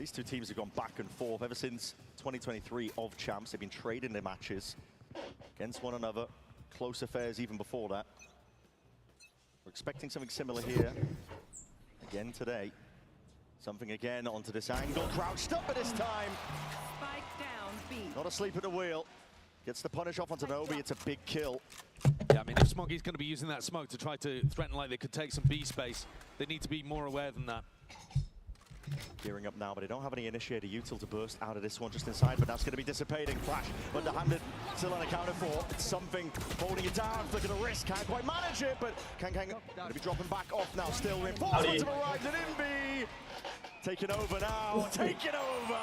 These two teams have gone back and forth ever since 2023 of champs. They've been trading their matches against one another. Close affairs even before that. We're expecting something similar here again today. Something again onto this angle. Crouched up at this time. Spike down, B. Not asleep at the wheel. Gets the punish off onto Nobi. It's a big kill. Yeah, I mean, if Smoggy's going to be using that smoke to try to threaten like they could take some B space, they need to be more aware than that. Gearing up now, but they don't have any initiator util to burst out of this one just inside, but that's going to be dissipating. Flash, underhanded, still unaccounted for. It's something holding it down, flicking a wrist, can't quite manage it, but Kang going to be dropping back off now, still reinforcements have arrived, and Invi taking over now, taking over!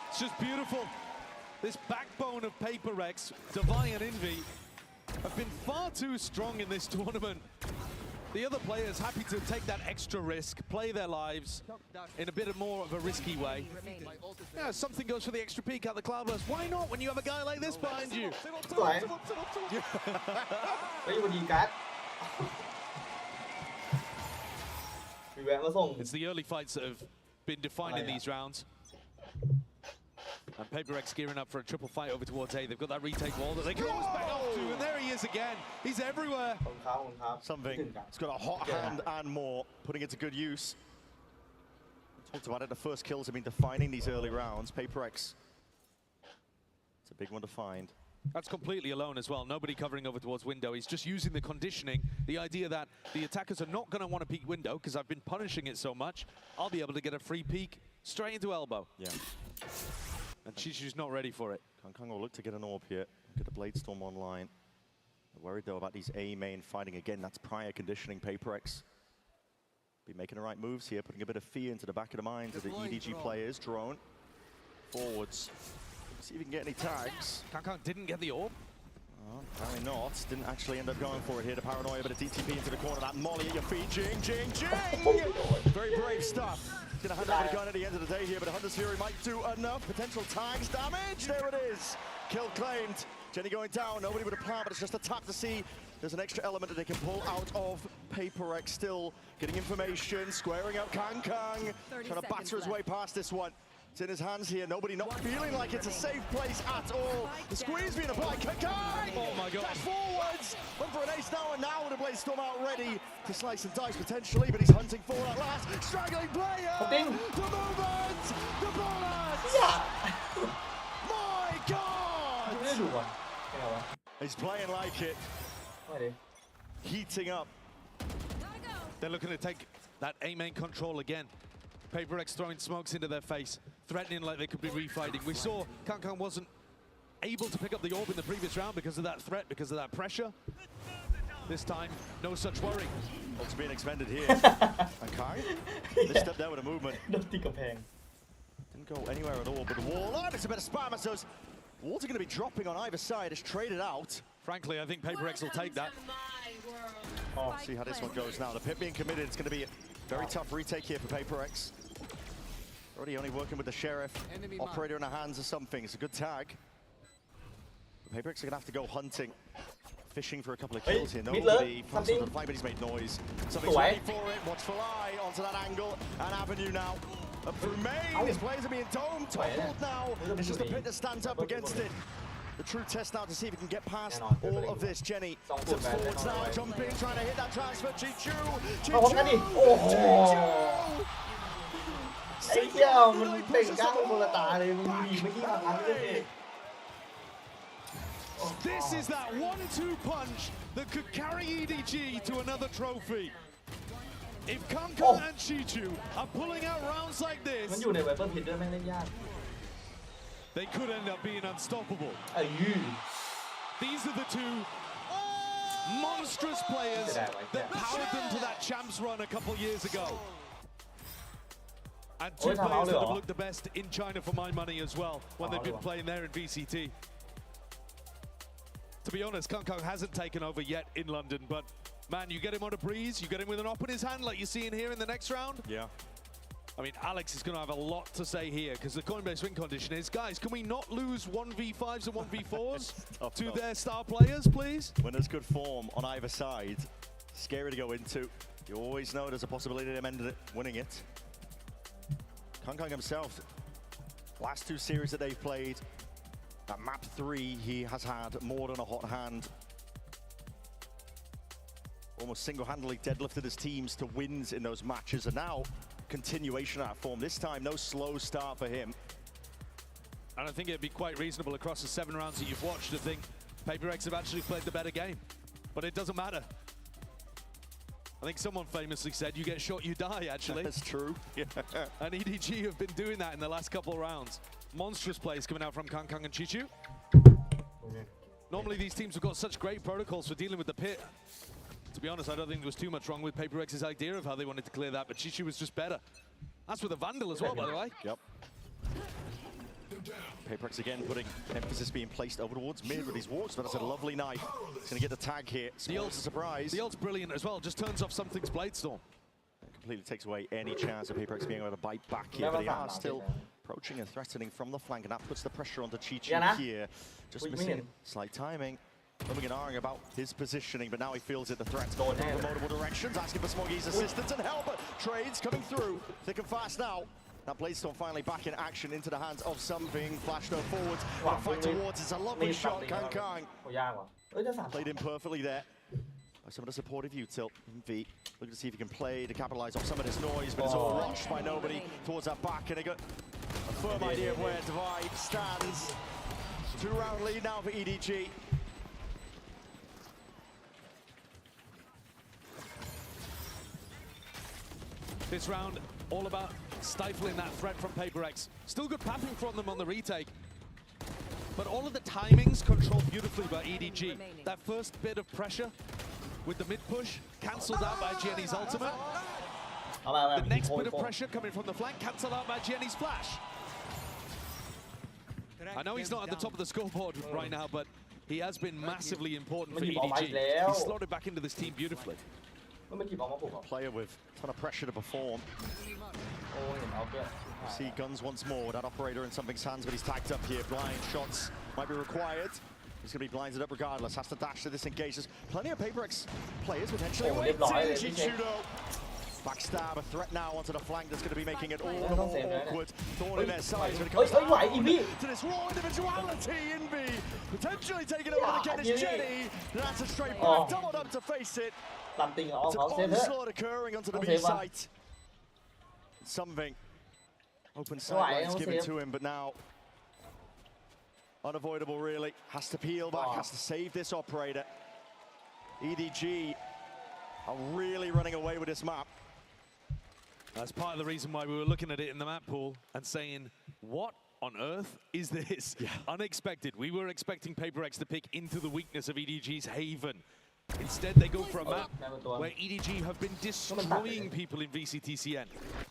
It's just beautiful. This backbone of PRX, Divine and Invi, have been far too strong in this tournament. The other players happy to take that extra risk, play their lives in a bit more of a risky way. Yeah, something goes for the extra peek out the Cloudburst. Why not when you have a guy like this behind you? สวยไปอยู่ดีกัสมีแวะมาส่ง It's the early fights that have been defining these rounds. And PRX gearing up for a triple fight over towards A. They've got that retake wall that they can always back off to, and there he is again. He's everywhere. Something. It's got a hot hand and more, putting it to good use. We talked about it, the first kills have been defining these early rounds. PRX. It's a big one to find. That's completely alone as well. Nobody covering over towards window. He's just using the conditioning, the idea that the attackers are not going to want to peek window because I've been punishing it so much. I'll be able to get a free peek straight into elbow. Yeah. And Chichu's not ready for it. Kang will look to get an orb here. Get the Blade Storm online. They're worried though about these A main fighting again. That's prior conditioning. PRX be making the right moves here, putting a bit of fear into the back of the minds of the EDG players. Drone forwards. See if he can get any tags. Kang didn't get the orb. Apparently not. Didn't actually end up going for it here. The paranoia, but a DTP into the corner. That molly at your feet. Jing, jing, jing! Very brave stuff. Gonna hand over the gun at the end of the day here, but Hunter's Fury might do enough. Potential tags, damage. There it is. Kill claimed. Jenny going down. Nobody with a plan, but it's just a tap to see. There's an extra element that they can pull out of. PRX still getting information, squaring up Kang. Trying to batter his way past this one. It's in his hands here. Nobody not feeling like it's a safe place at all. The squeeze being applied. Kang! Oh my God. Dash forwards. Went for an ace now, and now with a Blade Storm out ready to slice and dice potentially, but he's hunting for at last. Straggling player. The movement. The bullets. My God. ไม่ได้ดูอ่ะไม่เอาวะ He's playing like it. ไม่ดิ Heating up. They're looking to take that A main control again. PRX throwing smokes into their face, threatening like they could be refighting. We saw Kang wasn't able to pick up the orb in the previous round because of that threat, because of that pressure. This time, no such worry. What's being expended here? And Kang, this step there with a movement. โดนตีกำแพง Didn't go anywhere at all, but the wall. Oh, it's a bit of spam. So walls are going to be dropping on either side. It's traded out. Frankly, I think PRX will take that. Oh, see how this one goes now. The pit being committed. It's going to be a very tough retake here for PRX. Already only working with the Sheriff. Operator in the hands or something. It's a good tag. PRX are going to have to go hunting. Fishing for a couple of kills here. Nobody forced him to the fight, but he's made noise. Something's ready for it. Watchful eye onto that angle. An avenue now. Up through main. His players are being domed. Toppled now. It's just a pit that stands up against it. The true test now to see if he can get past all of this. Jenny tips forwards now, jumping, trying to hit that transfer. Chichu! เอาพร้อมกันดิโอ้โหไอ้เหี้ยมันเต่งก้าวคนละตาเลยมึงมีเมื่อกี้มาทันเลย This is that 1-2 punch that could carry EDG to another trophy. If Kang and Chichu are pulling out rounds like มัน this, อยู่ในไวเปอร์พิดด้วยแม่งเล่นยาก they could end up being unstoppable. ไอ้ยืด These are the two monstrous players that powered them to that champs run a couple years ago. And two players that have looked the best in China for my money as well when they've been playing there in VCT. To be honest, Kang hasn't taken over yet in London, but man, you get him on a breeze, you get him with an op in his hand like you're seeing here in the next round. Yeah. I mean, Alex is going to have a lot to say here because the Coinbase win condition is, guys, can we not lose 1v5s and 1v4s to their star players, please? When there's good form on either side, scary to go into. You always know there's a possibility of him winning it. Kang himself, last 2 series that they've played, at map 3, he has had more than a hot hand. Almost single-handedly deadlifted his teams to wins in those matches, and now continuation of that form. This time, no slow start for him. And I think it'd be quite reasonable across the 7 rounds that you've watched to think PRX have actually played the better game. But it doesn't matter. I think someone famously said, you get shot, you die, actually. That's true. Yeah. And EDG have been doing that in the last couple of rounds. Monstrous plays coming out from Kang and Chichu. Normally these teams have got such great protocols for dealing with the pit. To be honest, I don't think there was too much wrong with PRX's idea of how they wanted to clear that, but Chichu was just better. That's with a Vandal as well, by the way. Yep. PRX again putting emphasis being placed over towards mid with these wards, but that's a lovely knife. He's going to get the tag here. The ult's a surprise. The ult's brilliant as well, just turns off Something's Blade Storm. It completely takes away any chance of PRX being able to bite back here, but they are still approaching and threatening from the flank, and that puts the pressure onto Chichu here. Just missing slight timing. Coming and arguing about his positioning, but now he feels it. The threat's going from multiple directions, asking for Smoggy's assistance and help. But trades coming through, thick and fast now. That Bladestorm finally back in action into the hands of Something. Flashed her forwards, but a fight towards. It's a lovely shot, Kang. Played in perfectly there. Some of the supportive util. V looking to see if he can play to capitalize off some of this noise, but it's all rushed by nobody towards that back, and they got a firm idea of where Divide stands. 2-round lead now for EDG. This round, all about stifling that threat from PRX. Still good papping from them on the retake. But all of the timings controlled beautifully by EDG. That first bit of pressure with the mid-push, cancelled out by Jenny's ultimate. The next bit of pressure coming from the flank, cancelled out by Jenny's flash. I know he's not at the top of the scoreboard right now, but he has been massively important for EDG. He's slotted back into this team beautifully. Player with a ton of pressure to perform. See guns once more with that operator in Something's hands, but he's tagged up here. Blind shots might be required. He's going to be blinded up regardless. Has to dash to this engage. There's plenty of PRX players potentially waiting. Chichudo. Backstab, a threat now onto the flank that's going to be making it all the more awkward. Thorn in their sides when it comes to this raw individuality. Envy potentially taking over again is Jenny. That's a straight back, doubled up to face it. It's an onslaught occurring onto the B site. Something. Open sidelines given to him, but now unavoidable really. Has to peel back, has to save this operator. EDG are really running away with this map. That's part of the reason why we were looking at it in the map pool and saying, what on earth is this? Yeah. Unexpected. We were expecting PRX to pick into the weakness of EDG's Haven. Instead, they go for a map where EDG have been destroying people in VCTCN.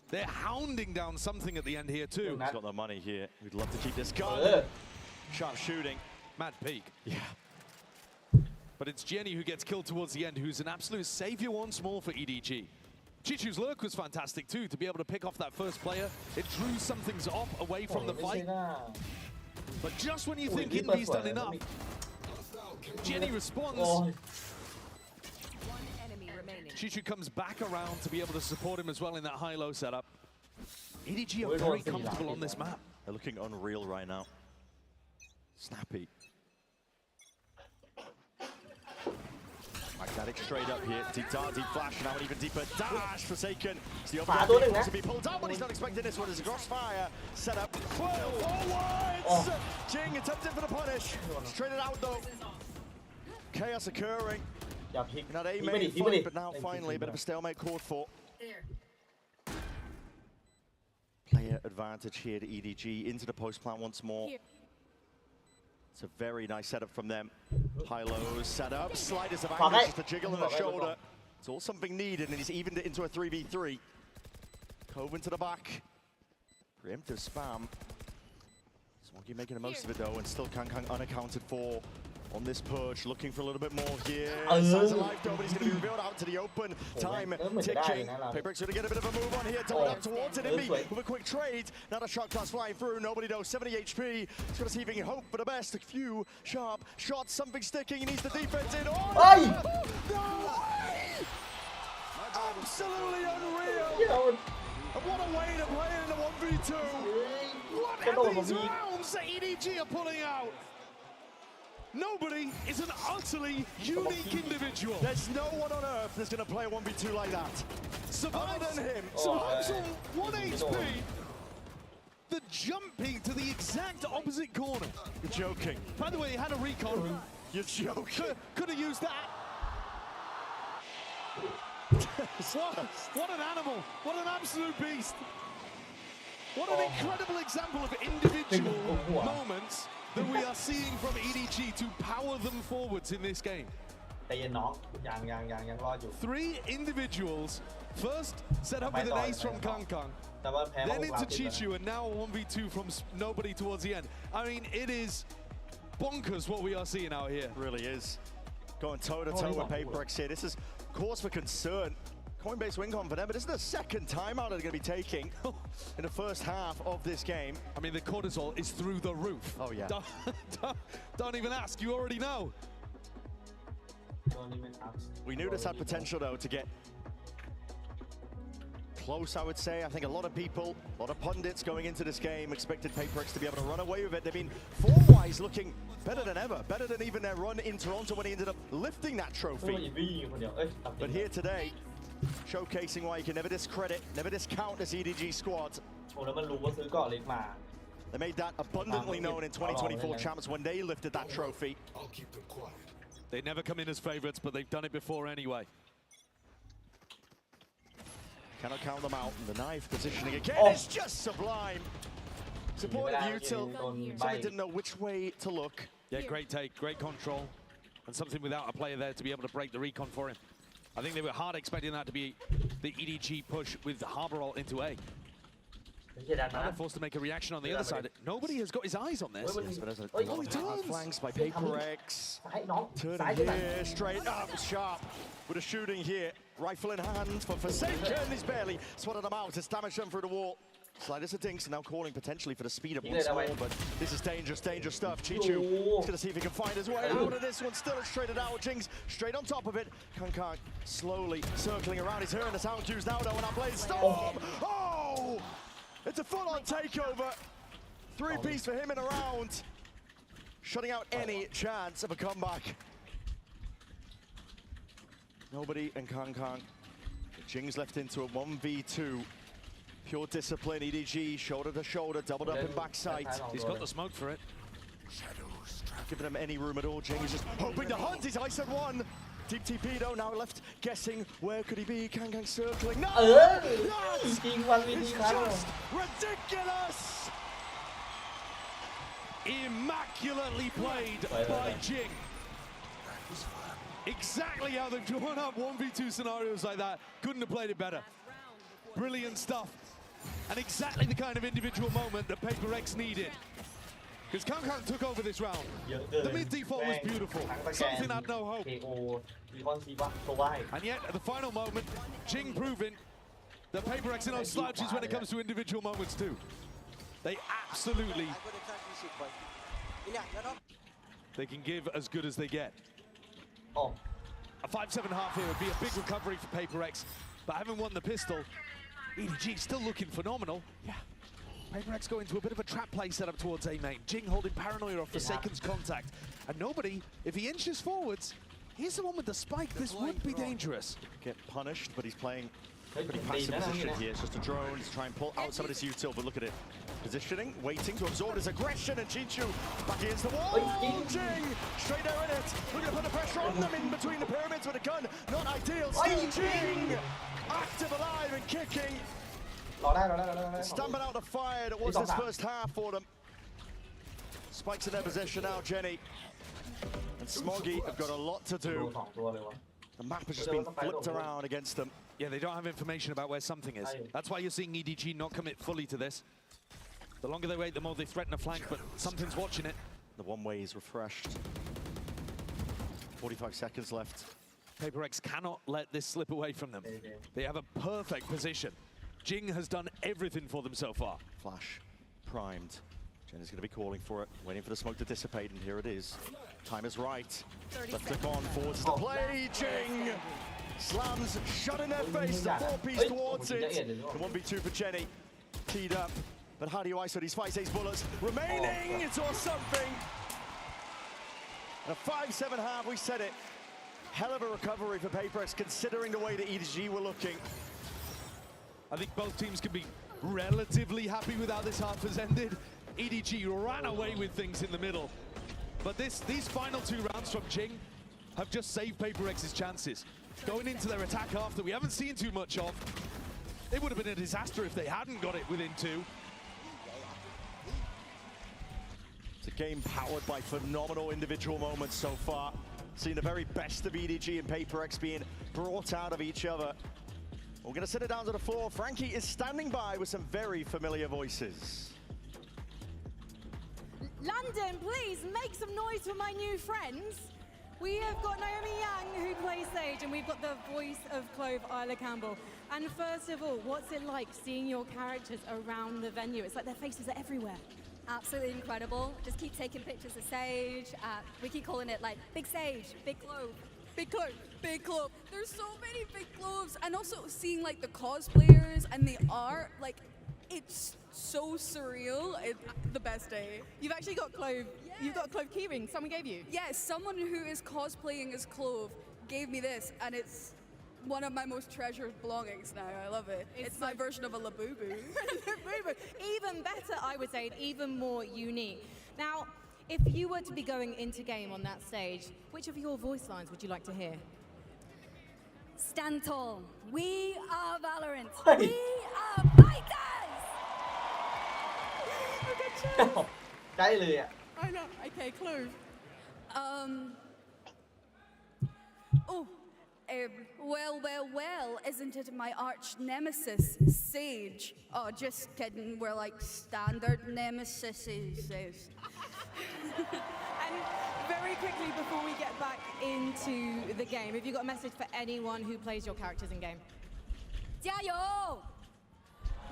They're hounding down Something at the end here too. He's got the money here. We'd love to keep this going. Sharp shooting. Mad peak. Yeah. But it's Jenny who gets killed towards the end, who's an absolute savior once more for EDG. Chichu's lurk was fantastic too, to be able to pick off that first player. It drew Something's off away from the fight. But just when you think Indy's done enough, Jenny responds. Chichu comes back around to be able to support him as well in that high-low setup. EDG are very comfortable on this map. They're looking unreal right now. Snappy. Magnetic straight up here. Deep dart, deep flash, now an even deeper dash. Forsaken. It's the other to be pulled down, but he's not expecting this one. It's a crossfire set up. Forwards! Jing attempting for the punish. Straight it out though. Chaos occurring. Not a main fight, but now finally a bit of a stalemate called for. Player advantage here to EDG into the post plant once more. It's a very nice setup from them. High-lows set up, sliders of anger, just a jiggle in the shoulder. It's all Something needed, and he's evened it into a 3v3. Coven to the back. Preemptive spam. Smoggy making the most of it though, and still Kang unaccounted for on this push. Looking for a little bit more here. Signs of life though, but he's going to be revealed out to the open. Time ticking. PRX going to get a bit of a move on here. Double up towards it. Envy with a quick trade. Now the shot class flying through. Nobody knows. 70 HP. He's going to see if he can hope for the best. A few sharp shots. Something sticking. He needs the defense in. Oh! No way! Absolutely unreal. เดี๋ยว And what a way to play in the 1v2. What กระโดด are มา these พี rounds that EDG are pulling out? Nobody is an utterly unique individual. There's no one on earth that's going to play a 1v2 like that. Survives Other than him. Survives on 1 HP. The jumping to the exact opposite corner. You're joking. By the way, he had a recon. You're joking. Could have used that. What an animal. What an absolute beast. What an incredible example of individual moments that we are seeing from EDG to power them forwards in this game. แต่ยังน้องยังรอดอยู่ Three individuals. First set up with an ace from Kang Kang. แต่ว่าแพ้มา Then 6 into ติดแล้ว Chichu, and now a 1v2 from nobody towards the end. I mean, it is bonkers what we are seeing out here. Really is. Going toe-to-toe with PRX here. This is cause for concern. Coinbase win con for them, but this is the second timeout they're going to be taking in the first half of this game. I mean, the cortisol is through the roof. Oh, yeah. Don't even ask, you already know. We knew this had potential, though, to get close, I would say. I think a lot of people, a lot of pundits going into this game expected PRX to be able to run away with it. They've been form-wise looking better than ever, better than even their run in Toronto when he ended up lifting that trophy. But here today, showcasing why you can never discredit, never discount this EDG squad. โอ้แล้วมันรู้ว่าซื้อเกาะเล็กมา They made that abundantly known in 2024 champs when they lifted that trophy. They never come in as favorites, but they've done it before anyway. Cannot count them out. The knife positioning again is just sublime. Supportive util. Somebody didn't know which way to look. Yeah, great take, great control. And something without a player there to be able to break the recon for him. I think they were hard expecting that to be the EDG push with the Harbor ult into A. ไม่ใช่ดัน Now นะ they're forced to make a reaction on the other side. Nobody has got his eyes on this. Yes, but there's a Oh, lot he of turns. flanks by PRX. ซ้ายน้อง Turning ซ้ายจะดัน here, straight up, sharp. With a shooting here. Rifle in hand for Forsaken. He's barely swatted them out. It's damaged them through the wall. Sliders of Dinks now calling potentially for the speed up once more, but this is dangerous, dangerous stuff. Chichu is going to see if he can find his way out of this one. Still straighted out. Jing's straight on top of it. Kang slowly circling around. He's hearing the sound cues now, though, and I play Storm. Oh! It's a full-on takeover. Three-piece for him in a round. Shutting out any chance of a comeback. Nobody and Kang. Jing's left into a 1v2. Pure discipline, EDG, shoulder to shoulder, doubled up in backside. He's got the smoke for it. Giving him any room at all. Jing is just hoping to hunt. He's ice at one. Deep TP though, now left guessing where could he be. Kang circling. No! จริงวันวีดี It's ครับ just ridiculous! Immaculately played by Jing. Exactly how they've drawn up 1v2 scenarios like that. Couldn't have played it better. Brilliant stuff. And exactly the kind of individual moment that PRX needed. Because Kang took over this round. The mid default was beautiful. Something had no hope. And yet, at the final moment, Jing proving that PRX are no slouches when it comes to individual moments too. They absolutely... They can give as good as they get. A 5-7 half here would be a big recovery for PRX. But having won the pistol, EDG still looking phenomenal. Yeah. PRX going to a bit of a trap play set up towards A main. Jing holding paranoia off Forsaken's contact. And nobody, if he inches forwards, he's the one with the spike. This would be dangerous. Get punished, but he's playing pretty passive position here. It's just a drone to try and pull out some of this util, but look at it. Positioning, waiting to absorb his aggression, and Chichu back against the wall. Jing, straight there in it. Looking to put the pressure on them in between the pyramids with a gun. Not ideal. Still Jing, active, alive, and kicking. รอได้ Stamping out the fire that was this first half for them. Spikes in their possession now, Jenny. And Smoggy have got a lot to ดู do. สองตัวเลยวะ The map has just been flipped around against them. Yeah, they don't have information about where something is. That's why you're seeing EDG not commit fully to this. The longer they wait, the more they threaten a flank, but something's watching it. The one-way is refreshed. 45 seconds left. PRX cannot let this slip away from them. They have a perfect position. Jing has done everything for them so far. Flash primed. Jen is going to be calling for it, waiting for the smoke to dissipate, and here it is. Time is right. Left click on, forwards to play. Jing Slams shut in their face. The 4-piece towards it. The 1v2 for Jenny. Teed up. But how do you ISO these 5-6 bullets? Remaining, it's all something. And a 5-7 half, we said it. Hell of a recovery for PRX considering the way that EDG were looking. I think both teams can be relatively happy with how this half has ended. EDG ran away with things in the middle. But these final 2 rounds from Jing have just saved PRX's chances. Going into their attack half that we haven't seen too much of, it would have been a disaster if they hadn't got it within 2. It's a game powered by phenomenal individual moments so far. Seeing the very best of EDG and PRX being brought out of each other. We're going to sit it down to the floor. Frankie is standing by with some very familiar voices. London, please make some noise for my new friends. We have got Naomi Yang, who plays Sage, and we've got the voice of Clove, Isla Campbell. And first of all, what's it like seeing your characters around the venue? It's like their faces are everywhere. Absolutely incredible. Just keep taking pictures of Sage. We keep calling it like Big Sage, Big Clove. Big Clove, Big Clove. There's so many big cloves, and also seeing like the cosplayers and the art, like it's so surreal. It's the best day. You've actually got Clove. Yeah. You've got Clove keyring. Someone gave you. Yes, someone who is cosplaying as Clove gave me this, and it's one of my most treasured belongings now. I love it. It's my version of a Labubu. Even better, I would say, and even more unique. Now, if you were to be going into game on that stage, which of your voice lines would you like to hear? Stand tall. We are Valorant. Hey. We are fighters. ใกล้เลยอ่ะ I know. Okay, Clove. Well, isn't it my arch nemesis, Sage? Oh, just kidding. We're like standard nemesises. And very quickly, before we get back into the game, have you got a message for anyone who plays your characters in game? 加油!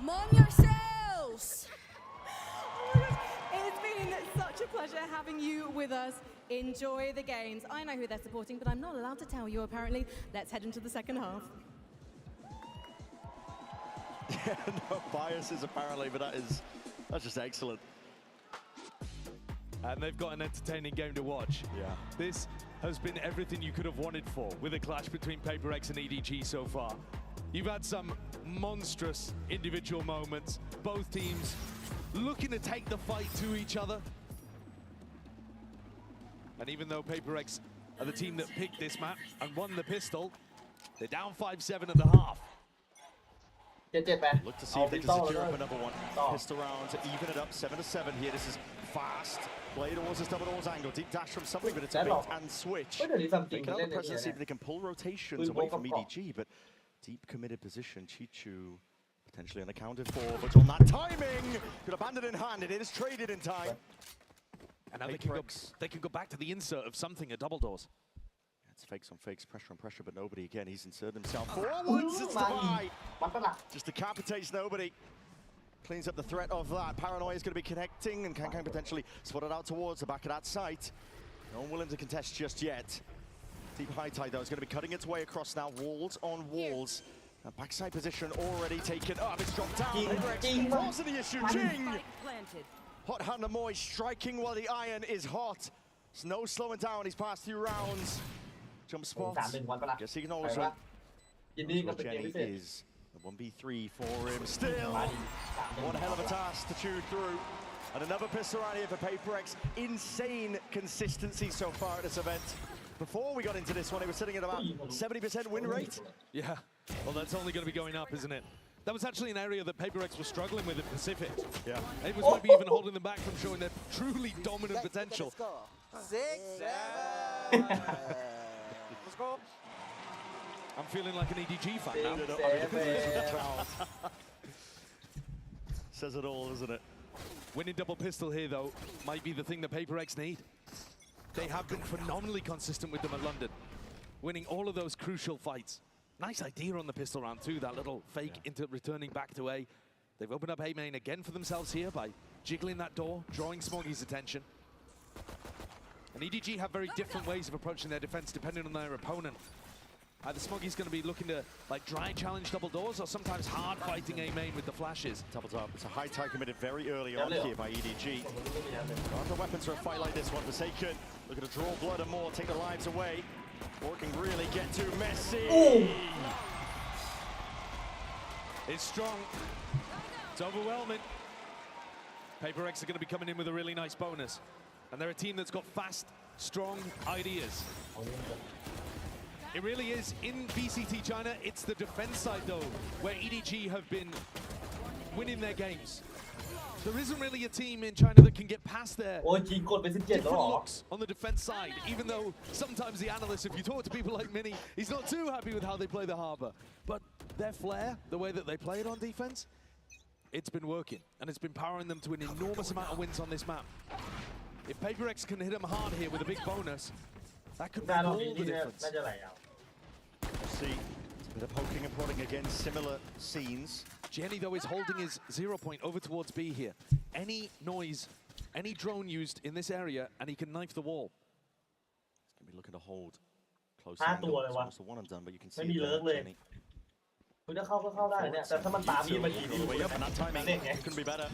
Mon yourselves! It's been such a pleasure having you with us. Enjoy the games. I know who they're supporting, but I'm not allowed to tell you, apparently. Let's head into the second half. No biases apparently, but that's just excellent. And they've got an entertaining game to watch. Yeah. This has been everything you could have wanted for with a clash between PRX and EDG so far. You've had some monstrous individual moments. Both teams looking to take the fight to each other. And even though PRX are the team that picked this map and won the pistol, they're down 5-7 at the half. 7-7 ไป Look to see if they can secure up another one. Pistol round to even it up 7-7 here. This is fast. Play towards this double doors angle. Deep dash from something, but it's a bait and switch. เฮ้ยเดี๋ยวนี้ something They can เล่ have น the ได้ดี presence, see นะ if they can pull rotations Blue away ball from from EDG, but deep committed position. Chichu potentially unaccounted for, but on that timing, could have banded in hand. It is traded in time. And now they can go back to the insert of something at double doors. It's fakes on fakes, pressure on pressure, but nobody again. He's inserted himself forwards. It's Divide. มันก็หนัก Just decapitates nobody. Cleans up the threat of that. Paranoia is going to be connecting, and Kang potentially spotted out towards the back of that site. No one willing to contest just yet. Deep high tide though is going to be cutting its way across now. Walls on walls. A backside position already taken up. It's dropped down. PRX falls to the issue. Jing! Spike planted. Hot Hunter Moy striking while the iron is hot. There's no slowing down. He's passed through rounds. Jump spots. 3-1 ปะล่ะ Guess he can ไป always วะ run. ยินดีกับเป็นเกม Jenny พิเศษ is the 1v3 for him. Still, one hell of a task to chew through. And another pistol round here for PRX. Insane consistency so far at this event. Before we got into this one, it was sitting at about 70% win rate. Yeah, well, that's only going to be going up, isn't it? That was actually an area that PRX was struggling with in Pacific. Yeah. It was maybe even holding them back from showing their truly dominant potential. 6-7. Let's go. I'm feeling like an EDG fan now. Says it all, doesn't it? Winning double pistol here, though, might be the thing that PRX need. They have been phenomenally consistent with them at London, winning all of those crucial fights. Nice idea on the pistol round too, that little fake into returning back to A. They've opened up A main again for themselves here by jiggling that door, drawing Smoggy's attention. And EDG have very different ways of approaching their defense depending on their opponent. Either Smoggy's going to be looking to like dry challenge double doors or sometimes hard fighting A main with the flashes. Doubles up. It's a high tide committed very early on here by EDG. Not the weapons for a fight like this one. Forsaken looking to draw blood and more, take the lives away. Or it can really get too messy. Ooh. It's strong. It's overwhelming. PRX are going to be coming in with a really nice bonus. And they're a team that's got fast, strong ideas. It really is. In VCT China, it's the defense side, though, where EDG have been winning their games. There isn't really a team in China that can get past their โอ้ยจริงกดไป17 แล้ว different เหรอ looks on the defense side, even though sometimes the analysts, if you talk to people like Mini, he's not too happy with how they play the Harbor. But their flair, the way that they play it on defense, it's been working, and it's been powering them to an enormous amount of wins on this map. If PRX can hit them hard here with a big bonus, that could หน้า make รอบ all นี้ the นี่ difference. น่าจะไหลเอา See, it's a bit of poking and prodding again, similar scenes. Jenny, though, is holding his 0 point over towards B here. Any noise, any drone used in this area, and he can knife the wall. He's going to be looking to hold close. 5 angle. ตัวเลย It's วะ almost a one and done, but you can ไม่ see มี it เลิ there, กเลย Jenny. คุณจะเข้าก็เข้าได้เนี่ยแต่ถ้ามันตามพี่มาทีนี่ All the way up, and that แม่ง timing เล่นไง couldn't be better.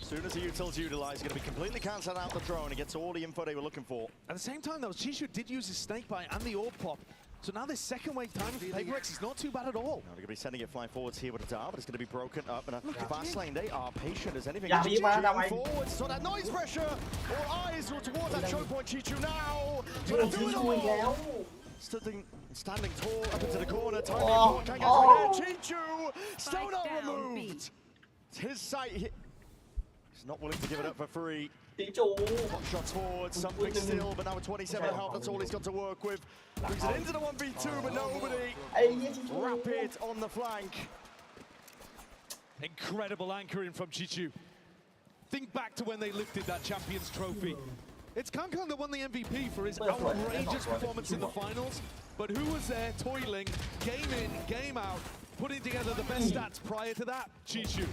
As soon as the util's utilized, going to be completely cancelling out the drone. He gets all the info they were looking for. At the same time, though, Chishu did use his snake bite and the orb pop. So now this second wave time for PRX is not too bad at all. Now they're going to be sending it flying forwards here with a dart, but it's going to be broken up. And a fast lane, they are patient as anything. Yeah, Chichu man, going forwards, so that noise pressure. All eyes are towards that choke point. Chichu now. โอ้ Gonna ชิ do it ชูอีกแล้ว all. Standing tall up into the corner. Timing Oh, important. Can't get through there. Chichu still Spike not down, removed. It's his sight. He's not willing to give it up for free. ตีจู Hot shots forward, something still, but now with 27 health, that's all he's got to work with. Brings it into the 1v2, but nobody. ไอ้เหี้ยชิชู Rapid on the flank. Incredible anchoring from Chichu. Think back to when they lifted that Champions Trophy. It's Kankang that won the MVP for his outrageous performance in the finals, but who was there toiling, game in, game out, putting together the best stats prior to that? Chichu.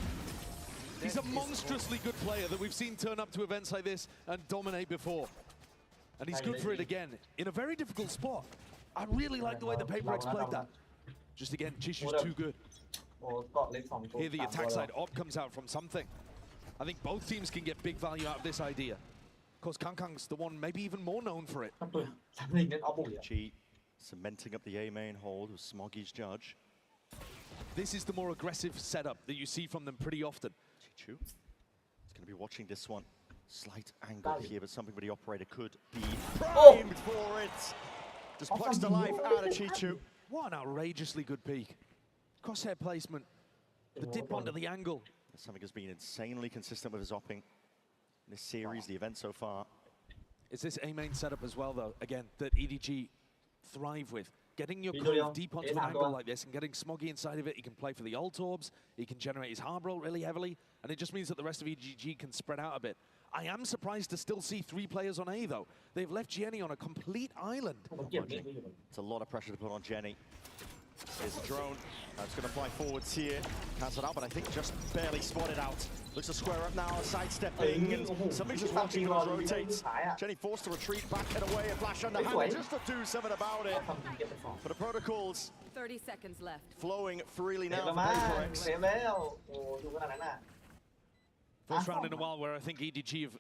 He's a monstrously good player that we've seen turn up to events like this and dominate before. And he's good for it again, in a very difficult spot. I really like the way the PRX played that. Just again, Chishu's too good. โอ้เกาะเล็ก2ตัว Here the attack side op comes out from something. I think both teams can get big value out of this idea. Of course, Kankang's the one maybe even more known for it. 3 ตัว3ลิงเน็ตเอาบุกอ่ะ G cementing up the A main hold with Smoggy's judge. This is the more aggressive setup that you see from them pretty often. Chichu is going to be watching this one. Slight angle here, but something where the operator could be primed for it. Just plucks the life out of Chichu. What an outrageously good peak. Crosshair placement, the dip onto the angle. Something has been insanely consistent with his opping in this series, the event so far. It's this A main setup as well, though, again, that EDG thrive with. Getting your crew deep onto an angle like this and getting Smoggy inside of it, he can play for the ult orbs, he can generate his hard roll really heavily, and it just means that the rest of EDG can spread out a bit. I am surprised to still see 3 players on A, though. They've left Jenny on a complete island. ผมเก็บมิดไว้อยู่ It's a lot of pressure to put on Jenny. Here's a drone. That's going to fly forwards here. Cancelled out, but I think just barely spotted out. Looks to square up now, sidestepping, and something's just watching those rotates. Jenny forced to retreat, back and away, a flash underhand, just to do something about it. ทำทีเก็บไป2 For the protocols 30 seconds left. flowing freely เก็บ now แล้ว for มา PRX. เซฟแล้วโอ้ดูขนาดนั้นน่ะ First round in a while where I think EDG have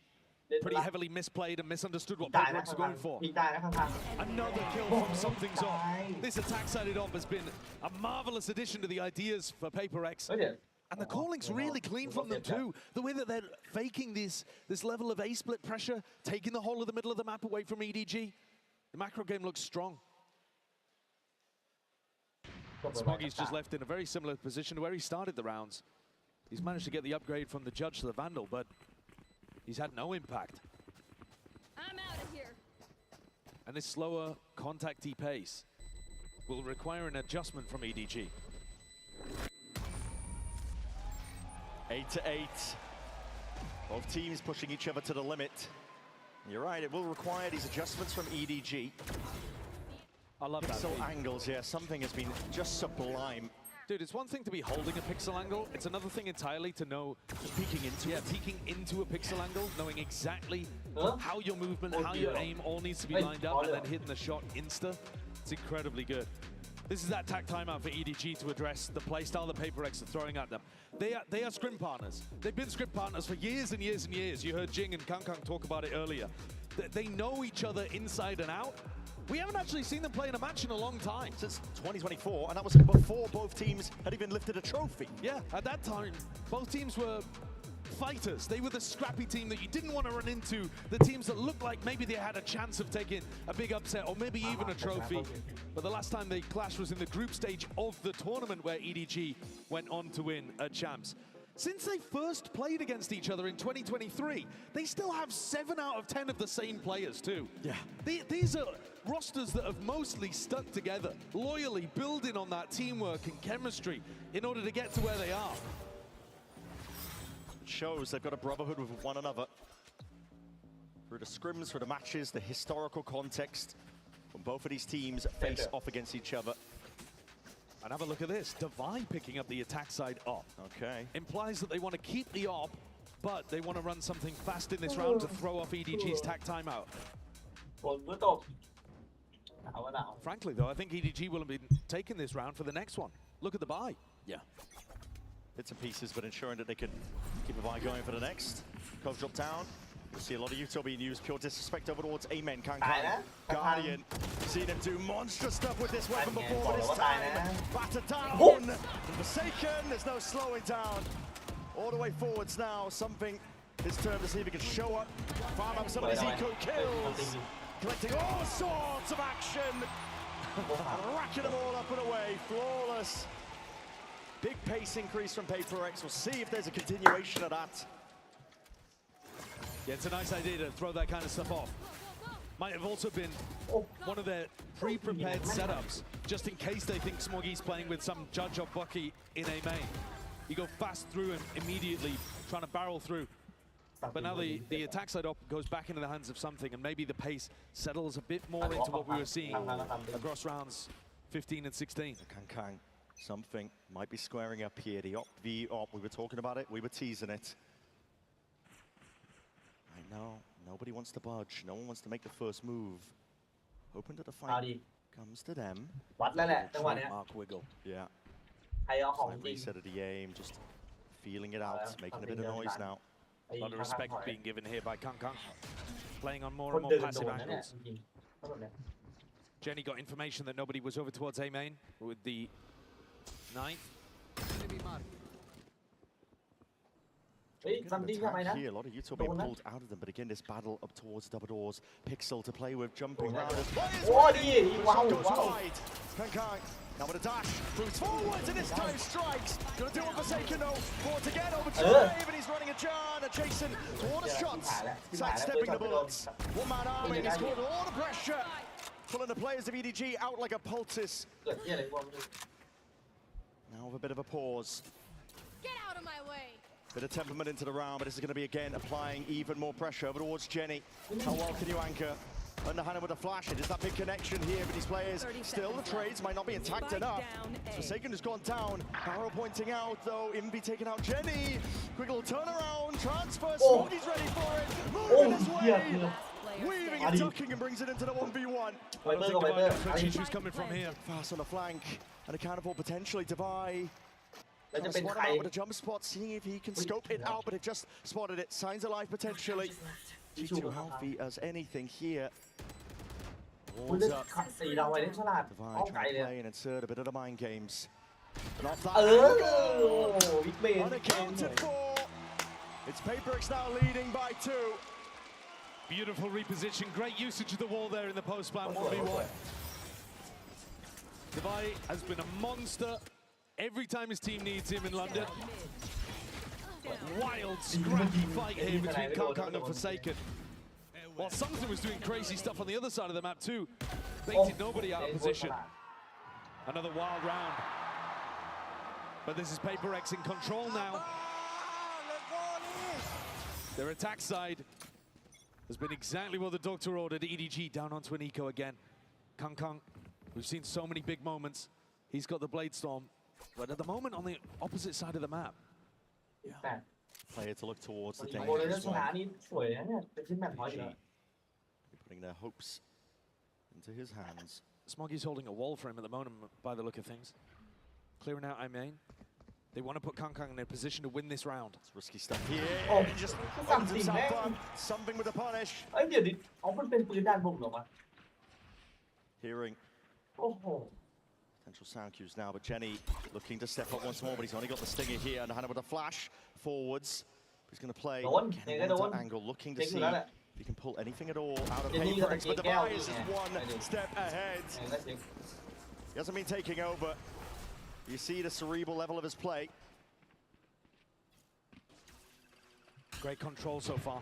เล่นไป pretty ละ heavily misplayed and misunderstood what ตายนะ PRX ข้าง are going for. ๆยิงตายนะข้าง Another kill from Something's Off. This attack-sided op has been a marvelous addition to the ideas for PRX. ๆเฮ้ยเดี๋ยว And the calling's really clean from them too. The way that they're faking this level of A-split pressure, taking the whole of the middle of the map away from EDG. The macro game looks strong. Smoggy's just left in a very similar position to where he started the rounds. He's managed to get the upgrade from the Judge to the Vandal, but he's had no impact. I'm out of here. And this slower, contact-y pace will require an adjustment from EDG. 8-8. Both teams pushing each other to the limit. You're right, it will require these adjustments from EDG. I love that. Pixel angles, yeah, something has been just sublime. Dude, it's one thing to be holding a pixel angle. It's another thing entirely to know, Just peeking into it. peeking into a pixel angle, knowing exactly Huh? how your movement, how your aim all needs to be lined up, and then hitting the shot insta. It's incredibly good. This is that tack timeout for EDG to address the playstyle that PRX are throwing at them. They are scrim partners. They've been scrim partners for years and years and years. You heard Jing and Kangkang talk about it earlier. They know each other inside and out. We haven't actually seen them play in a match in a long time. Since 2024, and that was before both teams had even lifted a trophy. Yeah, at that time, both teams were fighters. They were the scrappy team that you didn't want to run into, the teams that looked like maybe they had a chance of taking a big upset or maybe even a trophy. But the last time they clashed was in the group stage of the tournament where EDG went on to win a champs. Since they first played against each other in 2023, they still have 7 out of 10 of the same players too. Yeah. These are rosters that have mostly stuck together, loyally building on that teamwork and chemistry in order to get to where they are. It shows they've got a brotherhood with one another. Through the scrims, through the matches, the historical context, when both of these teams face off against each other. And have a look at this, Divine picking up the attack side op. Okay. Implies that they want to keep the op, but they want to run something fast in this round to throw off EDG's tack timeout. Frankly though, I think EDG will have been taking this round for the next one. Look at the buy. Yeah. Bits and pieces, but ensuring that they can keep a buy going for the next. Cove drop down. You'll see a lot of util being used. Pure disrespect over towards Amen. Kangkang. Guardian. Seen him do monstrous stuff with this weapon before, but this time battered down. Forsaken, there's no slowing down. All the way forwards now. Something his turn to see if he can show up. Farm up some of these eco kills. Collecting all sorts of action. Racking them all up and away. Flawless. Big pace increase from PRX. We'll see if there's a continuation of that. Yeah, it's a nice idea to throw that kind of stuff off. Might have also been one of their pre-prepared setups, just in case they think Smoggy's playing with some Judge or Bucky in A main. You go fast through and immediately trying to barrel through. But now the attack side up goes back into the hands of something, and maybe the pace settles a bit more into what we were seeing across rounds 15 and 16. Kangkang, something might be squaring up here. The op, we were talking about it, we were teasing it. Right now, nobody wants to budge. No one wants to make the first move. Hoping that the fight comes to them. Mark Wiggle. Yeah. Slight reset of the aim, just feeling it out, making a bit of noise now. A lot of respect being given here by Kangkang. Playing on more and more passive angles. Jenny got information that nobody was over towards A main with the 9th. Here, a lot of util being pulled out of them, but again, this battle up towards double doors. Pixel to play with, jumping around. Goes wide. Kangkang now with a dash, moves forwards, and this time strikes. Gonna do it for Forsaken though. Forwards again over to Dave, and he's running a Jan, adjacent to all the shots, sidestepping the bullets. One-man army, and he's caught all the pressure, pulling the players of EDG out like a poultice. Now with a bit of a pause. Get out of my way. Bit of temperament into the round, but this is going to be again applying even more pressure over towards Jenny. How well can you anchor? Underhanded with a flash. It is that big connection here with these players. Still, the trades might not be intact enough. Forsaken has gone down. Barrow pointing out, though. Invi taking out Jenny. Quick little turnaround. Transfer. Smoggy's ready for it. Moving his way. Weaving and ducking and brings it into the 1v1. I don't think Divine knows where Chishu's coming from here. Fast on the flank. And accountable potentially Divine. Spot him out with a jump spot, seeing if he can scope it out, but it just spotted it. Signs of life potentially. G2 healthy as anything here. Wards up. Divine trying to play and insert a bit of the mind games. And off that angle, unaccounted for. It's PRX now leading by 2. Beautiful reposition, great usage of the wall there in the post-plant 1v1. Divine has been a monster every time his team needs him in London. Wild, scrappy fight here between Kangkang and Forsaken. While Sungton was doing crazy stuff on the other side of the map too. Baited nobody out of position. Another wild round. But this is PRX in control now. Their attack side has been exactly what the doctor ordered. EDG down onto an eco again. Kangkang, we've seen so many big moments. He's got the Blade Storm. But at the moment, on the opposite side of the map, Player to look towards the dangerous one. Putting their hopes into his hands. Smoggy's holding a wall for him at the moment, by the look of things. Clearing out I main. They want to put Kang in a position to win this round. It's risky stuff here. โอ้ Just สั่ง opens สิ่ง himself แม่ง up. Something with the punish. เอ้ยเดี๋ยวดิอ๋อมันเป็นปืนด้านบนเหรอวะ Hearing โอ้โห potential sound cues now, but Jenny looking to step up once more, but he's only got the stinger here, and Hannah with a flash forwards. He's going to play โดน again ยังไง in โดน one angle, looking to เจ๊งอ see ยู่แล้วแหละ if he can pull anything at all out of Jenny PRX, but got the Device is gate one out, yeah. step ahead. เห็นแล้วเจ๊ง He hasn't been taking over. You see the cerebral level of his play. Great control so far.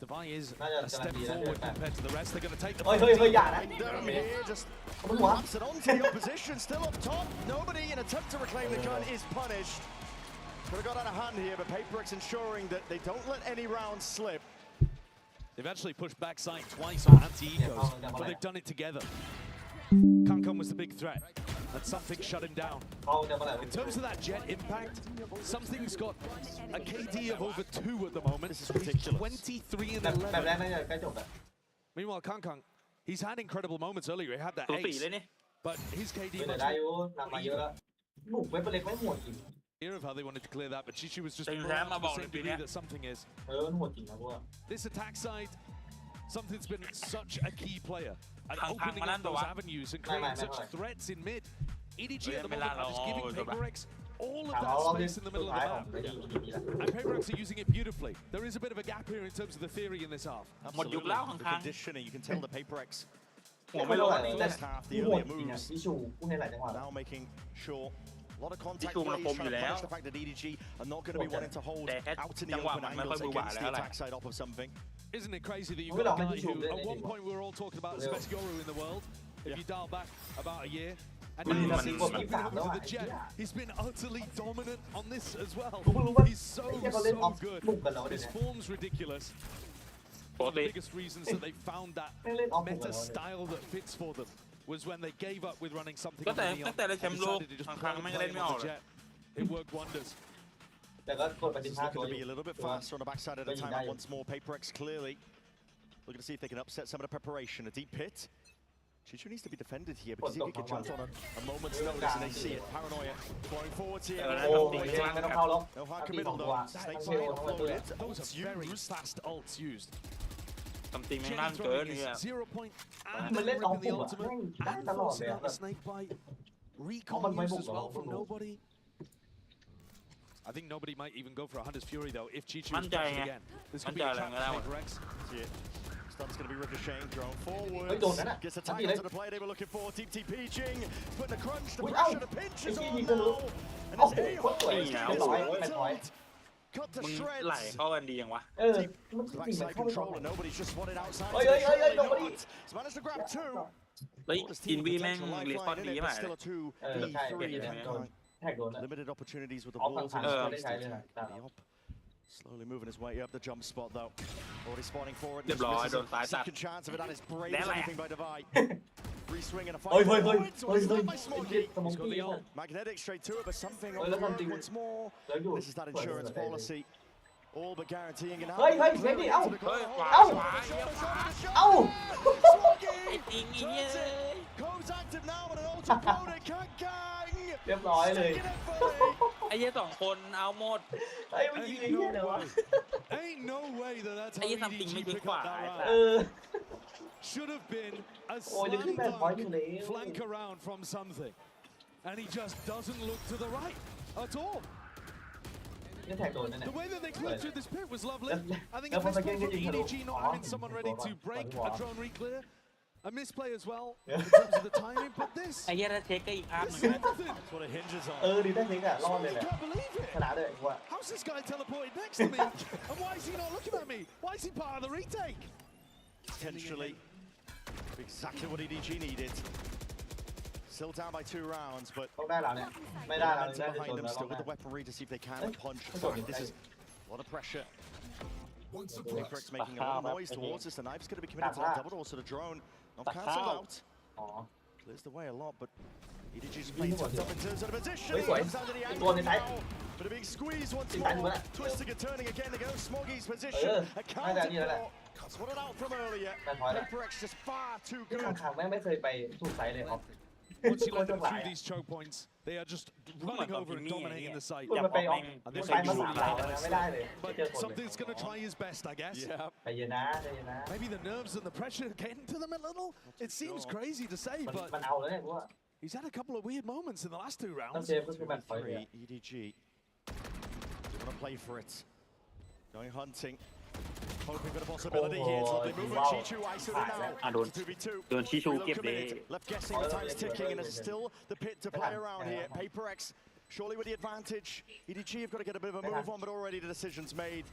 Devi isน่าจะ a step กำลังดีนะ forward compared to the rest. They're going to take the เฮ้ยเฮ้ยเฮ้ยอย่านะ Down here, just เอามันหัว laps it onto the opposition, still up top. Nobody in attempt to reclaim the gun is punished. Could have got out of hand here, but PRX ensuring that they don't let any rounds slip. They've actually pushed backside twice on anti-ecos, but they've done it together. Kang was the big threat, and something shut him down. เขาจะมาไหน In terms of that jet impact, something's got a KD of over 2 at the moment. This is ridiculous. 23 and แบบแรก 11. น่าจะใกล้จบแล้ว Meanwhile, Kang, he's had incredible moments earlier. He had that สูสีเลย ace, นี่ but his เฮ้ย KD แต่ much ได้อยู่นำมาเยอะแล้วบุกเว็บเล็กไม่โหดจริง clear of how they wanted to clear that, but Chichu was just Thing brought Ram to the about same it, degree yeah. that something is. มันโหดจริงนะพวก This attack side, something's been such a key player at Kang opening Kang up those Malan avenues and Mai, creating mai, such mai. threats in mid. EDG Oi, at the Milan moment are just lo, giving rồi bạn. PRX all of ถาม that เรารอบนี้ space in the สุ middle ด of ท้าย the ของ map. ไม่ดีดีแล้ว And PRX are using it beautifully. There is a bit of a gap here in terms of the theory in this half. หมดยุคแล้ว The ข้าง conditioning, you can tell the PRX หัวไม่ร้อน the นี่ first half, the ที่โหด earlier จริงอ่ะ moves. พี่ชูผู้ให้หลายจังหวะ Now making sure a lot of contact Issue plays, มันคม trying อยู่ to แล้ว punish the fact that EDG are not going to be wanting to hold แต่แค่ out in จั the งหวะ open มันไม่ค่อย angles มือหวา against แล้ the วแหละ attack side off of something. Isn't it crazy that you've Well, got a I'm guy into who, it, at one anyway. point, we were all talking about the Yeah. best Yoru in the world, if Yeah. you dial back about a year. And Well, now he's since got moving 23 over to the now, jet, yeah. he's been utterly dominant on this as well. รู้รู้ว่า He's so, ไอ้เหี้ยเขาเล่นออ so ฟ good. บุกกันแล้วเดี๋ยว His นี้ form's ridiculous. ปก One of ติ the biggest reasons that they found that ไม่เล่นออฟบุกกัน meta แล้วเนี่ย style that fits for them was when they gave up with running something ก็ on แต่ the neon ตั้งแต่ได้แช and มป์โลก decided to just ครั้ง play ๆไม่งเล่น him ไม่อ on อก the เลย jet. It worked wonders. แต่ก็กดปฏิ This ภา is ณตัว looking to อ be ยู่ a little bit ตัว faster on the backside at a time and once more. PRX clearly looking to see if they can upset some of the preparation. A deep pit. Chichu needs to be defended here because if he can jump on a moment's notice and they see it. Paranoia flowing forwards here. โอ้ยไม่ต้องเข้าแล้ว No hard ตีส committal องตัว though. ได้ Snake ทั้งเท bite ลทั้งตัว offloaded. Those are Ults very used. fast ults used. ทำตีแม่ง Jenny นั่นเกิน throwing เนี่ย his 0 point มั and น then เล่นออฟ ripping บุ the กอ่ะ ultimate ได้ and ตลอดเลย forcing อ่ะ out แบ the บ snake bite. เอามัน Recon ไม่ used บุก as หรอ well from บุก nobody. I think nobody might even go for a Hunter's Fury though if Chichu is มั่นใจ pressured ไง again. This could มั่น be ใจ a อะไร trap ก็ for ได้ PRX. See it. Stun's going to be ricocheting, drone forward. เฮ้ยโดนนั่นน่ะ Gets the ทัน tag ทีเลย onto the play they were looking for. Deep TPing. Putting the crunch, the Ui, pressure, ау! the pinch Cái is gì on cơ nữa? now. And Ồ, it's a quất quậy, Ui, hole. ảo, ảo, mệt mỏi. Cut to มึงไหล shreds. เข้ากันดียังวะ เออมันจริงๆมัน Backside เข้าไปตรง control and nobody's just spotted outside. Oi, so oi, oi, oi, surely nobody. not. He's managed to grab two. เฮ้ย This อิน team วี with แม่ง potential รีสปอน lifeline ดี in it, มา but ก still a 2 ใช่ v 3 yeah. Kang Kang. แท็กโดนนะ Limited opportunities with the Off walls on in his hand, face. đấy, to đấy, attack. đấy. The op slowly moving his way up the jump spot though. Already spotting forward. เรียบร้อย โดนสายตัด Second chance of it, that is brave Lẽ as lẽ. anything by Divide. Free swing and a เฮ้ย fight. เฮ้ยเฮ้ย forward, so เฮ้ย it's เฮ้ย not by ไอ้ Smoggy. สมอง He's got ตี the อ่ะ ult. Magnetic straight to it, but something Ôi, on nó the không earth tìm- once more. แล้วอยู่ This is that insurance policy. All but guaranteeing an เฮ้ย outcome. เฮ้ยเฮ้ยดิเอ้า Into the corner. เฮ้ยขวา เอ้า ขวาเยี่ยมขวา เอ้า ไอ้จริงไอ้เหี้ย Comes active now with an ultra opponent. Kang Kang. เรียบร้อยเลย Taking it fully. ไอ้เหี้ยสองคนเอาหมด เฮ้ยมันยิงไอ้เหี้ยเลยวะ Ain't no way that that's how Ấy, something EDG mới pick dính up quả. that เอ round. อ Should have been a Ôi, đừng slam có bad boy như dunk thế. flank around from something. And he just doesn't look to the right at all. นี่แท็กโดนนั่นแหละ The way that they cleared through this pit was lovely. I thinkแล้ว if พอ it's สเก็ต for ก็ยิงทะลุ EDG อ๋อ not having someone ready to break a drone re-clear, a misplay as well Yeah. in terms of the timing, but this, ไอ้เหี้ยถ้าเช็คก็อีกอัพ this เหมือน is กัน nothing. That's what it hinges เอ on. อดีได้ทิ้งอ่ะรอดเลย I แหละ can't believe ช it. นะด้วยว่า How's this guy teleported next to me? And why is he not looking at me? Why is he part of the retake? Potentially exactly what EDG needed. Still down by 2 rounds, but ต้องได้แล้วเนี่ยไม่ได้แล้ว momentum ได้จะโด behind น them แล้ว still รอบ with ห the น้า weaponry to see if they can Eh, punch that's all back. good. This is a lot of pressure. PRX making a lot of noise towards us. The knife's going to be committed to that double door, so the drone not cancelled out. อ๋อ Clears the way a lot, but EDG's playing tucked up in terms of the position. Ôi, He giỏi. comes down to the Cái angle con này thấy. now. But a big squeeze once Chính đánh more. quá. Twisting and turning again to go Smoggy's Ừ, position. A hai là như thế này. counter Spotted out from earlier. แต่ถอยละ PRX just far too ที่ good. ข้างๆแม่งไม่เคยไปถูกไซส์เลยออก Once you let them หลาย through these choke points, they are just running over and dominating the site. มันไปออก And มัน this ไป is มา surely 3 ราวแล้วนะไม่ได้เลยไม่เจอ but คนเลย something's going to try his best, I guess. Yeah. ใจเย็นนะใจเย็นนะ Maybe the nerves and the pressure getting to them a little. It seems crazy to say, มัน but เอาแล้วเนี่ยเพราะว่า he's had a couple of weird moments in the last 2 ต้อง rounds. เซฟก็คือแบบถอยเลย 3 EDG. Gonna play for it. Going hunting. Hoping for the possibility here. It's lovely movement. Wow. Chichu isolated now. อ่ะโดน 2v2. โดนชิชู Reload เก็บเลย committed. Left guessing, the time's ticking, and there's still the pit to play around here. PRX surely with the advantage. EDG have got to get a bit of a move on, but already the decision's made.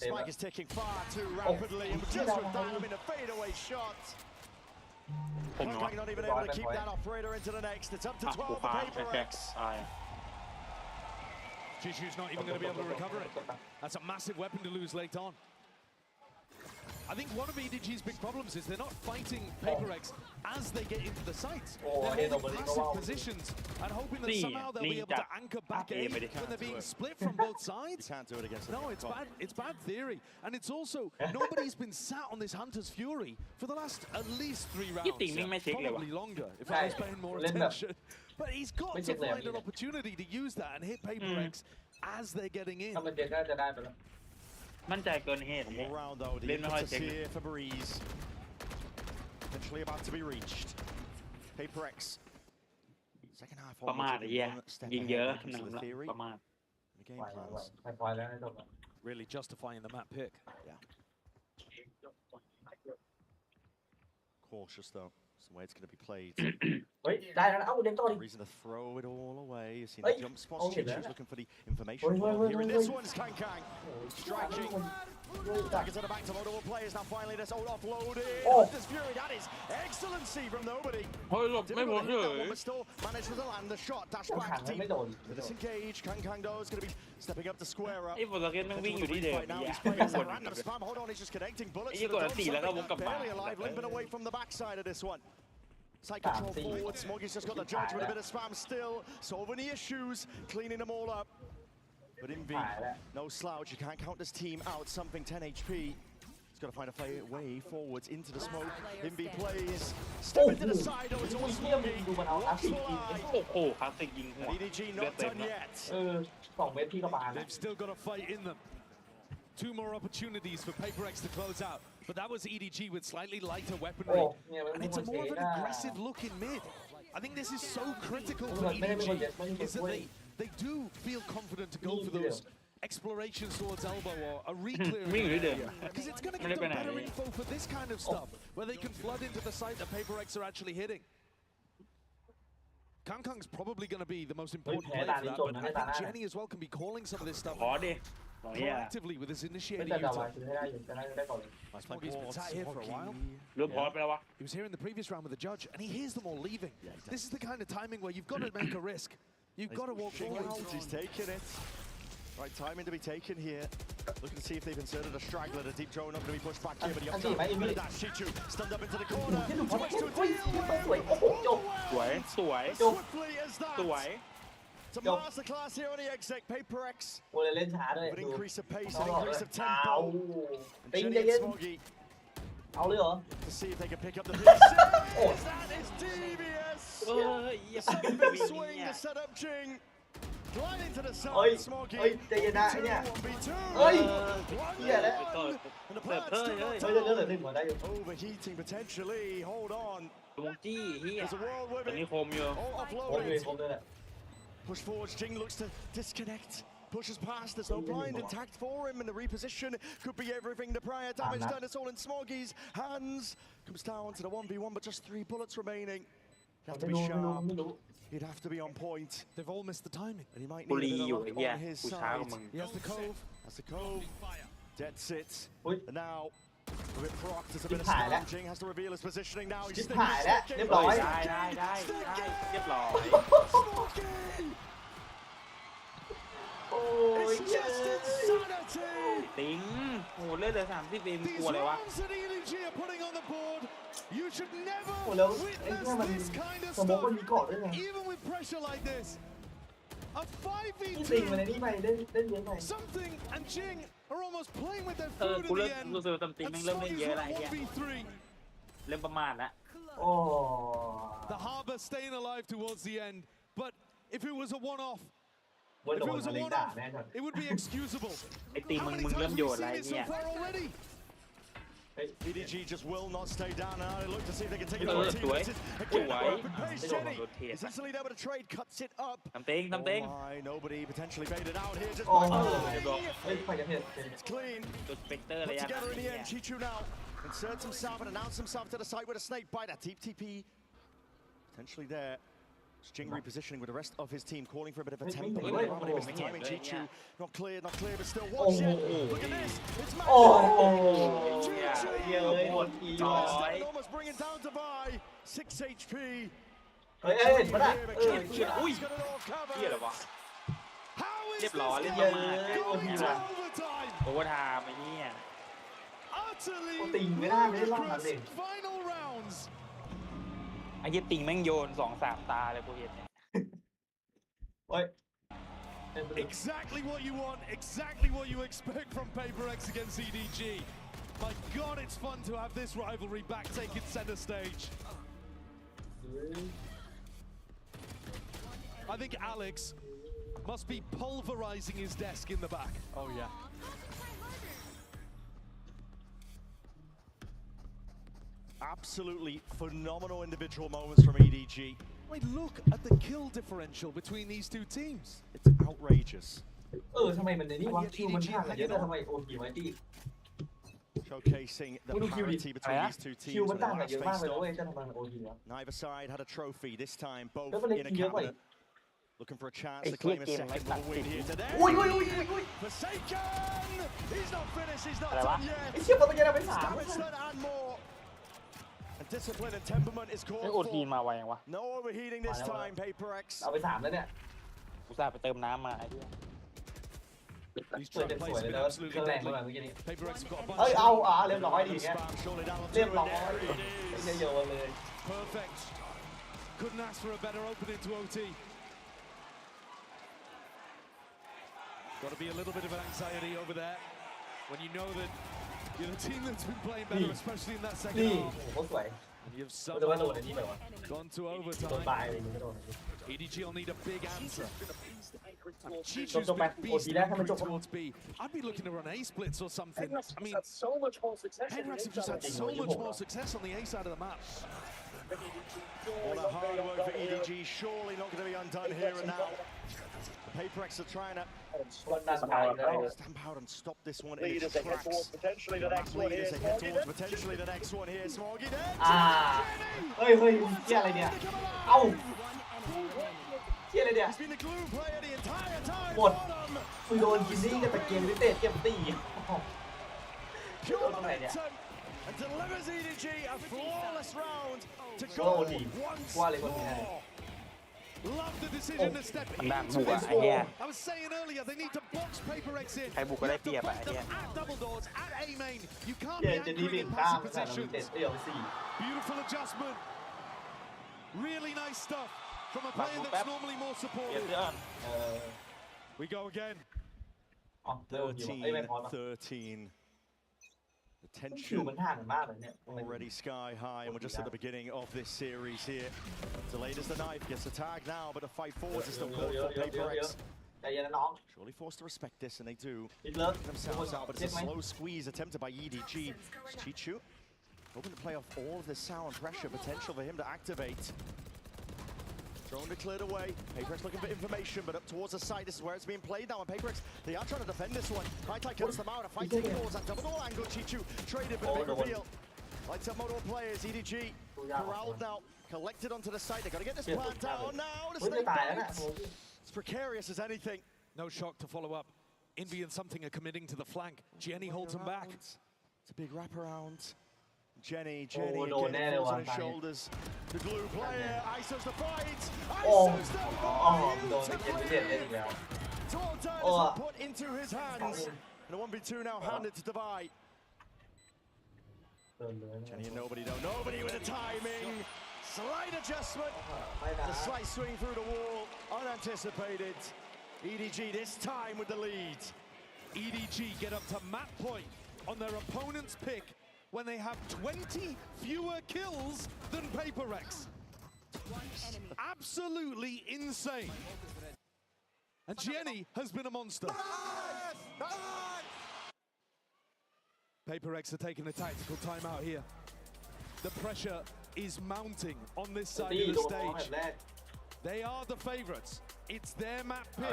Spike is ticking far too rapidly, and just with that, I mean, a fadeaway shot. ผมเนาะ Not even able to keep that operator into the next. It's up to กู 12 for ฟ้าแฟก PRX. ตาย Chishu's not even going to be able to recover it. That's a massive weapon to lose late on. I think one of EDG's big problems is they're not fighting PRX as they get into the sites. They're holding passive positions and hoping that somehow they'll be able to anchor back A when they're being split from both You sides. can't do it against No, it's bad theory. And it's also, nobody's been sat on this Hunter's Fury for the last at least 3 rounds. ติ่งนี่ไม่เช็คเลยวะ Probably longer if I was paying more attention. But he's got to find an opportunity to use that and hit PRX as they're getting in. ถ้ามันเจ็บก็จะได้ไปแล้ว มั่นใจเกินเหตุ One เนี่ย more round though, the Lên nó hơi impetus chênh. here for Breeze. Potentially about to be reached. PRX. Second half ประมาท onwards, ไอ้เหี้ย one step ยิง ahead เยอะ when it comes to the theory ประมาท and the game ไหว plans. ไปพอยแล้วให้จบแล้ว Really justifying the map pick. Cautious though. That's the way it's going to be played. เฮ้ยได้แล้วนะเอ้าเล่นต่อดิ Reason to throw it all away. You've seen Ê, the jump spots. ông nhìn Chichu's đó. looking for the information. Ôi, ôi, ôi, Here in ôi, this ôi. one's Kang Kang. เฮ้ย Taggers at the back to multiple players. Now finally this all offloaded. Oh. This Fury, that is excellency from nobody. เฮ้ยหลบ Didn't ไม่พ้น really เล hit that ย one, but still managed to land the shot. Dash ขั back ง deep. ไม่โดน The disengage. Kang Kang Do is going to be stepping up to square up. ไอ้โฟร์เกนแม่งวิ่งอยู่ที่เดิม Right now เนี่ย he's playing some random spam. Hold on, he's just connecting bullets. Ý to the gọi là dome. tỷ là nó cũng cầm Barely bạc. alive, limping away from the backside of this one. Side control forward. Smoggy's just got the judge with a bit of spam still. Solving the issues, cleaning them all up. But Envy, no slouch. You can't count this team out. Something 10 HP. He's got to find a way forwards into the smoke. Envy plays. Step into the side. Oh, it's all Smoggy. ดูมันเอาอาร์ติยิง โอ้โหคลาสสิกยิงหัว EDG เลือด not เต็ม done แล้ว yet. 2 เมตรพี่ก็บาน They've still got a fight in them. 2 more opportunities for PRX to close out. But that was EDG with slightly lighter โอ้ weaponry. เนี่ยมัน And ไม่ it's คว a ร more เสี of ย an นะ aggressive look in mid. I think this is so critical for Đúng rồi, EDG mấy is that they do feel confident to go for those explorations towards elbow or a reclear Mình nghĩ được. because it's going to Mấy give cái them này better đi. info for this kind of stuff where they can flood into the site that PRX are actually hitting. Kang Kang's probably going to be the most important Ôi, player thế for that, tao but đi I trộn think nó Jenny as well can be calling some of this stuff ขอดิขอเฮีย proactively with his ไม่ initiating แต่ดาวา U-turn. คือให้ได้อยู่จะได้ก่อนเลย Nice play Smoggy's been forward. sat here for a while. Lut พอร์ตไปแล้ววะ He was here in the previous round with the judge, and he hears them all leaving. This is the kind of timing where you've got to make a risk. You've got to walk forward. He's taking it. Right timing to be taken here. Looking to see if they've inserted a straggler. The deep drone not going to be pushed back here, but he up Andy, mate, Andy. that Chichu stunned up into the corner. ที่หนุ่มพอ Twice to a เฮ้ย deal. สวยโอ้โหจบ สวยสวย Swiftly as สวย that. It's a masterclass here on the exec. PRX โอ้เลยเล่นช้าด้วย with ดู increase of pace เอา and increase of เอา tempo. ปิง Jenny ใจ and เย็น Smoggy เอาเลยเหรอ to see if they can pick up the pieces. Oh. That is devious. เอ้ยเหี้ย Big swing to set up Jing. Gliding to the Ôi, side, Smoggy. ôi, chạy về nè, 1v2, nha. 1v2. Ôi, One dạ đấy. on one. And the plan's still on เฮ้ย top. เรื่องเหลือ1 ได้อยู่ Overheating potentially. Hold on. วงจี้เฮีย There's a world ตอนนี้ with โคมอยู่ it. All ผมเลย offloaded. ผมเลยแหละ Push forward. Jing looks to disconnect. Pushes past. There's no blind intact for him. And the reposition could be everything. The prior damage done. It's all in Smoggy's hands. Comes down to the 1v1, but just 3 bullets remaining. You have to ไม่ be รู้ไม่รู้ sharp. ไม่รู้ He'd have to be on point. They've all missed the timing. And he might กู need รี a อยู่ bit ไอ้ of เฮีย luck on his กูช้ากว่า side. มึง He has the cove. That's the cove. Dead sits. Ui. And now, a bit proc, there's a bit of Chip hại đó. scrounging. Has to reveal his positioning now. He's Chip sticking, hại đó. sticking. Điệp rồi. ได้ได้เรียบร้อย Smoggy! โอ้ย It's just insanity! ติ๋งโอ้โหเลือดเหลือ30เองก These ลัวอะไรวะ rounds that EDG are putting on the board, you should never โอ้แล้วไอ้ witness เนี่ยมัน this kind of สมมติ stuff, มันมีเกาะด้วยไง even with pressure like this. A จริงมัน 5v2. ในนี่ไปเล่นเยอะไป Something and Jing are almost playing with their เออ food กู in เริ่ the ม end. รู้สึกว่าซัมติง And แม่งเริ่มเล่น Soggy's เยอะ on อะไร a เงี้ย 1v3. เริ่มประมาทละ โอ้ The Harbor staying alive towards the end. But if it was a one-off, ว่า if โด it น was มา a เล็กด่า one-off, แน่นอน it would be excusable. ไอ้ตี How มึง many มึงเริ่ times ม have โย we นอะไร seen it so เนี่ย far already? EDG just will not stay down now. They look to see if they can take it Oh, to a that's team. right. Again, Oh, open right. pace, They Jenny. don't rotate. Is instantly able to trade, cuts it up. ทำเต็งทำเต็ง Oh my, nobody potentially baited out here. Just โอ้ by โห the เฮ้ยไปกันเถอะ It's clean. จุดสเปกเตอร์ Put ระยะ together in the เนี่ย end. Chichu now inserts himself and announces himself to the site with a snake bite. A deep TP potentially there. Jing repositioning with the rest of his team, calling for a bit of a tempo. Wait, But wait, it was wait, timing. wait, Chichu yeah. not clear, but still Oh, watch it. oh, Look at this. It's โอ้โห Chichu. เยอะเลยหมดทีว่ะ Touchdown, almost bring it down to by 6 HP. เฮ้ยเห็นปะน่ะเชี่ย He's got it all เฮียอะไร covered. วะ How is เรีย this บร้อยเล่น game ประมาท เยอะ going ที to ว่ะ overtime? โอเวอร์ไทม์ไอ้เนี่ย Utterly ติงไม่ได้ไม่ได้รอบนั้น ludicrous เลย final rounds. ไอ้เหี้ยติงแม่งโยน2-3 ตาเลยกูเห็นเนี่ย เฮ้ย Exactly what you want, exactly what you expect from PRX against EDG. My God, it's fun to have this rivalry back taking center stage. I think Alex must be pulverizing his desk in the back. Oh yeah. Absolutely phenomenal individual moments from EDG. I mean, look at the kill differential between these two teams. It's outrageous. ทำไมมันในนี่วะคิวมันห่างกันเยอะแต่ทำไมโอทีไว้ที่ Showcasing the What do you parity do? between these two คิว teams มัน when ต่าง they กัน last เยอะมาก faced เลยนะเว้ย off. จะทำไมมันโอทีวะ Neither side had a trophy, this time both Đâu có lên in a kia vậy? cabinet. Looking for a chance Ê, to claim a kia kìa, second mày little tặng win kìa. here today. อุ้ยอุ้ยอุ้ยอุ้ย Forsaken! He's not finished, he's notอะไรวะ? done yet. ไอ้เชี่ยมันเป็นยังไงไปสาม Stamina and more. And discipline and temperament is ไอ้ called โอที for. มาไวยังวะ No overheating this Wow. time, PRX. เอาไปสามแล้วเนี่ย กูสาห์ไปเติมน้ำมาไอ้เหี้ย These เปิด trap เต็มส plays วย have เลย been แล้ว absolutely เครื่องแรงมา deadly. เมื่อกี้นี้ PRX have got a bunch เอ้ย of เอาเรียบร้อยดีอย่างเงี้ย Spam surely down เรียบ to ร้อย there it ไม่ is. ใช่โยนเลย perfect. Couldn't ask for a better opening to OT. Got to be a little bit of an anxiety over there when you know that you're the team that's been playing better, especially in that นี่ second half. โอ้สวย And you've กูจะว่าโดน somehow อันนี้ไปวะ gone to โดน overtime. ตายเลยไม่โดน EDG will need a big answer. Chichu's Jump back. been Oh, beast see that? Come on, anchoring jump. towards B. I'd be looking to run A splits or something. I mean, had so much more success. PRX have just had so much more success on the A side of the map. All the hard work for EDG, surely not going to be undone here and now. The PRX are trying to คนดันตายแล้ว stamp out and stop this one in Lead its as they head tracks. towards potentially the next one Lead here. as they head Smoggy towards then. potentially the next one here. Smoggy there. เฮ้ยเฮ้ยเชี่ยอะไรเนี่ย เอ้า เชี่ยอะไรเนี่ย He's been the glue player the entire time. Một. Bottom. มึงโดนกินนี่กับตะเกียงวิเศษเก็บตี Pure Đâu này nè. momentum. And delivers EDG a flawless round to go Đâu thì once qua lại con gì này. more. Love the decision to step Anh đang into buộc à, this anh nghe. war. I was saying earlier, they need to box PRX in. ใครบุกก็ You ได้ have เป to รียบอะ put ไอ้ them เหี้ย at double doors, at A main. You can't เชี่ be ยเจนนี่ anchoring วิ่ง in ข้าม passive ขนาดนั้น positions. เจ็ดเอาไปสี่ Beautiful adjustment. Really nice stuff from a player that's normally more เดี๋ยว supportive. เดี๋ยว เออ We go again. อ๋อเริ่มอยู่ไอ้ไม่พอ 13. The คิว tension มันห่างกันมากเลยเนี่ย already sky high, and we're just at the beginning of this series here. Delayed as the knife, gets a tag now, but the fight forwards is still called for PRX. ใจเย็นนะน้อง Surely forced to respect this, and they do. นิดเลิฟ Themselves out, but เจ็ it's บ a ไหม slow squeeze attempted by EDG. Chichu hoping to play off all of this sound pressure potential for him to activate. Drone declared away. PRX looking for information, but up towards the side. This is where it's being played now. And PRX, they are trying to defend this one. High Tide cuts them out. A fight taking towards that double door angle. Chichu traded, but a big reveal. Lights up multiple players. EDG corralled now. Collected onto the side. They got to get this plant down now. The เฮ้ยจะ snake ตายแล้วนะ bites. It's precarious as anything. No shock to follow up. Envy and something are committing to the flank. Jenny holds him back. It's a big wraparound. Jenny Oh, getting no, it no, falls on no, his no. shoulders. The glue player, ISO's the fight. โอ้ ISO's the อ๋อ fight. โดนตะเกียงวิเศษเล่นอีกแล้ว Tall turn Oh. is put into his hands. And a 1v2 now handed to Divide. เดินเลย Jenny and nobody though. Nobody with the timing. Slight adjustment. ไม่นะ The slight swing through the wall. Unanticipated. EDG this time with the lead. EDG get up to map point on their opponent's pick when they have 20 fewer kills than PRX. Absolutely insane. And Jenny has been a monster. PRX are taking a tactical timeout here. The pressure is mounting on this side of the stage. They are the favorites. It's their map pick.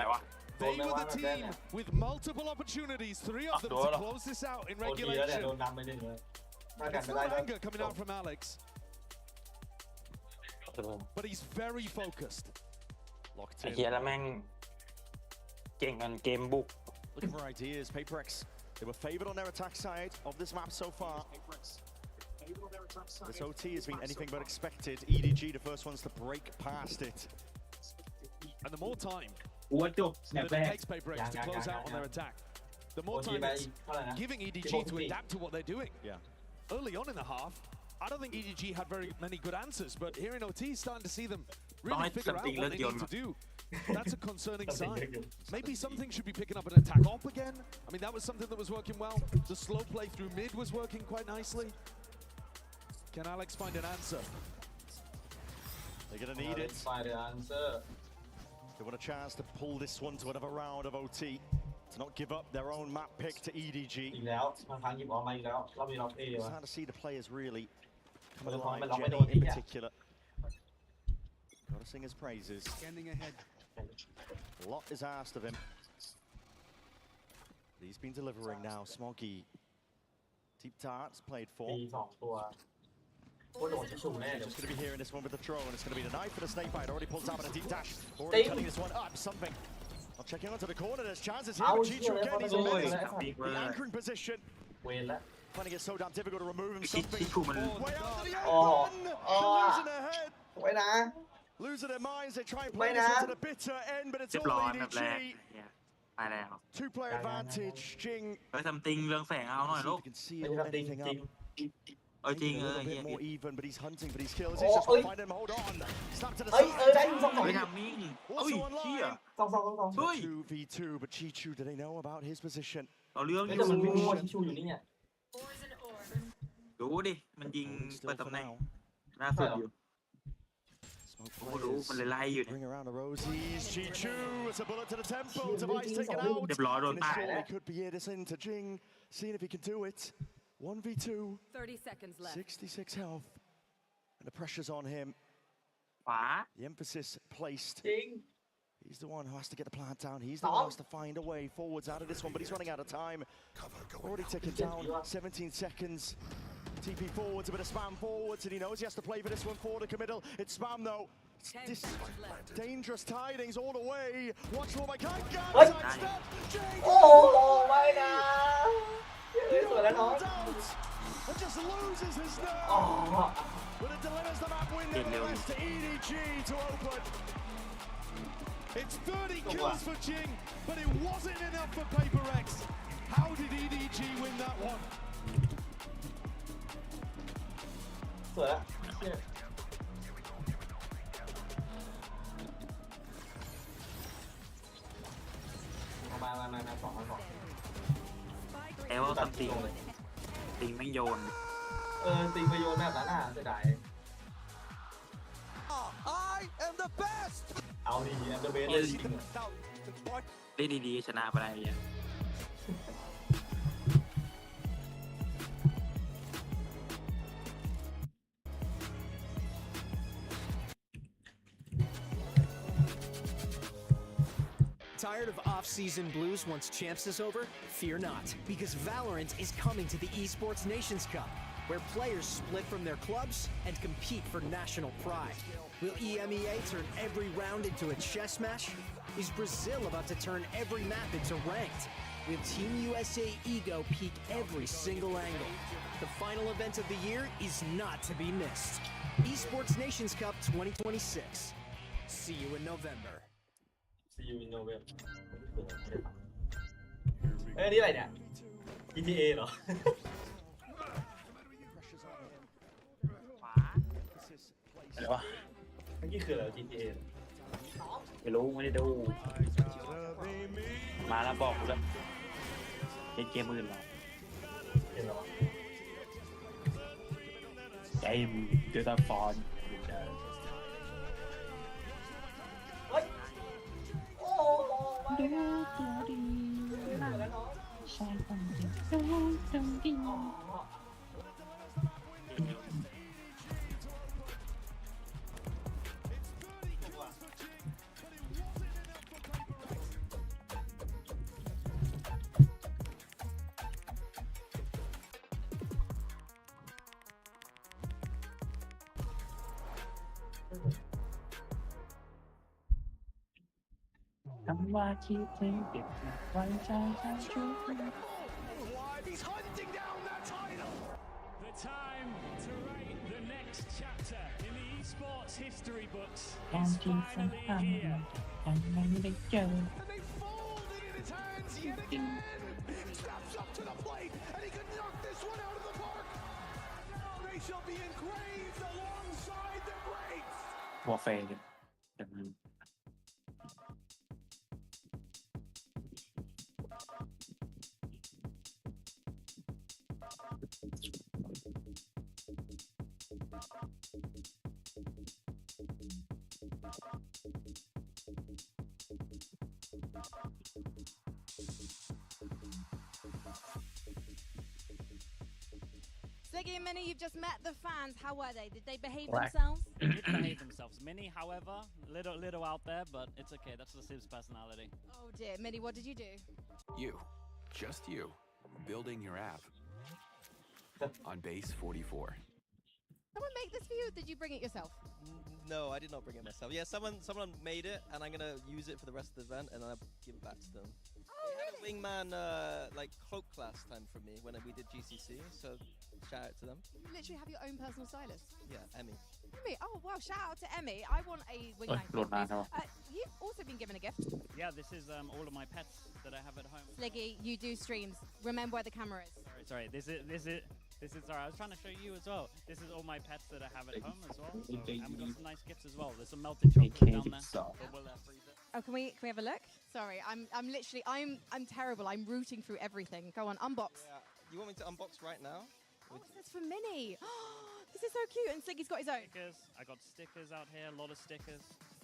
They were the team with multiple opportunities, 3 of them to close this out in regulation. It's no anger coming out from Alex, but he's very focused. Locked ไอ้ in. เหี้ยแล้วแม่งเก่งกันเกมบุก Looking for ideas. PRX, they were favored on their attack side of this map so far. This OT has been anything but expected. EDG, the first ones to break past it. And the more time กูว่าจบแมตช์ that แร it ก takes PRX to close out on their attack, the more time it's giving EDG to adapt to what they're doing. Yeah. Early on in the half, I don't think EDG had very many good answers, but here in OT, starting to see them really figure out what they need to do. That's a concerning sign. Maybe something should be picking up an attack op again. I mean, that was something that was working well. The slow play through mid was working quite nicely. Can Alex find an answer? They're going to need it. Find the answer. They want a chance to pull this one to another round of OT, to not give up their own map pick to EDG. อีกแล้วบางครั้งหยิบออกมาอีกแล้วเรามีล็อกเอ It's วะ hard to see the players really coming Well, alive. I'm not Jenny in yeah. particular. Gotta sing his praises. Standing ahead. A lot is asked of him. He's been delivering now. Smoggy. Deep darts played for. ตี2 ตัวโคตรโดนจะสูงแน่เลย Just going to be here in this one with the drone. It's going to be the knife for the snake bite. Already pulls out on a deep dash. Ding. Already cutting this one up. Something. I'm checking onto the corner. There's chances here. Ow, But Chichu shit, again. He's oh, in yeah. the anchoring position. เวรแล้ว Finding it so damn difficult to remove him. ที่ Something. ชูมัน Way out to the Oh. apron. Oh. They're losing their head. ไว้นะ Losing their minds. They try and play Wait, this one nah. to the bitter end, but it's เรียบ all ร้อยแบบแรก EDG. เนี่ยไปแล้ว Two-player advantage. Jing. เฮ้ยทำติงเรื่องแสงเอาหน่อย See ลู if ก he can see ไม่ใช่ทำจริง anything จริง up. เออจริง Making เอ it a อ little เหี้ย bit more even, but he's hunting for these kills. Oh, He's just oi. finding him. Hold on. Snap to the เอ้ย side. ได้อยู่2 ไม่ทำมิ่งเอ้ย Also เหี้ย online. 2 เฮ้ย 2v2, but Chichu, do they know about his position? เอาเรื่องอ แต่ ยู่ มันไม่มีวันที่ชูอยู่นี่ไง ดูดิ มันยิง Holding เปิ still ดตำ for แหน่ง now. ล่าสุดอยู่ Smoke โอ้ดูมันเลย players. ไล่อยู่เนี่ย Bring around the rosies. Chichu, it's a bullet to the temple. Device taken out. เรียบร้อยโดน And ตาย it แล้ว surely could be it. It's into Jing, seeing if he can do it. 1v2, 30 seconds left. 66 health. And the pressure's on him. ขวา The emphasis placed. จริง He's the one who has to get the plant down. He's the one who has to find a way forwards out of this one, but he's running out of time. Already ticking down 17 seconds. TP forwards, a bit of spam forwards, and he knows he has to play for this one forward to middle. It's spam though. It's 10 this seconds left. dangerous tidings all the way. Watch for my Kangan. Oi. Sidestep. Jing. โอ้ไม่นะเฮ้ยสวยแล้วน้อง Pulled out and just loses his อ๋อ nerve. But it delivers the map win nevertheless to EDG to open. It's 30 kills for Jing, but it wasn't enough for PRX. How did EDG win that one? สวยแล้วเชี่ยมา2 แต่ว่าทำติงติงไม่โยน ตีไปโยนแบบนั้นน่ะเสียดาย I am the best! เอาดีอันเดอร์เบสเลยจริง เล่นดีๆชนะไปได้เนี่ย Tired of off-season blues once Champs is over? Fear not, because Valorant is coming to the Esports Nations Cup, where players split from their clubs and compete for national pride. Will EMEA turn every round into a chess match? Is Brazil about to turn every map into ranked? Will Team USA ego peak every single angle? The final event of the year is not to be missed. Esports Nations Cup 2026. See you in November. See you in November เอ้ยนี่อะไรเนี่ย GTA เหรอ Pressure's on him. ขวา Emphasis placed. อะไรวะเมื่อกี้คืออะไร GTA เหรอ ไม่รู้ไม่ได้ดู Deserve มาแล้วบอกกูแล้วเกมมือเรา เห็นเหรอ เกมเดต้าฟอน เฮ้ยโอ้มาแล้วเนาะอ๋อ คำว่าคิดถึงเก็บไว้ใจฉันช่วย He's hunting down that title. The time to write the next chapter in the esports history books การ is ที่สำ finally คัญ here. ยังไม่ได้เจอ And they folded in his hands yet again. Steps up to the plate, and he could knock this one out of the park. Now they shall be engraved alongside the greats. วอร์เฟย์กัน Sliggy and Minnie, you've just met the fans. How were they? Did they behave Right. themselves? They did behave themselves. Minnie, however, little out there, but it's okay. That's the Siv's personality. Oh dear, Minnie, what did you do? You, just you, building your app on base 44. Someone make this for you, or did you bring it yourself? No, I did not bring it myself. Yeah, someone made it, and I'm gonna use it for the rest of the event, and then I'll give it back to them. Oh, They had a really? wingman like cloak last time from me when we did GCC, so shout out to them. You literally have your own personal stylist. Yeah, Emmy. Emmy, oh wow, shout out to Emmy. I want a wingman. Lord, copy. no. You've also been given a gift. Yeah, this is all of my pets that I have at home. Sliggy, you do streams. Remember where the camera is. Sorry. This is. Sorry, I was trying to show you as well. This is all my pets that I have at home as well. So, and we've got some nice gifts as well. There's some melted chocolate down there. But we'll freeze it. Oh, can we have a look? Sorry, I'm terrible. I'm rooting through everything. Go on, unbox. Yeah, you want me to unbox right now? Oh, it says for Minnie. This is so cute, and Sliggy's got his own. Stickers. I got stickers out here. A lot of stickers.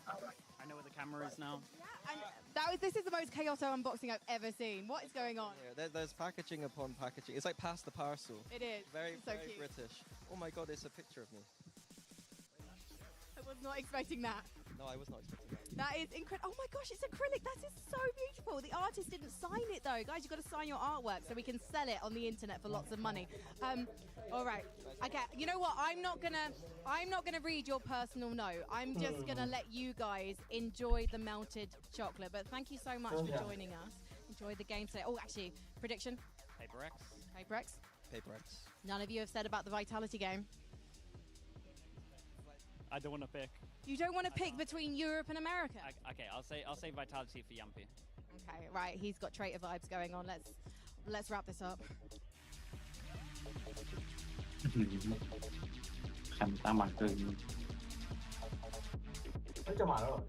I know where the camera is now. Yeah, and this is the most chaotic unboxing I've ever seen. What is going on? Yeah, there's packaging upon packaging. It's like past the parcel. It is. Very, It's so very cute. British. Oh my god, it's a picture of me. I was not expecting that. No, I was not expecting that. That is incredible. Oh my gosh, it's acrylic. That is so beautiful. The artist didn't sign it though. Guys, you've got to sign your artwork so we can sell it on the internet for lots of money. All right. Okay, you know what? I'm not gonna read your personal note. I'm just gonna let you guys enjoy the melted chocolate. But thank you so much for joining us. Enjoy the game today. Oh, actually, prediction? PRX. PRX? PRX. None of you have said about the Vitality game. I don't want to pick. You don't want to pick between Europe and America? Okay, I'll say Vitality for Yumpy. Okay, right. He's got traitor vibes going on. Let's wrap this up. คำตั้งมาคือ เฮ้ยจะมาแล้วเหรอ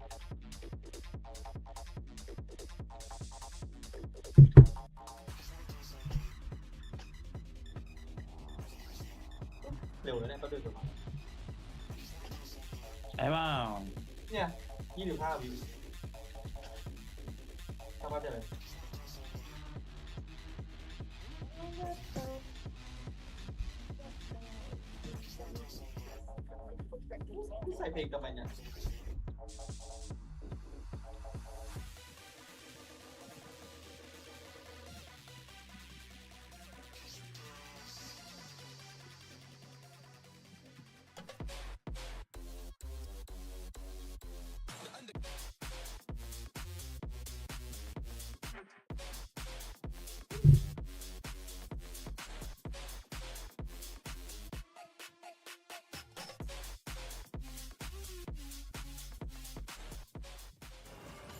เร็วเลยเนี่ยแป๊บเดียวจะมา ใช่เปล่า เนี่ย25 วิทำมาเดี๋ยวเลยใส่เพลงทำไมเนี่ย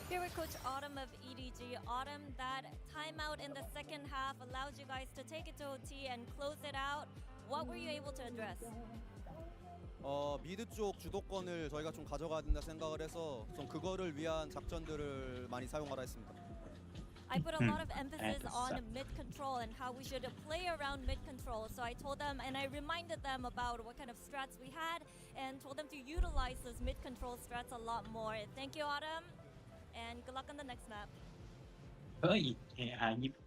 Here with Coach Autumn of EDG. Autumn, that timeout in the second half allowed you guys to take it to OT and close it out. What were you able to address? 미드 쪽 주도권을 저희가 좀 가져가야 된다 생각을 해서 좀 그거를 위한 작전들을 많이 사용하라 했습니다. I put a lot of emphasis on mid-control and how we should play around mid-control. So I told them and I reminded them about what kind of strats we had and told them to utilize those mid-control strats a lot more. Thank you, Autumn, and good luck on the next map. เฮ้ย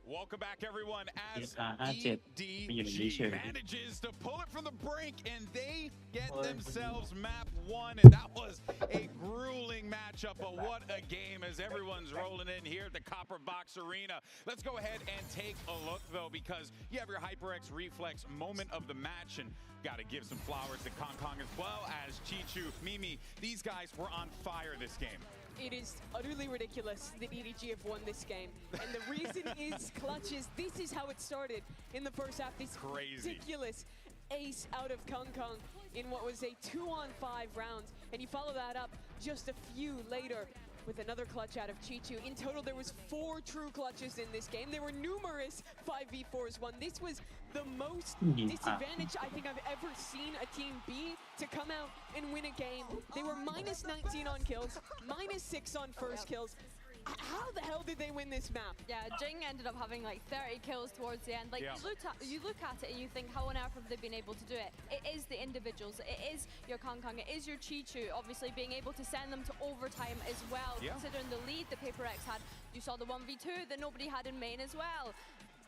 Welcome back, everyone, as EDG EDG manages to pull it from the brink, and they get themselves map 1, and that was a grueling matchup, but what a game as everyone's rolling in here at the Copper Box Arena. Let's go ahead and take a look, though, because you have your HyperX Reflex moment of the match, and got to give some flowers to Kong Kong as well as Chichu, Mimi. These guys were on fire this game. It is utterly ridiculous that EDG have won this game. And the reason is clutches. This is how it started in the first half. This ridiculous ace out of Kong Kong in what was a 2-on-5 round. And you follow that up just a few later with another clutch out of Chichu. In total, there was 4 true clutches in this game. There were numerous 5v4s won. This was the most disadvantaged I think I've ever seen a team be to come out and win a game. They were minus 19 on kills, minus 6 on first kills. How the hell did they win this map? Yeah, Jing ended up having like 30 kills towards the end. Like you look at it and you think, how on earth have they been able to do it? It is the individuals. It is your Kong Kong. It is your Chichu. Obviously, being able to send them to overtime as well, considering the lead that PRX had. You saw the 1v2 that nobody had in main as well.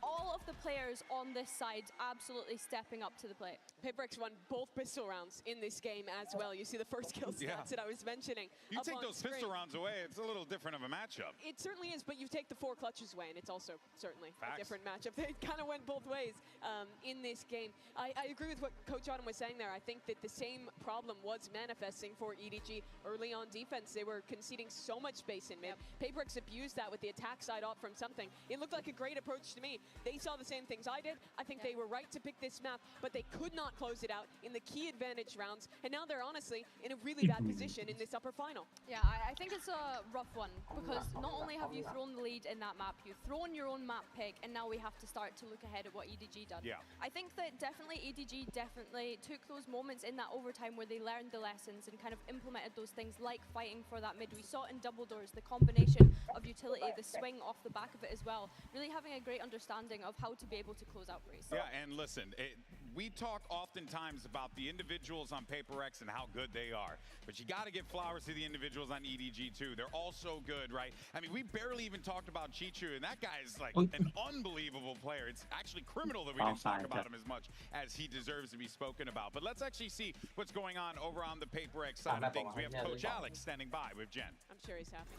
All of the players on this side absolutely stepping up to the plate. PRX won both pistol rounds in this game as well. You see the first kill stats that I was mentioning. You take those pistol rounds away, it's a little different of a matchup. It certainly is, but you take the 4 clutches away, and it's also certainly a different matchup. They kind of went both ways in this game. I agree with what Coach Autumn was saying there. I think that the same problem was manifesting for EDG early on defense. They were conceding so much space in mid. PRX abused that with the attack side off from something. It looked like a great approach to me. They saw the same things I did. I think they were right to pick this map, but they could not close it out in the key advantage rounds. And now they're honestly in a really bad position in this upper final. Yeah, I think it's a rough one because not only have you thrown the lead in that map, you've thrown your own map pick, and now we have to start to look ahead at what EDG done. Yeah. I think that definitely EDG took those moments in that overtime where they learned the lessons and kind of implemented those things like fighting for that mid. We saw it in double doors, the combination of utility, the swing off the back of it as well. Really having a great understanding of how to be able to close out Breeze. Yeah, and listen, we talk oftentimes about the individuals on PRX and how good they are, but you got to give flowers to the individuals on EDG too. They're all so good, right? I mean, we barely even talked about Chichu, and that guy is like an unbelievable player. It's actually criminal that we didn't talk about him as much as he deserves to be spoken about. But let's actually see what's going on over on the PRX side of things. We have Coach Alex standing by with Jen. I'm sure he's happy.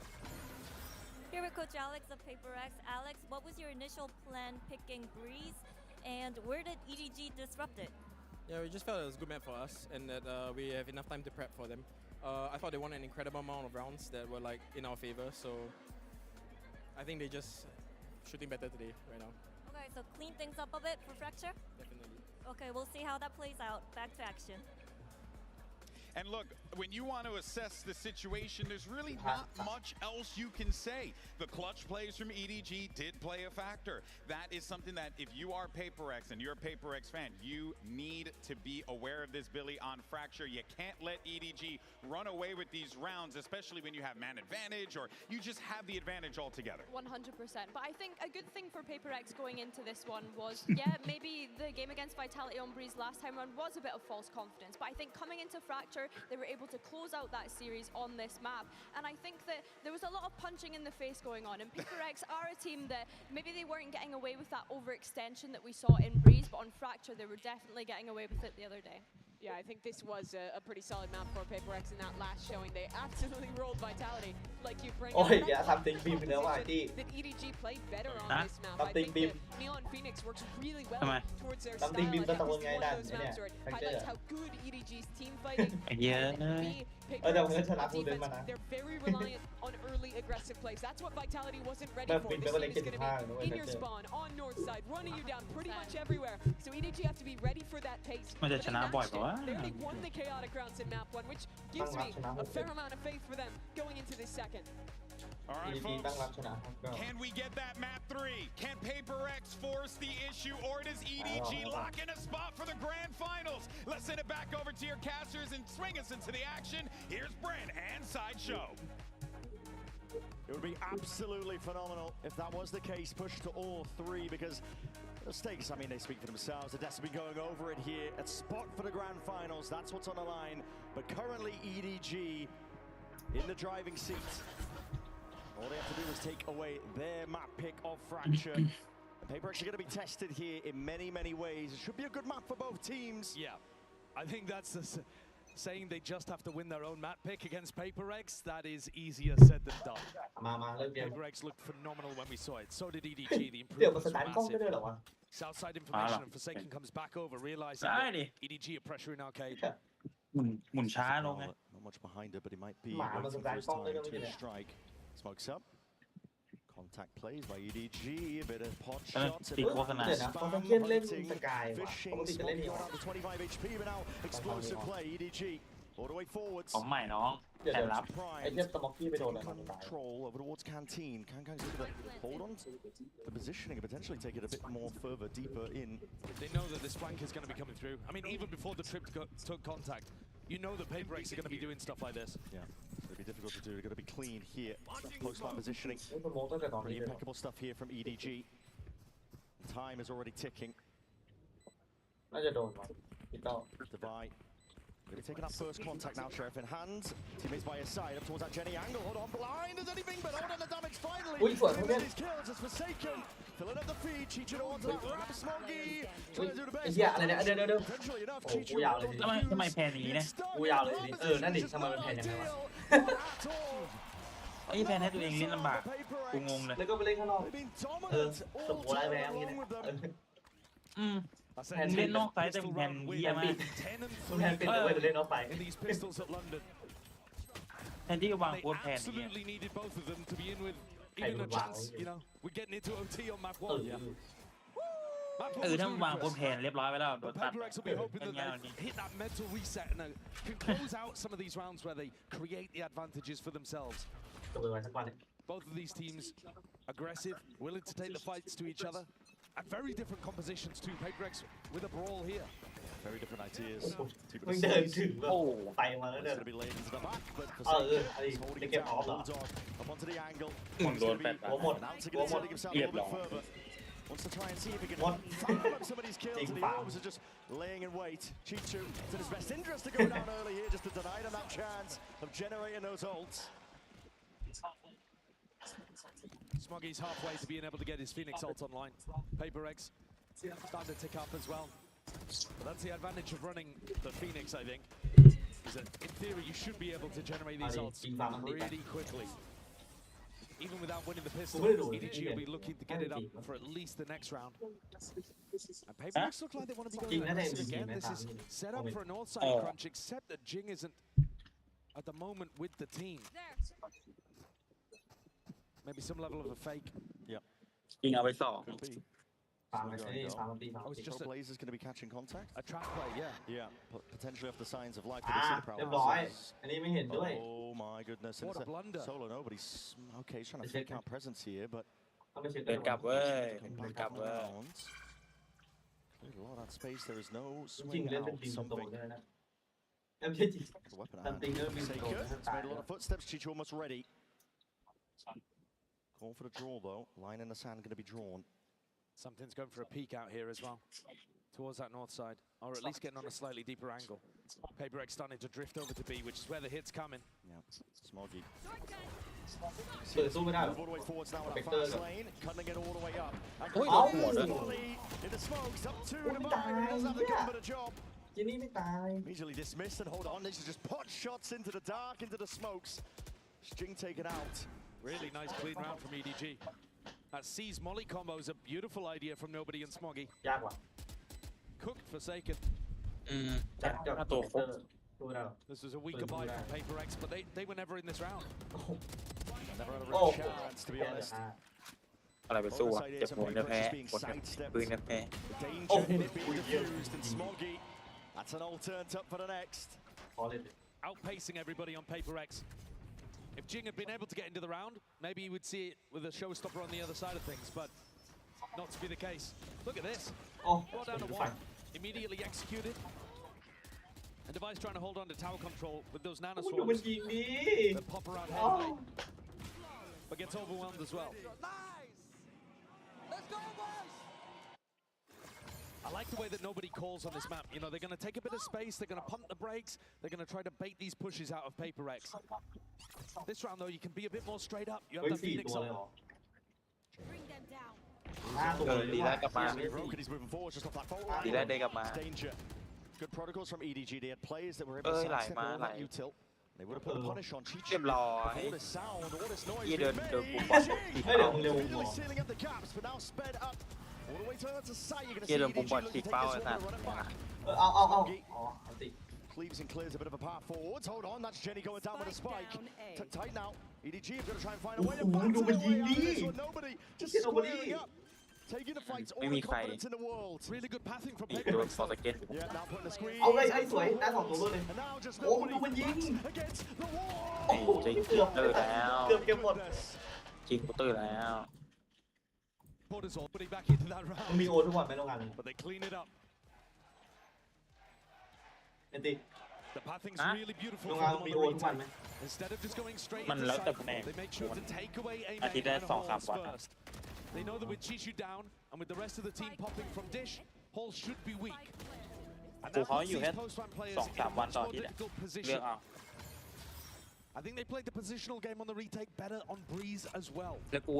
Here with Coach Alex of PRX. Alex, what was your initial plan picking Breeze, and where did EDG disrupt it? Yeah, we just felt it was a good map for us, and that we have enough time to prep for them. I thought they won an incredible amount of rounds that were like in our favor, so I think they just shooting better today right now. Okay, so clean things up a bit for Fracture? Definitely. Okay, we'll see how that plays out. Back to action. And look, when you want to assess the situation, there's really not much else you can say. The clutch plays from EDG did play a factor. That is something that if you are PRX and you're a PRX fan, you need to be aware of this, Billy, on Fracture. You can't let EDG run away with these rounds, especially when you have man advantage or you just have the advantage altogether. 100%. But I think a good thing for PRX going into this one was, yeah, maybe the game against Vitality on Breeze last time around was a bit of false confidence. But I think coming into Fracture, they were able to close out that series on this map. And I think that there was a lot of punching in the face going on. And PRX are a team that maybe they weren't getting away with that overextension that we saw in Breeze, but on Fracture, they were definitely getting away with it the other day. Yeah, I think this was a pretty solid map for PRX in that last showing. They absolutely rolled Vitality. Like you bring up, yeah, something beam in the that EDG played better on this map. I think that Neon Phoenix works really well towards their style. Like every single one of those maps where it highlights how good EDG's team fighting can be. They're very reliant on early aggressive plays. That's what Vitality wasn't ready for. This team is going to be in your spawn, on north side, running you down pretty much everywhere. So EDG have to be ready for that pace. They already won the chaotic rounds in map 1, which gives me a fair amount of faith for them going into this second. All right, folks, can we get that map 3? Can PRX force the issue, or does EDG lock in a spot for the grand finals? Let's send it back over to your casters and swing us into the action. Here's Brent and Sideshow. It would be absolutely phenomenal if that was the case. Push to all three, because the stakes, I mean, they speak for themselves. The Devs will be going over it here at spot for the grand finals. That's what's on the line. But currently, EDG in the driving seat. All they have to do is take away their map pick of Fracture. And PRX are going to be tested here in many, many ways. It should be a good map for both teams. Yeah, I think that's the saying they just have to win their own map pick against PRX. That is easier said than done. PRX looked phenomenal when we saw it. So did EDG. The improvements were massive. Southside information and Forsaken comes back over, realizing that EDG are pressuring Arcade. หมุนช้าลงไง Not much behind it, but he might be waiting for his time to strike. Smokes up. Contact plays by EDG, a bit of pot shots. Fishing, Smoggy got out to 25 HP, but now explosive play, EDG. All the way forwards. ของใหม่น้องแผนลับ Control over towards Canteen. Kankang's looking to hold on to the positioning and potentially take it a bit more further, deeper in. They know that this flank is going to be coming through. I mean, even before the trip took contact, you know that PRX are going to be doing stuff like this. Yeah, it'll be difficult to do. They're going to be clean here. Post-line positioning. Pretty impeccable stuff here from EDG. Time is already ticking. Divide. Really taking that first contact now, Sheriff in hand. Teammates by his side, up towards that Jenny angle. Hold on, blind as anything, but hold on, the damage finally. His kills is Forsaken. Filling up the feed, Chicho onto that grab, Smoggy. Trying to do the best. Potentially enough, Chicho. ทำไมแผนอย่างนี้เนี่ยไอ้แผนให้ตัวเองเล่นลำบากกูงงเลย They've been dominant all along with them. เล่นนอกไซต์แต่แผนเยี่ยมมาก In these pistols at London. แทนที่จะวางโค้ดแผน Absolutely needed both of them to be in with even a chance. You know, we're getting into OT on map 1. ถ้าวางโค้ดแผนเรียบร้อยไปแล้วโดนตัด PRX will be hoping that they hit that mental reset and can close out some of these rounds where they create the advantages for themselves. Both of these teams aggressive, willing to take the fights to each other. And very different compositions too. PRX with a brawl here. Very different ideas. Oh. It's going to be laid into the back, but Forsaken holding it down. Bulldog up onto the angle. Now to get setting himself a little bit further. Wants to try and see if he can follow up some of these kills, and the Orbs are just laying in wait. Chichu, it's in his best interest to go down early here, just to deny them that chance of generating those ults. Smoggy's halfway to being able to get his Phoenix ult online. PRX starting to tick up as well. But that's the advantage of running the Phoenix, I think. Is that in theory you should be able to generate these ults really quickly. Even without winning the pistol, EDG will be looking to get it up for at least the next round. And PRX look like they want to be going aggressive again. This is set up for a north side crunch, except that Jing isn't at the moment with the team. Maybe some level of a fake. Yep. ยิงเอาไปสอง Oh, it's just Blaze is going to be catching contact? A trap play, yeah. Yeah, potentially off the signs of life. Oh my goodness. What a blunder. Solo, nobody's okay. He's trying to fake out presence here, but เดินกลับเว้ยเดินกลับเว้ย a lot of that space. There is no swing out. Something. The weapon hand. It's made a lot of footsteps. Chicho almost ready. Call for the draw though. Line in the sand going to be drawn. Something's going for a peek out here as well, towards that north side, or at least getting on a slightly deeper angle. PRX starting to drift over to B, which is where the hit's coming. Yeah, Smoggy. Move all the way forwards now with that fast lane, cutting it all the way up. In the smokes, up to the bar, he doesn't have the gun but a job. Immediately dismissed and hold on, this is just pot shots into the dark, into the smokes. Jing taken out. Really nice clean round from EDG. That C's Molly combo is a beautiful idea from Nobody and Smoggy. Cooked Forsaken. This was a weaker buy from PRX, but they were never in this round. Never had a real chance, to be honest. อะไรไปสู้อ่ะเจ็บหัวเนี่ยแพ้ปืนเนี่ยแพ้ Danger in it being diffused, and Smoggy, that's an all turned up for the next. Outpacing everybody on PRX. If Jing had been able to get into the round, maybe you would see it with a showstopper on the other side of things, but not to be the case. Look at this. Brought down to one. Immediately executed. And Device trying to hold on to tower control with those nanoswarms that pop around headway. but gets overwhelmed as well. Let's go, boys! I like the way that nobody calls on this map. You know, they're going to take a bit of space, they're going to pump the brakes, they're going to try to bait these pushes out of PRX. This round, though, you can be a bit more straight up. You have the Phoenix on. Bring them down. ดีแล้วกลับมา He's moving forward just off that fault ดีแล้วได้กลับมา Danger. Good protocols from EDG. They had players that were able to sidestep all that util. They would have put a punish on Chichi. เรียบร้อย All this sound, all this noise. ยี่เดิน being เดิน made. ปุ๊บปั๊บตี Really sealing up the gaps, but now sped up all the way to sight. You're going to ยี่ see เดินปุ๊บ EDG ปั๊บ look ตี to take เป้า this ไอ้ one สัต and ว์ run it back. เอาติ Cleaves and clears a bit of a path forwards. Hold on, that's Jenny going down with a spike. Tuck tight now. EDG is going to try and find a way to back to the way out of this one. Nobody just squaring up. Taking the fights, all the confidence in the world. Really good passing from ตีโดน PRX. ฟอร์สเก็ต Yeah, now putting the squeeze. เอาเลยสวยได้2ตัวเลย And now just โอ้ nobody ดูมันยิง against the wall. โอ้โหจริง เกือบ เตอร์แล้ว เกือบเก็บหมด จริงเตอร์แล้ว Borders all putting back into that มี round. โอทุกวันไหมโรงงาน But they clean it up. เอ็นติ The pathing's Huh? really beautiful โรง for งาน them on มี the โอทุกวันไหม retake. Instead of just going straight มัน into แล้วแต่ cycle, แผนก they make sure to take away A อาทิตย์ main ได้ and 2-3 Halls วัน first. They know that with Chishu down and with the rest of the team popping from Dish, Hall should be weak. And กู that เขา puts อยู่ these แค่ post-round players 2-3 in a วัน much ต่อ more อาทิตย์อะ difficult เลือก position. เอา I think they played the positional game on the retake better on Breeze as well. แล้วกู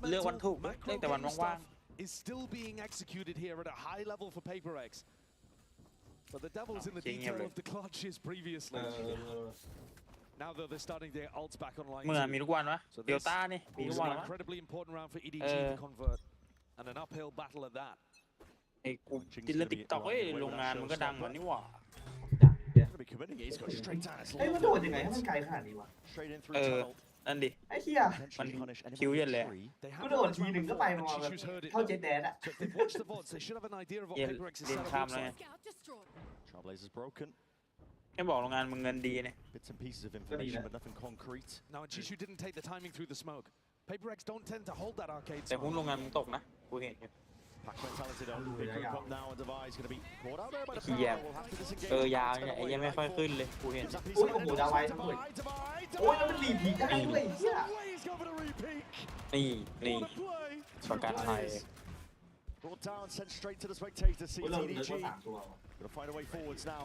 เลือกวันถูกเลือกแต่วัน game ว่าง stuff is still being executed here at a high level for PRX. But the devil's in the detail of the clutches previously. Now though they're starting to get ults back online ๆเมื่อ too. มีทุกวันวะ So เดล this ต้านี่มีทุ is กวัน an วะ incredibly important round for EDG to convert. And an uphill battle at that. ไอ้กูติดเล่นติ๊กต็อกเอ้ยโรงงานมันก็ดังเหมือนนี่หว่า Gonna be committing it. He's got straight down. เฮ้ยมันโดดยังไงให้มันไกลขนาดนี้วะ Straight in เอ through อ tunnel. นั่นดิ ไอ้เหี้ย มัน Potentially punish คิวเย็นเลย They กู have โดด done ที this หนึ่ง round ก็ไป before. ประมาณแบบ Chishu's heard it เข้า though. เจ็ตแดนอะ So if they've watched the VODs, they should have an idea of what เย็น PRX's เรียน setup ข้าม looks แล้วไง like. Trailblazers broken. แค่บอกโรงงานมึงเงินดีเนี่ย Bits and pieces of information, but nothing concrete. Now, and Chishu didn't take the timing through the smoke. PRX don't tend to hold that arcade แต่หุ้น smoke. โรงงานมึงตกนะกูเห็นอยู่ Pac mentality though. Big group up now, and Devi's going to be caught out there by the เหี้ย power. We'll have to disengage. เออยาวเนี่ยไอ้ยังไม่ค่อยขึ้นเลยกูเห็น โอ้ยโอ้โหดาวไว้ทั้งหมดโอ้ยแล้วมันรีพีได้ด้วยเหี้ย He's going for the repeat. นี่ประกันภัย Brought down, sent straight to the spectator seat. โอ้ยเราเหลือ EDG ตัว3ตัว going to find a way forwards now.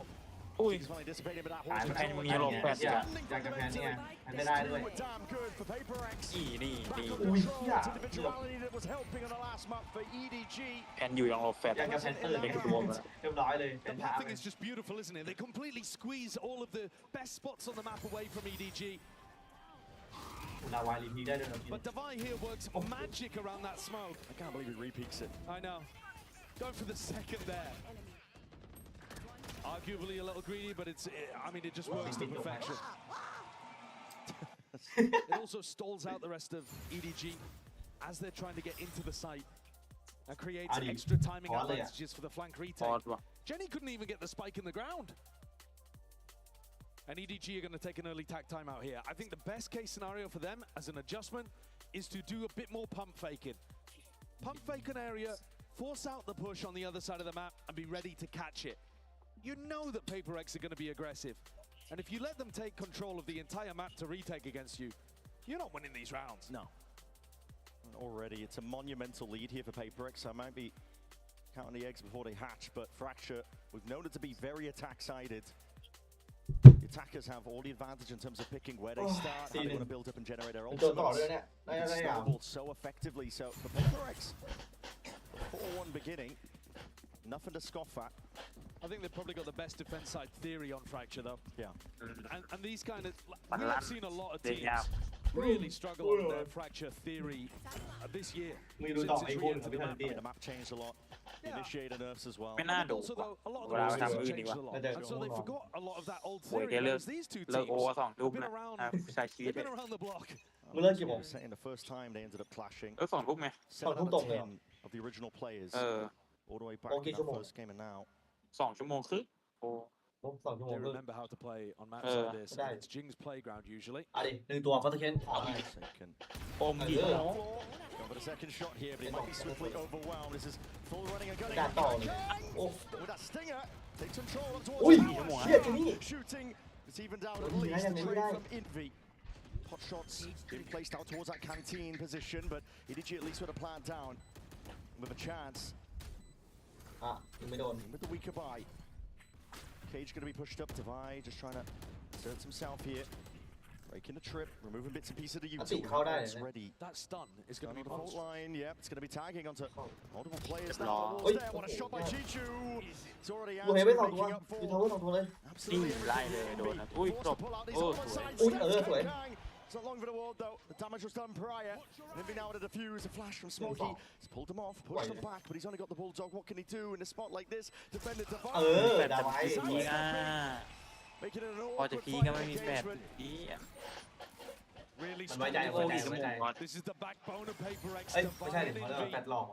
อุ้ย He's finally dissipating, but that ตาย horse มัน แพนมีหลบแฟด อยากจะแพนเนี่ยแพนไม่ได้ด้วย were damn good for PRX. นี่ Back on อุ้ย control. เหี้ย It's individuality that was helping on the last map for EDG. แพนอยู่ยังหลบแฟด อยากจะแพนเตอร์ เล็กตัวมัน เรียบร้อยเลยเป็ The นถาม pathing is just beautiful, isn't it? They completely squeeze all of the best spots on the map away from EDG. ดาวไว้รีพีได้ด้วยนะพี่ But Devi here works magic around that smoke. I can't believe he repeats it. I know. Going for the second there. Arguably a little greedy, but I mean, it just works to perfection. It also stalls out the rest of EDG as they're trying to get into the site and creates Adi, extra timing hard, yeah. advantages for the flank พอ retake. ดว่ะ Jenny couldn't even get the spike in the ground. And EDG are going to take an early tack timeout here. I think the best case scenario for them as an adjustment is to do a bit more pump faking. Pump fake an area, force out the push on the other side of the map and be ready to catch it. You know that PRX are going to be aggressive. And if you let them take control of the entire map to retake against you, you're not winning these rounds. No. And already, it's a monumental lead here for PRX. I might be counting the eggs before they hatch, but Fracture, we've known it to be very attack-sided. The attackers have all the advantage in terms of picking where they start, how they want to build up and generate their ตัวต่อ ultimates. ด้วยเนี่ยได้ It's ได้อย่าง snowballed so effectively. So for PRX, 4-1 beginning, nothing to scoff at. I think they've probably got the best defense side theory on Fracture, though. Yeah. And these kind of... We have seen a lot of teams really struggle on their Fracture theory this year. มีดูต่อไอ้พวก Since พี่ทัน I ดี mean, the map changed a lot. The initiator nerfs as well. ไม่น่า And ดู also, though, a lot of เวลาไป the ทำ rules อื่น have ดีก changed ว่า a lot. And so they forgot a lot of that old โวย theory. แกเลิก Whereas these two เลิก teams โอสองทุ่ม have been นะ around, ใช้ชีวิต they've been around the block. มึงเลิกกี่โมง Saying the first time they ended up clashing. สองทุ่มไง 7 out of 10 of the original players. เออ All the way back in that first game and now. 2 ชั่วโมงครึ่งโอ้ 2 ชั่วโมง They ครึ่ง remember how to play on maps Uh, like this. And it's Jing's playground usually. อ่ะดิ1ตัวก็ตะเคียนขอให้ Second. อมดี Going for the second shot here, but he might be swiftly overwhelmed. This is full running and gunning. การต่อเลยโอ้ With that stinger, takes control up อุ้ย towards เชี่ยที่นี่ shooting. It's evened out at Ui, least. hay The là trade đây. from Envy. Pot shots being placed out towards that canteen position, but EDG at least with a plan down. With a chance. With the weaker buy. Cage going to be pushed up. Divide just trying to assert himself here. Breaking the trip, removing bits and pieces of the utility. Ready. That stun is going to be the fault line. Yep, it's going to be tagging onto multiple players Oi, now. What a shot by Chichu. It's already out. เห็นไป2 ตัวอยู่ทาวเวอร์2 ตัวเลย Absolutely. ไล่เลยโดนนะอุ้ยจบ It's โอ้สวย not long for the wall though. The damage was done prior. Envy now to defuse. A flash from Smokey. He's pulled him off, pushed him back, but he's only got the bulldog. What can he do in a spot like this? Defend it, divide. แบบจะพีกMaking it an พอจะ awkward พีก็ไม่มี fight แบบ engagement. พี Really มันไว้ใจ This is the backbone of PRX. เอ้ยไม่ใช่ดิเขาเรียกว่าแฟตหลอก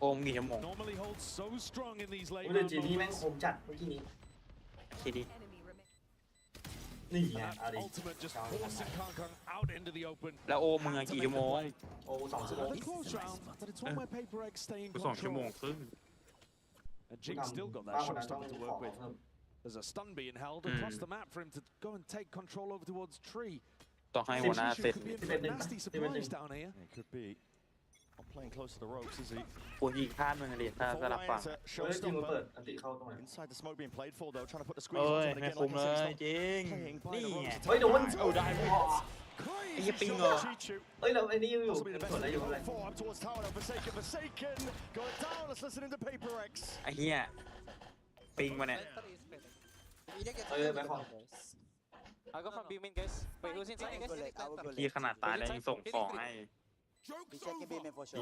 โอมกี่ชั่วโมง Normally holds so strong in these late อุ้ยแต่จีนี่แม่งคมจัดเมื่อกี้นี้ คิดดิ นี่ไง Ultimate just forcing Kong out into the open. แล้วโอมมึงกี่ชั่วโมง โอ้2 ชั่วโมง Another close round, but it's one where PRX stay in 2 ชั่วโมง control. ครึ่ง And Jig's still got that showstopper to work with. There's a stun being held across the map for him to go and take control over towards Tree. ต้องให้หัวหน้าเสร็จ Could be in for a nasty surprise down here. It could be. Not playing close to the ropes, is he? ปวดอีกข้างนึงเลยถ้าสลับฝั่ง Inside the smoke being played for though, trying to put the squeeze เอ้ย onto it ไม่ again. คุ้ม Like เล I ย said, จริง playing นี่ by the ไง ropes. เฮ้ยโดน โอ้ได้ไหมไอ้ปิงเหรอ เฮ้ยแล้วไอ้นี่อยู่ Possibly the ส่วน best อะไรอยู่อะไร 4 up towards tower now. Forsaken going down. Let's listen into PRX. ไอ้เหี้ยปิงมาเนี่ย ไปขอ I go from B main, guys. Wait, who's inside, guys? ที่ขนาดตายแล้วยังส่งของให้ We checking B main for sure.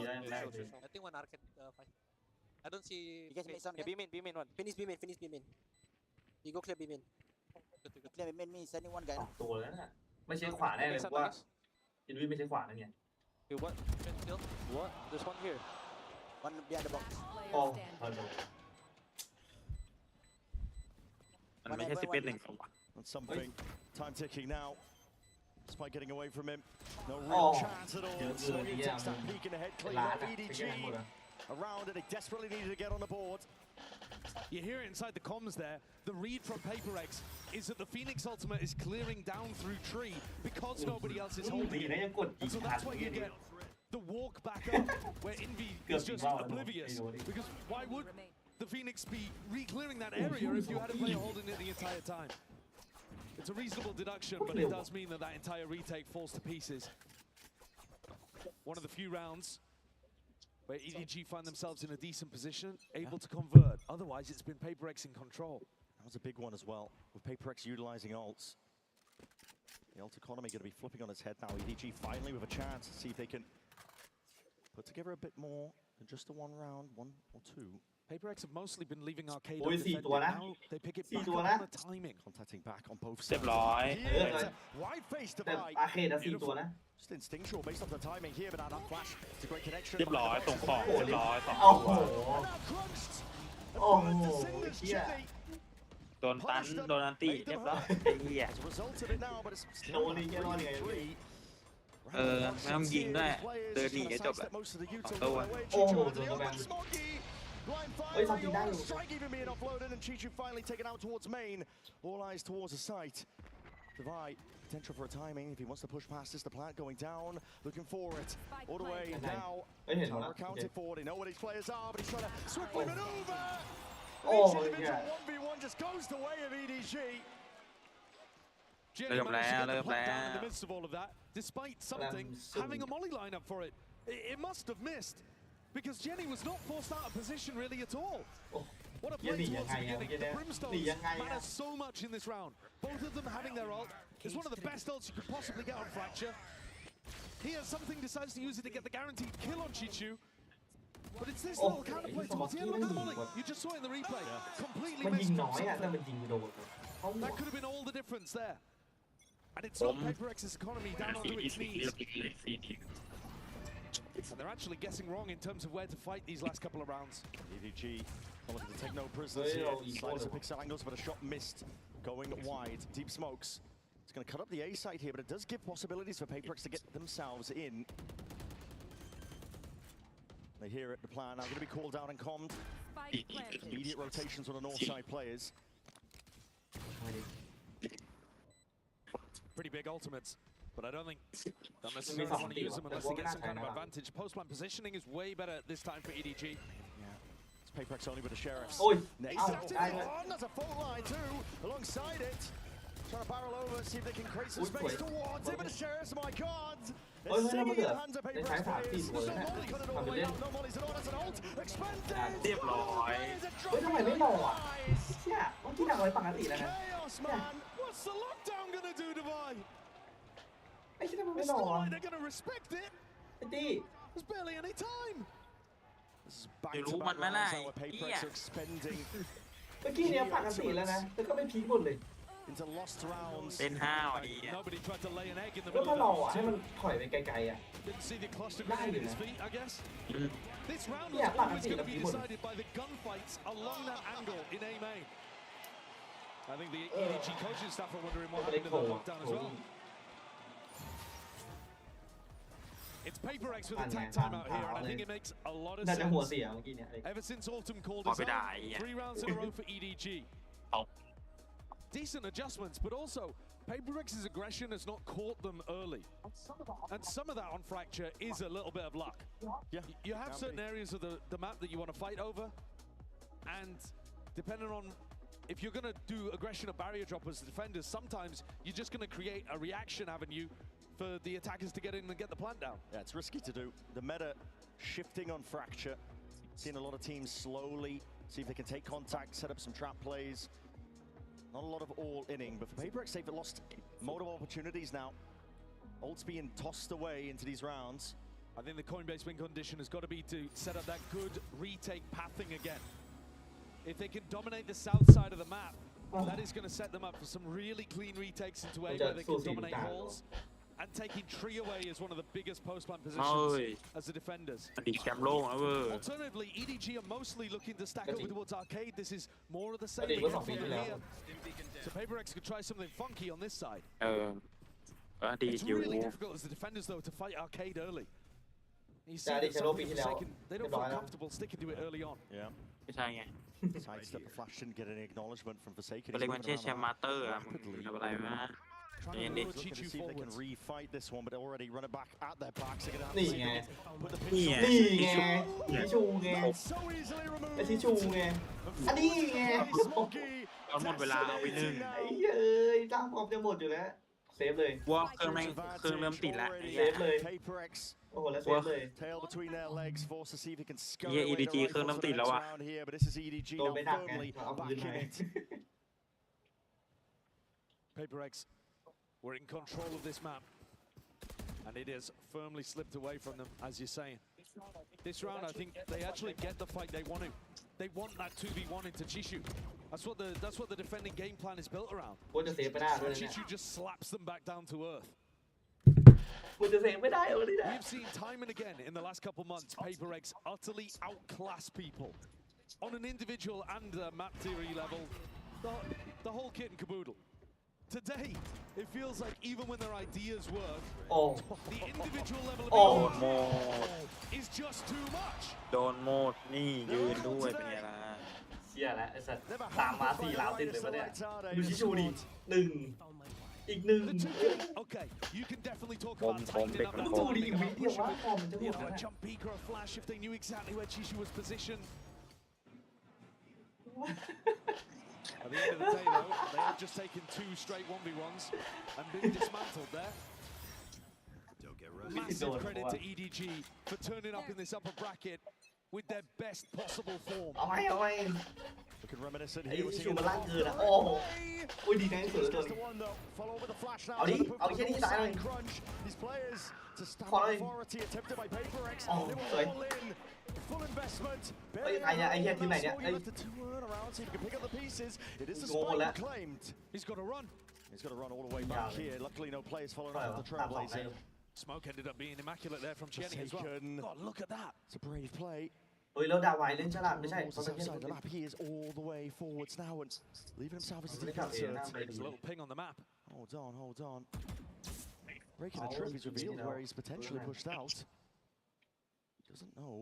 I think one arcade fight. I don't see. You guys make some. Yeah, B main one. Finish B main. You go clear B main. Clear B main means sending one guy. ตัวแล้วน่ะไม่ใช่ขวาแน่เลยว่าอินวิไม่ใช่ขวานั่นไง Wait, what? What? There's one here. One behind the box. อ๋อ มันไม่ใช่11 1 That's something. Time ticking now. Despite getting away from him, no real chance at all. Smokey takes that peek in the head, clean up EDG around it. They desperately needed to get on the board. You hear it inside the comms there. The read from PRX is that the Phoenix ultimate is clearing down through Tree because nobody else is holding it. And so that's why you get the walk back up where Envy is just oblivious. Because why would the Phoenix be re-clearing that area if you had a player holding it the entire time? It's a reasonable deduction, but it does mean that that entire retake falls to pieces. One of the few rounds where EDG find themselves in a decent position, able to convert. Otherwise, it's been PRX in control. That was a big one as well, with PRX utilizing ults. The ult economy going to be flipping on its head now. EDG finally with a chance to see if they can put together a bit more than just a 1 round, 1 or 2. PRX have mostly been leaving arcade Oi, undefended. 4 ตัวนะ Now they pick it 4 back ตัว up นะ on the timing. Contacting back on both เรียบ sides. ร้อย Wide face แต่ divide. อาร์เคดอะ4 ตัวนะ Just instinctual based off the timing here, but that flash. It's a great connection. เรียบร้อยส่งของเรียบร้อย2 โอ้โห Oh, โอ้โหเฮีย โดนตันโดนอันตีเรียบร้อยไอ้เหี้ย As a result of it now, but it's โดนนี่แค่รอดยังไง ไม่ต้องยิงด้วยเดินหนีก็จบแล้ว ตัว โอ้โหโดนตัวแบน Blind fire, Oi, something down. strike even being offloaded, and Chichu finally taken out towards main. All eyes towards the site. Divide, potential for a timing. If he wants to push past this, the plant going down, looking for it. All the way now. Tower accounted for. They know what his players are, but he's trying to swiftly maneuver. Oh, into yeah. 1v1 just goes the way of EDG. Jenny managed to get the plant down in the midst of all of that, despite something having a molly lineup for it. It must have missed, because Jenny was not forced out of position really at all. What a play towards the beginning. The Brimstones matter so much in this round. Both of them having their ult. It's one of the best ults you could possibly get on Fracture. Here, something decides to use it to get the guaranteed kill on Chichu. But it's this little counterplay towards the end. Look at the molly. You just saw it in the replay. Completely มันยิง missed น้ from อยอ่ะแต่ something. มันยิงโดนเขา That could have been all the difference there. And it's not PRX's economy down onto its knees. And they're actually guessing wrong in terms of where to fight these last couple of rounds. EDG looking to take no prisoners here. Slides of pixel angles, but a shot missed. Going wide. Deep smokes. It's going to cut up the A side here, but it does give possibilities for PRX to get themselves in. They hear it, the plan now going to be called down and commed. Immediate rotations on the north side players. pretty big ultimates, but I don't necessarily want to use them unless they get some kind of advantage. Post-plan positioning is way better this time for EDG. Yeah, it's PRX only with the Sheriffs. Oi! Next there's a fault line too, alongside it. Trying to barrel over, see if they can create some space towards it, but the Sheriffs, my God! They're singing in the hands of PRX players. There's no volley coming all the way out, no volleys at all, that's an ult! Expended! เรียบร้อย เฮ้ยทำไมไม่รออ่ะเชี่ยเมื่อกี้ดังไว้ปกติแล้วนะ Chaos, man! What's the lockdown gonna do, Divine? ไอ้เชี่ยทำไมไม่ It's รอ not อ่ะ like they're gonna respect it. ไอ้ตี้ There's barely any time. This is back-to-back rounds now where PRX are expending เมื่อกี้เนี่ยปกติแล้วนะแล้วก็ไม่พีคหมดเลย into lost rounds. เป็นห้าวดี Nobody tried to lay an egg in the ก็ middle มารอ of อ่ะให้มัน the ถอยไปไกลๆอ่ะ Didn't see the clusterได้ grenade อยู่ at his นะ feet, I guess. This round Yeah, was always pagati going to lang be yun. decided by the gunfights along that angle in A main. I think the EDG coaching staff are wondering what happened in the lockdown as well. It's PRX with a tag time out here, and I think it makes a lot of น่าจะหัว sense. เสียเมื่อกี้เนี่ย Ever since Autumn called Oh, us but out, yeah. 3 rounds in a row for EDG. Decent adjustments, but also PRX's aggression has not caught them early. And some of that on Fracture is a little bit of luck. Yeah, You have certain areas of the map that you want to fight over, and depending on if you're going to do aggression or barrier drop as defenders, sometimes you're just going to create a reaction avenue for the attackers to get in and get the plant down. Yeah, it's risky to do. The meta shifting on Fracture. Seeing a lot of teams slowly see if they can take contact, set up some trap plays. Not a lot of all-inning, but for PRX, they've lost multiple opportunities now. Ults being tossed away into these rounds. I think the Coinbase win condition has got to be to set up that good retake pathing again. If they can dominate the south side of the map, that is going to set them up for some really clean retakes into A where they can dominate halls. And taking tree away is one of the biggest post-plant positions as the defenders. อดีตแชมป์โลกนะเว้ย Alternatively, EDG are mostly looking to stack up with towards Arcade. This is more of the same But it was again not from really here. So PRX could try something funky on this side. ก็ดี It's อยู่ really difficult as the defenders, though, to fight Arcade early. You see Yeah, that they some can people open it out. they don't feel comfortable sticking to it early on. Yeah. ไม่ใช่ไง Sidestep the flash, didn't get any acknowledgement from Forsaken. ก็เลยมันใช่แชมป์มาสเตอร์อะมึงทำอะไรมา Trying to lure Looking to Chichu see if they can forwards. refight this one, but they're already running back at their backs. They're gonna have นี่ to see ไง if they can put the นี่ pinch ไง on. นี่ไงทิชชูไง So easily ไอ้ removed. ทิชชูไงอันนี้ไง Smokey ตอนหมดเวลาเอาไปหนึ่ง ไอ้เหี้ยเอ้ยตั้งพร้อมจะหมดอยู่แล้วเซฟเลย ว่าเครื่องเริ่มติดแล้วไอ้ เซ เหี้ย ฟเลย PRX โอ้โหแล้วเซฟเลย tail between their legs, forced to see if he can scurry Yeah, away the EDG rifles เครื่อง for เริ่ม the ติดแล้ว next อะ round here, but this is EDG โดน now ไปดักไง firmly เอา back คืน in มา it. PRX were in control of this map, and it has firmly slipped away from them, as you're saying. This round, I think they actually get the fight they want to. They want that 2v1 into Chishu. That's what the defending game plan is built around. กูจะเซฟไม่ได้เลยเนี่ย Chishu just slaps them back down to earth. กูจะเซฟไม่ได้เลยนะ We've seen time and again in the last couple months, PRX utterly outclass people on an individual and map theory level. The whole kit and caboodle. Today, it feels like even when their ideas work, the individual level of is just too much. โดนโหมดนี่ยืนด้วยเป็นไงล่ะ เชี่ยแล้วไอ้สัตว์ตามมา4 ราวติดเลยวะเนี่ยดูชิชูดิ1อีก1 Okay, you can definitely talk Bomb, about bomb, tightening up big that bomb. timing and Video pushing what? with, Bomb, it's a you bomb, know, a yeah. jump peek or a flash if they knew exactly where Chishu was positioned. At the end of the day, though, they have just taken 2 straight 1v1s and been dismantled there. Massive credit to EDG for turning up in this upper bracket with their best possible form. เอาไว้ Looking reminiscent ไอ้ here. We're ชิชู seeing มัน the ล่างเกินอ่ะโอ้โหอุ้ยดีนะที่สุดเลย Just the one though. Follow with the flash now. เอาดิ Trying to put เอาแค่นี้ the ตายเลย side crunch. These players to stand ขอเลย authority attempted by PRX. Oh, They were sorry. all in. Full investment. เอ้ยใครเนี่ยไอ้เหี้ยทีมไหนเนี่ย So ไอ้ you have to turn around so you can pick up the pieces. It is the งงหมด spike แล้ว claimed. He's got to run. He's got to run all the way back here. Luckily, no players following up with the trailblazer. Smoke ended up being immaculate there from Chenny as well. Forsaken. God, look at that. It's a brave play. เฮ้ยแล้วดาวไวเล่นฉลาดไม่ใช่ Forces เขาเป็น outside the map. He is all the way forwards now and leaving himself as a deep Yeah, insert. There's a little ping on the map. Hold on, hold on. Breaking the trip, he's revealed where he's potentially pushed out. He doesn't know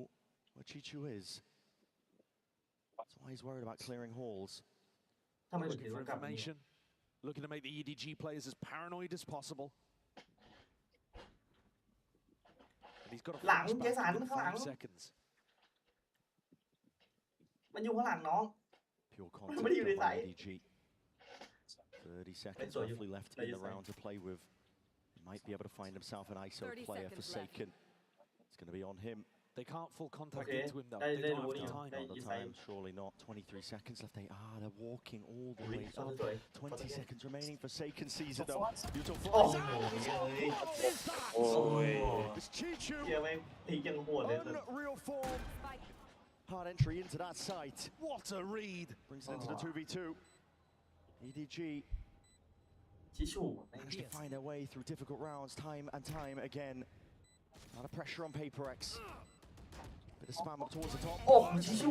where Chichu is. That's why he's worried about clearing halls. ทำไมถึง Looking for ต้องกลับมา information. looking to make the EDG players as paranoid as possible. And he's got a หลัง flashback เจสัน in ข้างหลัง 5 seconds. มันอยู่ข้างหลังน้อง Pure มันไม่ได้อยู่ใน contact ไซ by ต์ EDG. 30 seconds sorry, roughly left in the round to play with. He might be able to find himself an ISO player Forsaken. It's going to be on him. They can't full contact Okay. into him though. They They don't don't have the want time. Not the time, surely not. 23 seconds left. They're walking all the way up. 20 seconds remaining. Forsaken sees it though. Beautiful โอ้ flies โห out. What is that? โอ้ย It's Chichu. เฮียแม่งพลิกยังโหดเลย Unreal form. Hard entry into that site. What a read! Brings it into the 2v2. EDG ชิชู managed to find their way through difficult rounds time and time again. A lot of pressure on PRX. Bit of spam up towards the top. โอ้ชิชู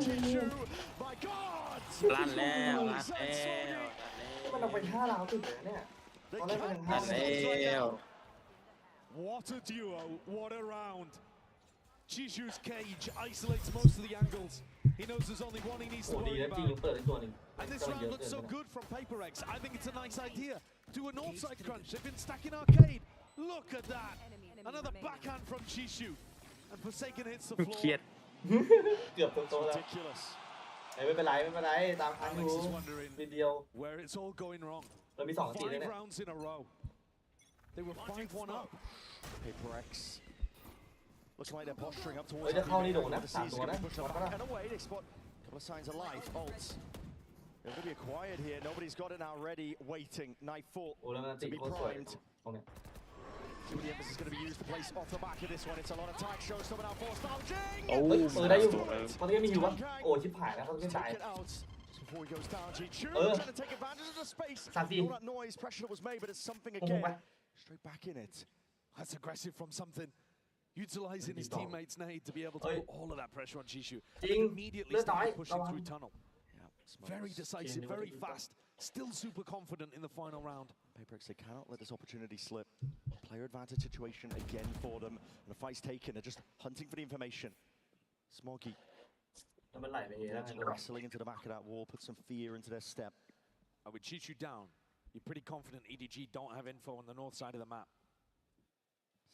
My God! ลั่นแล้วลั่นแล้ว มันเอาไป5ราวติดเลยเนี่ยตอนแรกมันยัง ลั่น 5 แล้ว What a duo, what a round. Chishu's cage isolates most of the angles. He knows there's only one he needs to โอ้ดี worry แล้วจริง about. เปิดอีกตัวหนึ่ง And this ก็เย round อะ looks เกิ so น good from PRX. I think it's a nice idea. Do an offside crunch. They've been stacking arcade. Look at that. Another backhand from Chishu. And Forsaken hits the เครีย floor. ด เกือบตัวแล้ว Ridiculous. ไม่เป็นไรไม่เป็นไรตามทันอยู่ Alex is wondering นิดเดียว where it's all going wrong. เรามี2 นาทีเลย 5 เนี่ย rounds in a row. They were 5-1 up. PRX. Looks like they're posturing up towards เฮ้ยจะเข้านี่โดนนะ the 3 season ตัวนะ push วัด them ปะล่ะ back and away. They spot a couple of signs of life. Ults. They're going to be acquired here. Nobody's got it now ready, waiting. Nightfall โอ้แล้วมัน to ติด be โคตรสวย primed. ตรงเนี้ย See what the emphasis is going to be used to place off the back of this one. It's a lot of tag shows coming out for Stalging. โอ้ เฮ้ยได้อยู่ สวย ตอนนี้มีอยู่ปะโอ้ชิบหายแล้วเขาไม่ตาย Take it out just before he goes down. Chichu Uh. trying to take advantage of the space. 3-4 All that noise, pressure that was made, but it's something โอ้โห again. ไป Straight back in it. That's aggressive from something. Utilizing his teammates' nade to be able to Oi. put all of that pressure on Chishu. จริง Immediately เลือดน้อย started pushing ระวัง through tunnel. Yeah, Very smokes. decisive, very fast. Still super confident in the final round. PRX, they cannot let this opportunity slip. Player advantage situation again for them. And the fight's taken. They're just hunting for the information. Smoggy แล้วมันไหลไปเองแล้วไง wrestling into the back of that wall, put some fear into their step. With Chishu down, you're pretty confident EDG don't have info on the north side of the map.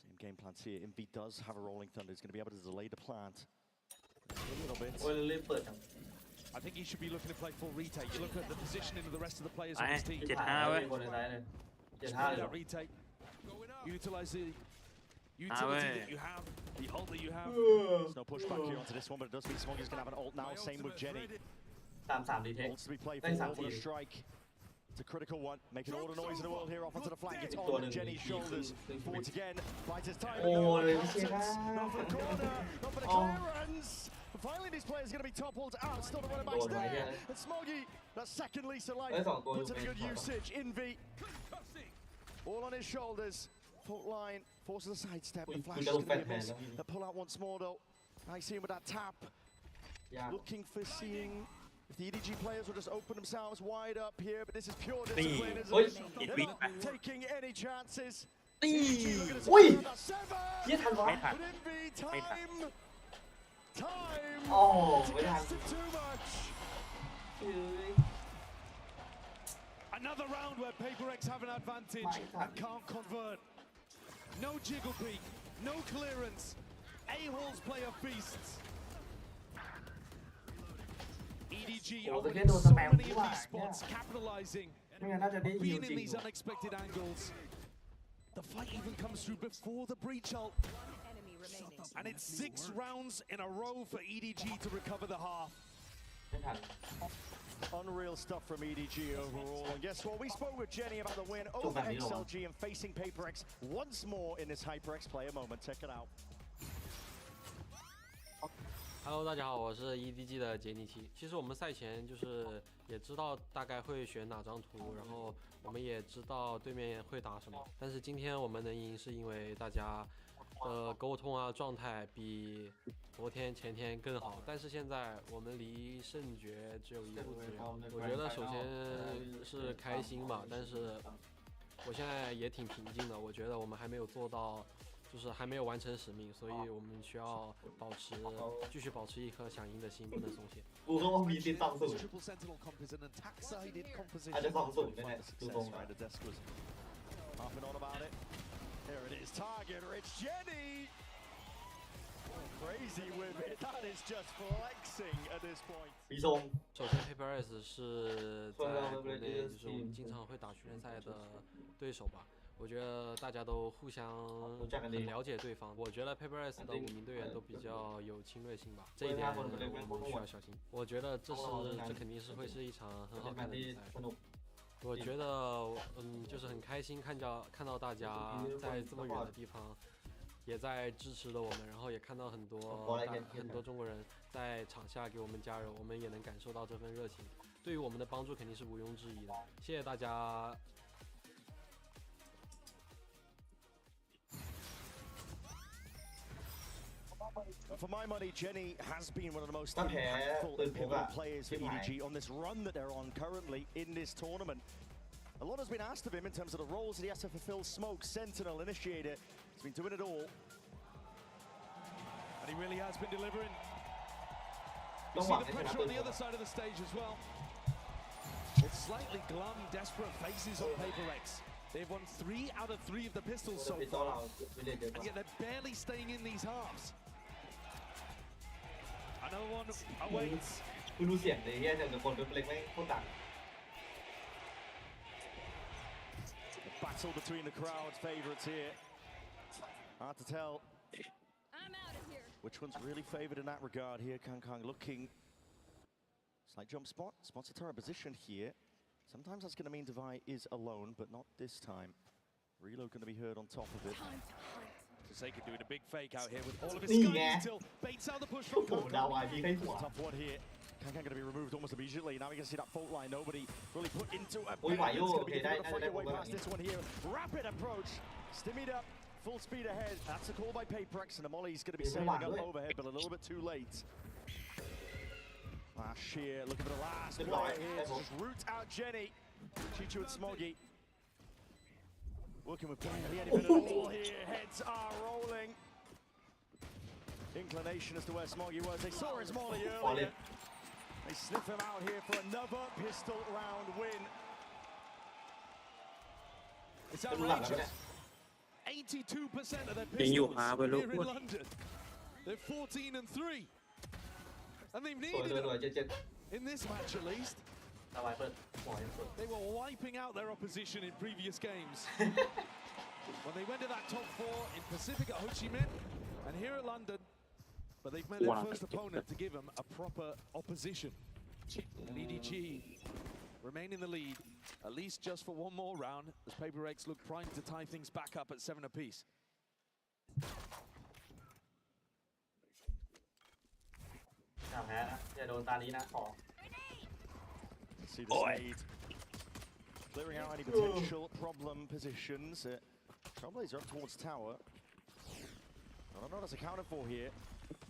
Same game plans here. Envy does have a rolling thunder. He's going to be able to delay the plant a little bit. โอ้ยรีบเปิดจัง I think he should be looking to play full retake. You look at the positioning of the rest of the players on ไป his team. 7-5 เว้ย คนในไซต์เลย Just 7-5 play เลย that retake. Utilize the utility that you have, the ult that you have. There's no pushback here onto this one, but it does mean Smoggy's going to have an ult now. Same with Jenny. 3 ดีเทค Ults to be played ได้ for. 3 All ที but a strike. It's a critical one. Making all the noise in the world here off onto the flank. It's Big on one. Jenny's shoulders. Forwards again. Finds his time. Oh, No they nonsense. see that. Not for the corner. Not for the Oh. clearance. Finally, these players are going to be toppled out. Still the running Lord, backs my there. God. And Smoggy, that second lease of life, That's all going puts in a good away. usage. Envy. All on his shoulders. Fault line. Forces a sidestep. The flash is got a going to be a fat man, miss. don't you? The pull out once more, though. Nice seeing with that tap. ยาก Looking for seeing if the EDG players will just open themselves wide up here, but this is pure นี่ discipline, isn't เฮ้ย it? They're not taking any chances. นี่ EDG looking to อุ้ย secure that seven. เฮียทันวะ ไม่ทัน But Envy, ไม่ทัน time. โอ้ It's ไม่ทัน against him too much. เฮ้ย Another round where PRX have an advantage My God. and can't convert. No jiggle peek, no clearance. A-holes play of beasts. EDG Oh, opening they're getting so those many of spam these flag, spots, yeah. capitalizing, ไม่งั้นน่าจะได้ยิว being จ in ริง these unexpected angles. The fight even comes through before the breach ult. And it's 6 rounds in a row for EDG to recover the half. ไม่ทัน Unreal stuff from EDG overall. And guess what? We spoke with Jenny about the win over back, you know. XLG and facing PRX once more in this HyperX player moment. Check it out. Hello， 大家好，我是 EDG 的杰尼奇。其实我们赛前就是也知道大概会选哪张图，然后我们也知道对面会打什么。但是今天我们能赢，是因为大家沟通啊状态比昨天前天更好。但是现在我们离胜决只有1步之遥。我觉得首先是开心吧，但是我现在也挺平静的。我觉得我们还没有做到就是还没有完成使命，所以我们需要继续保持一颗想赢的心，不能松懈。กูก็ว่ามีสิทธิ์สองศูนย์ Triple sentinel composition and tack-sided composition. อาจจะสองศูนย์ไม่แน่ดูตรงนะ Harping on about it. Here it is, target rich Jenny. Crazy with it. That is just flexing at this point. มีทรง 首先 PRX 是在国内就是我们经常会打训练赛的对手吧。我觉得大家都互相很了解对方。我觉得 PRX 的5名队员都比较有侵略性吧，这一点我们需要小心。我觉得这肯定是会是一场很好看的比赛。我觉得就是很开心看到大家在这么远的地方也在支持着我们，然后也看到很多中国人在场下给我们加油，我们也能感受到这份热情，对于我们的帮助肯定是毋庸置疑的。谢谢大家。For my money, Jenny has been one of the most impactful and pivotal players for EDG on this run that they're on currently in this tournament. A lot has been asked of him in terms of the roles that he has to fulfill: smoke, sentinel, initiator. He's been doing it all. And he really has been delivering. You see the pressure on the other side of the stage as well. It's slightly glum, desperate faces on PRX. They've won 3 out of 3 of the pistols so far, and yet they're barely staying in these halves. Another one awaits. คุณดูเสียงเลยเนี่ยแต่คนเล็กไม่โคตรดัง The battle between the crowd favourites here. Hard to tell which one's really favoured in that regard here. Kang looking. Slight jump spot. Spots a turret position here. Sometimes that's going to mean Devi is alone, but not this time. Reload going to be heard on top of it. Forsaken doing a big fake out here with all of his skill still baits out the push from Kang. Tough one here. Kang going to be removed almost immediately. Now we can see that fault line. Nobody really put into a it's going to be difficult to find your way past this one here. Rapid approach. Stimmied up. Full speed ahead. That's a call by PRX, and the Molly's going to be sailing up overhead, but a little bit too late. Last sheer, looking for the last player here to just root out Jenny. Chichu and Smoggy. Working with barely anything at all here. Heads are rolling. Inclination as to where Smoggy was. They saw his Molly earlier. They sniff him out here for another pistol round win. It's outrageous. 82% of their pistols here in London. They're 14 and 3. And they've needed it in this match at least. They were wiping out their opposition in previous games. When they went to that top 4 in Pacific at Ho Chi Minh and here at London, but they've met their first opponent to give them a proper opposition. And EDG remain in the lead, at least just for one more round, as PRX look primed to tie things back up at 7 apiece. See the nade. Clearing out any potential problem positions. Trailblazer up towards tower. I don't know what that's accounted for here.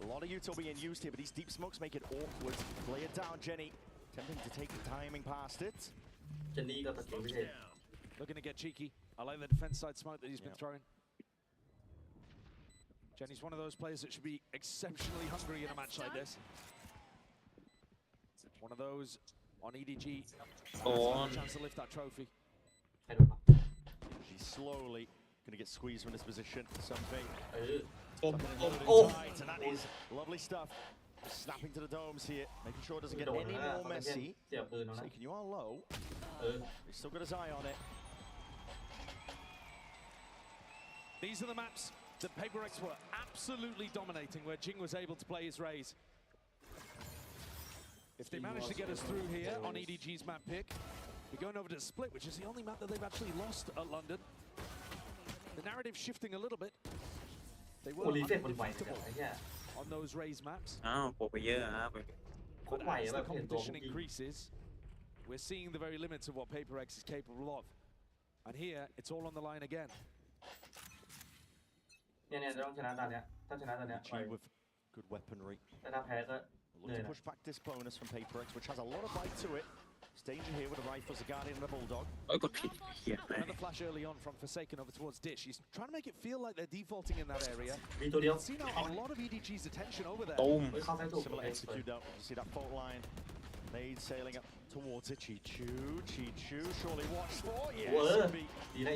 A lot of util being used here, but these deep smokes make it awkward. Play it down, Jenny. Attempting to take the timing past it. Looking to get cheeky. I like the defense side smoke that he's been throwing. Jenny's one of those players that should be exceptionally hungry in a match like this. One of those on EDG. Chance to lift that trophy. She's slowly going to get squeezed from this position. Something. Oh. And that is lovely stuff. Snapping to the domes here, making sure it doesn't get any more messy. Saken, you are low. He's still got his eye on it. These are the maps that PRX were absolutely dominating, where Jing was able to play his Raze. If they manage to get us through here on EDG's map pick, we're going over to Split, which is the only map that they've actually lost at London. The narrative shifting a little bit. They were undefeatable on those Raze maps. But as the competition increases, we're seeing the very limits of what PRX is capable of. And here, it's all on the line again. With good weaponry. Look to push back this bonus from PRX, which has a lot of bite to it. It's danger here with the rifles, the Guardian and the Bulldog. เอ้ยกดผิดเหี้ย Another flash early on from Forsaken over towards Dish. He's trying to make it feel like they're defaulting in that area. มีตัวเดียว See now a lot of EDG's attention over there. ตูม Similar execute out. You see that fault line. Nade sailing up towards it. Chi-Chu, surely watch for. Yes,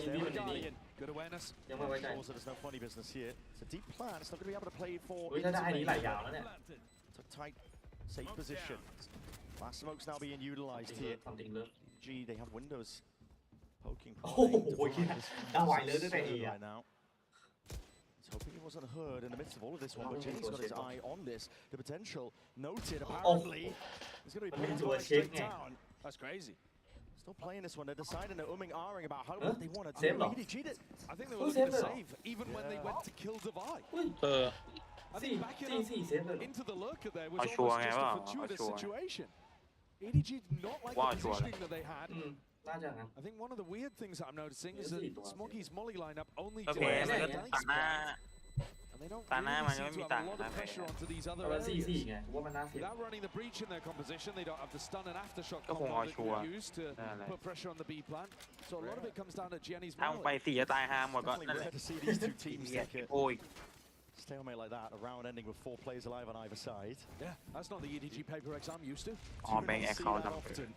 Invi Guardian. Good awareness. ยังไม่ไว้ใจ Also, there's no funny business here. It's a deep plan. It's not going to be able to play for. ถ้าได้นี้ไหลยาวแล้วเนี่ย It's a tight, safe position. Last smoke's now being utilized here. G, they have windows poking. Right now. He's hoping he wasn't heard in the midst of all of this one, but Jenny's got his eye on this. The potential noted, apparently. He's going to be put straight down. That's crazy. Still playing this one. They're deciding, they're umming, about how what they want to do. EDG did. I think they were looking to save, even when they went to kill Divide. เออ I think backing up into the lurker there was almost just a fortuitous situation. EDG did not like the positioning that they had. I think one of the weird things that I'm noticing is that Smoggy's molly lineup only โอเค does มันก็ dice ตัดหน้า and they don't ตัดหน้า really มันยัง seem ไม่ to มี have ตั a งค์ lot นะ of pressure onto these other มัน areas. 4-4 ไงว่ามันน่าเสีย Without running the breach in their composition, they don't have the stun and aftershock ก็คง combo เอา that ชัวร์ they use to put pressure on the B plan. So a lot of it comes down to Jenny's ทางไป molly. สี่จะตายห่าหมดก็นั่นแห Rare ละ to see these two teams เหี้ย take a โอ้ย stalemate like that. A round ending with 4 players alive on either side. Yeah, that's not the EDG PaperX I'm used to. อ๋อแบ่งแอคเคาท์ that นำ often.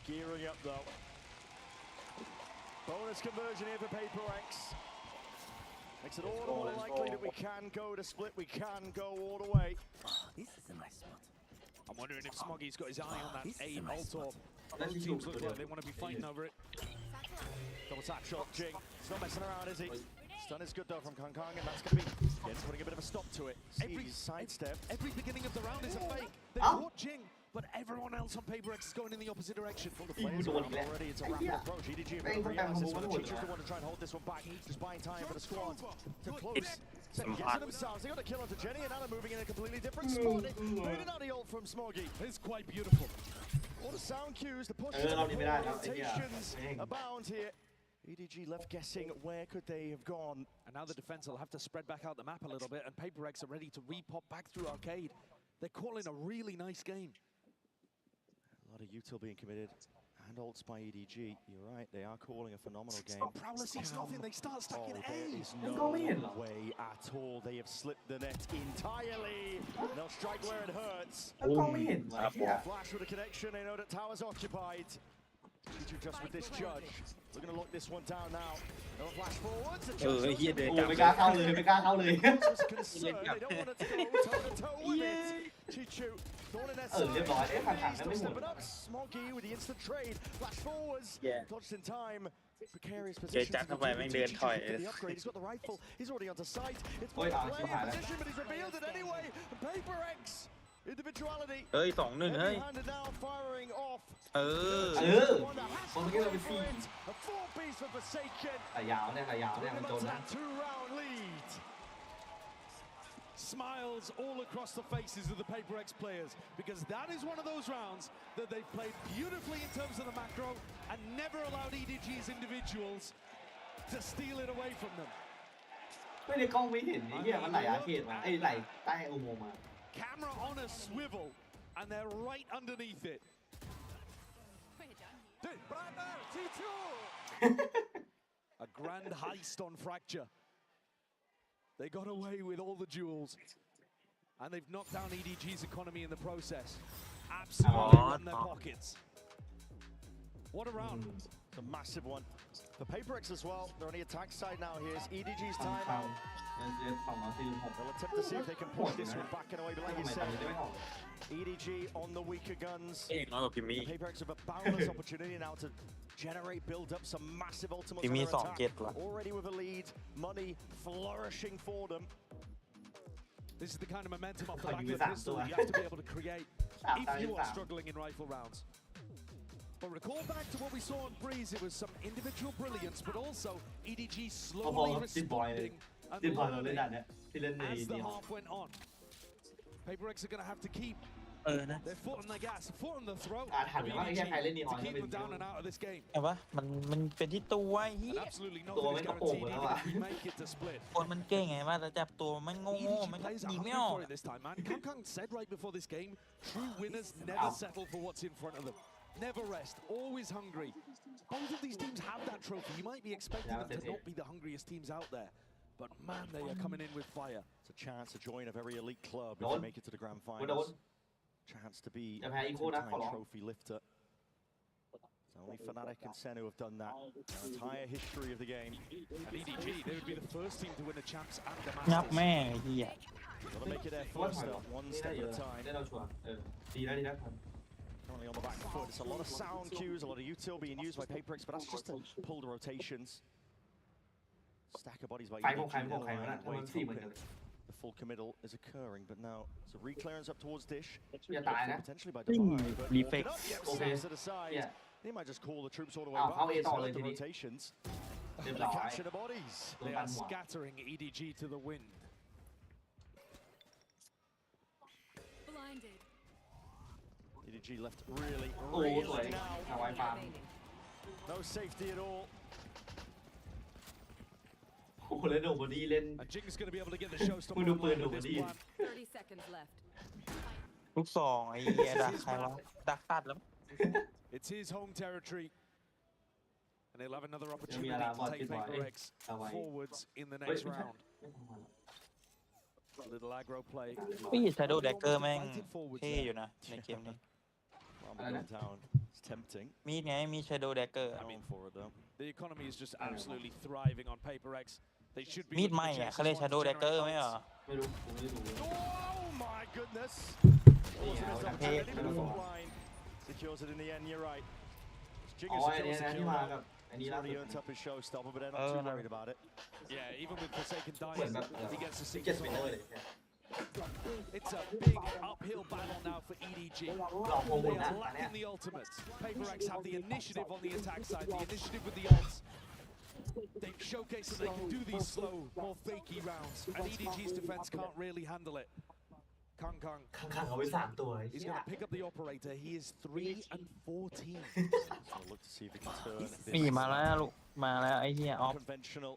Gearing up though. Bonus conversion here for PaperX. Makes it all the more likely that we can go to split, we can go all the way. This is a nice spot. I'm wondering if Smoggy's got his eye on that A Molotov. Both teams look like they want to be fighting over it. Double tap shot, Jing. He's not messing around, is he? Stun is good though from Kong Kong, and that's going to be Jens putting a bit of a stop to it. Every sidestep. Every beginning of the round is a fake. They caught Jing, but everyone else on PaperX is going in the opposite direction. All the players around already. It's a rapid approach. EDG have got to realize this one. Chichu's the one to try and hold this one back. Just buying time for the squad to close. Second guessing themselves. They got a kill onto Jenny, and now they're moving in a completely different spot. Moving out the ult from Smoggy. It's quite beautiful. All the sound cues, the push, rotations abound here. EDG left guessing where could they have gone. And now the defense will have to spread back out the map a little bit, and PaperX are ready to repop back through Arcade. They're calling a really nice game. A lot of util being committed. And ults by EDG. You're right, they are calling a phenomenal game. But Prowler sees nothing, they start stacking A. There is no way at all. They have slipped the net entirely. They'll strike where it hurts. Flash with a connection, they know that tower's occupied. Chichu just with this judge. We're going to lock this one down now. They'll flash forwards. The judge he did. ไม่กล้าเข้าเลยไม่กล้าเข้าเลย just concerned. They don't want to go toe-to-toe with it. Chichu, thorn in their side. เรียบร้อยเอ๊ะผ่านๆ Still ไม่หมด stepping up. Smoggy with the instant trade. Flash forwards. Dodged in time. Precarious เจ position. จักเข้าไปแม่งเดินถอย The upgrade. He's got the rifle. He's already onto sight. It's Oi, playingชิบหายแล้ว position, but he's revealed it anyway. PaperX. Individuality. เฮ้ย 2-1 เฮ้ย Heavy-handed now, firing off. เออ One that has to play for it. A 4-piece for Forsaken. แต่ยาวเนี่ยแต่ยาวเนี่ยมัน Bringing โจ them น up to นะ that 2-round lead. Smiles all across the faces of the PaperX players, because that is one of those rounds that they've played beautifully in terms of the macro and never allowed EDG's individuals to steal it away from them. ไม่ได้กล้องไม่เห็นไอ้เหี้ยมันไหลอาร์เคดมาไอ้ไหลใต้อุโมงค์มา Camera on a swivel, and they're right underneath it. A grand heist on Fracture. They got away with all the jewels, and they've knocked down EDG's economy in the process. Absolutely run their pockets. What a round. It's a massive one. For PaperX as well, they're on the attack side now. Here's EDG's timeout. They'll attempt to see if they can push this one back and away, but like you said, EDG on the weaker guns. PaperX have a boundless opportunity now to generate, build up some massive ultimates on their attack. Already with a lead, money flourishing for them. This is the kind of momentum off the back of the pistol you have to be able to create if you are struggling in rifle rounds. But recall back to what we saw on Breeze, it was some individual brilliance, but also EDG slowly responding and learning as the half went on. PaperX are going to have to keep They're foot on the gas, foot on the throat. ถามว่าไอ้แค่ใครเล่นนีออน To ก็ keep เป็น them down and out of this game. ไงวะมันเป็นที่ตัวไอ้เหี้ And ย absolutely ตัว nothing ไม่ is ต้องโป่ง guaranteed แล้ว even อ่ะ if we make it to split. คนมันเก่งไงว่าจะจับตัวมันโง่ EDG มันก็ plays ยิง are ไม่อ hungry อก for it this time, man. Kang said right before this game, true winners never settle for what's in front of them. Never rest, always hungry. Both of these teams have that trophy. You might be expecting them to not be the hungriest teams out there. But man, they are coming in with fire. It's a chance to join a very elite club if you make it to the grand finals. Chance to be a two-time trophy lifter. It's only Fnatic and Sen who have done that their entire history of the game. And EDG, they would be the first team to win the champs and the งับ Masters. แม่งไอ้เหี้ย Gotta make it their first step, one step at a time. ได้เราชัวร์ดีแล้ว Currently on the back foot, it's a lot of sound cues, a lot of util being used by PRX, but that's just to pull the rotations. Stack of bodies by EDG, the full committal is occurring, but now it's a re-clearance up towards Dish. Potentially by Divine, but Reflex. to the side. They might just call the troops all the way back. The rotations. They're catching the bodies. They are scattering EDG to the wind. Blinded. EDG left really now. No safety at all. โอ้โหแล้วโนบอดี้เล่น And Jing's going to be able to get the showstopper มึงดูปืน online โน with บอ this ดี้ plan. 30 seconds left. ลูกซองไอ้เหี้ยดักใครวะดักตัดแล้ว It's his home territory. And they'll have another opportunity to take PRX forwards in the next round. A little aggro play. พี่ Shadow Dagger แม่งเท่อยู่นะในเกมนี้ Rumble down. It's tempting. มีดไงมี Shadow Dagger Going for it though. The economy is just absolutely thriving on PRX. They should be มีดใหม่อ่ะเขาเรียก Shadow Dagger ไหมเหรอ Oh my goodness. Secures it in the end, you're right. Jing has secured the kill now. He's already earned up his showstopper, but they're not too worried about it. Yeah, even with Forsaken dying, he gets the secret. It's a big uphill battle now for EDG. They are lacking the ultimates. PRX have the initiative on the attack side, the initiative with the ults. They've showcased that they can do these slow, more fakey rounds, and EDG's defense can't really handle it. Kang เอาไว้3ตัว He's going to pick up the operator. He is 3 and 14. I'll look to see if he can turn this. นี่มาแล้วลูกมาแล้วไอ้เหี้ยออฟ Conventional.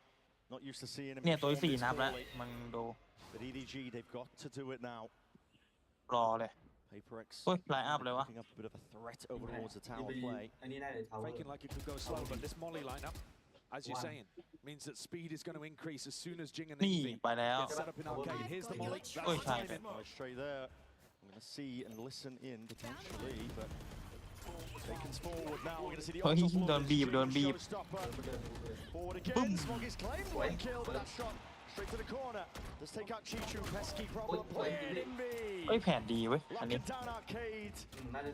Not used to seeing him. เนี่ยตัวที่4นับแล้วมึงดู But EDG, they've got to do it now. รอเลย PRX โอ้ยไลน์อัพเลยวะ picking up a bit of a threat over towards the tower play. อันนี้ได้เลย Faking like it could go slow, but this Molly lineup, as you're saying, means that speed is going to increase as soon as Jing and นี่ Envy ไปแล้ว get set up in arcade. Here's the Molly. That's โอ้ย the ใช่ timing. Oh, straight there. I'm going to see and listen in potentially, but Taken's forward now. We're going to see the เฮ้ย auto โดนบีบโดนบีบ showstopper. Forward again. Smog is claimed one kill, but that shot straight to the corner. Let's take out Chichu. Pesky problem. Played Envy. เฮ้ยแผนดีเว้ยอัน Lock นี้ it down arcade. น่าจะ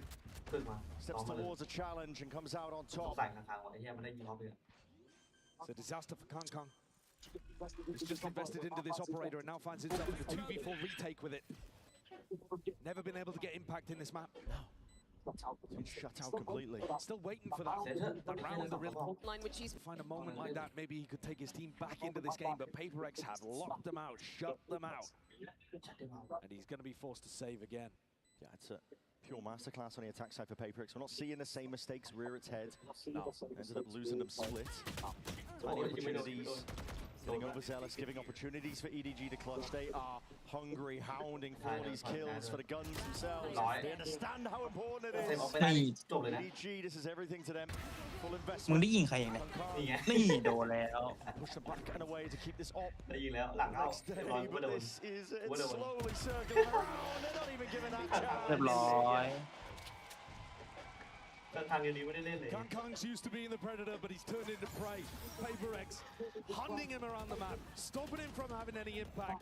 ขึ้นมา Steps towards a challenge and comes out on ต้อง top. ใส่ข้างๆไว้เฮียมันได้ยิงออฟเลย It's a disaster for Kang. He's just invested into this operator and now finds himself in a 2v4 retake with it. Never been able to get impact in this map. It's been shut out completely. Still waiting for that round to really Line which he's find a moment like that. Maybe he could take his team back into this game, but PRX have locked them out, shut them out. And he's going to be forced to save again. Yeah, it's a pure masterclass on the attack side for PRX. We're not seeing the same mistakes rear its head. No, ended up losing them split. Tiny opportunities. Getting overzealous, giving opportunities for EDG to clutch. They are hungry, hounding for these kills for the guns themselves. They understand how important it is. EDG, this is everything to them. Full มึง investment. ได้ยิงใครเองเนี่ยนี่โดนแล้ว Push them back and away to keep this op. ได้ยิงแล้วหลังเข้า Next day, ร้อนก็ but โดน this is it's slowly circling around. They're not even giving that เรียบ chance. ร้อย ทางนี้ไม่ได้เล่นเลย Kang's used to being the predator, but he's turned into prey. PRX hunting him around the map, stopping him from having any impact.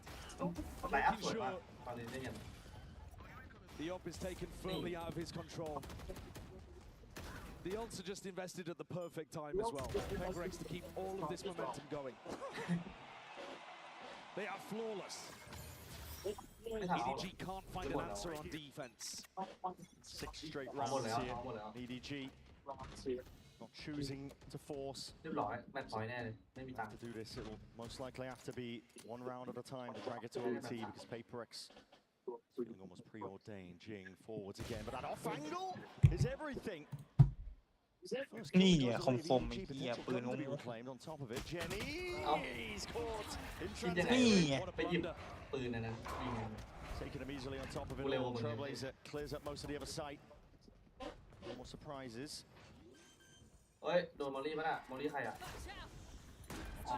ไลน์อัพ Making สวยมาก sure ตอนนี้ได้ยัง the op is taken firmly out of his control. The ults are just invested at the perfect time as well. PRX to keep all of this momentum going. They are flawless. EDG can't find an answer on defense. 6 straight rounds here. EDG not choosing to force เรียบร้อยแมตช์พอยต์แน่เลยไม่มีตังค์ to do this. It'll most likely have to be one round at a time to drag it to OT because PRX Feeling almost preordained. Jing forwards again, but that off angle is everything. นี่ไงคมๆไอ้เหี้ยปืนงง reclaimed on top of it. Jenny is caught in นี่ไง ไปหยิบปืนอันนั้นยิง taking him easily on top of it. Trailblazer clears up most of the other site. No more surprises. เฮ้ยโดนมอลลี่ป่ะน่ะมอลลี่ใครอ่ะ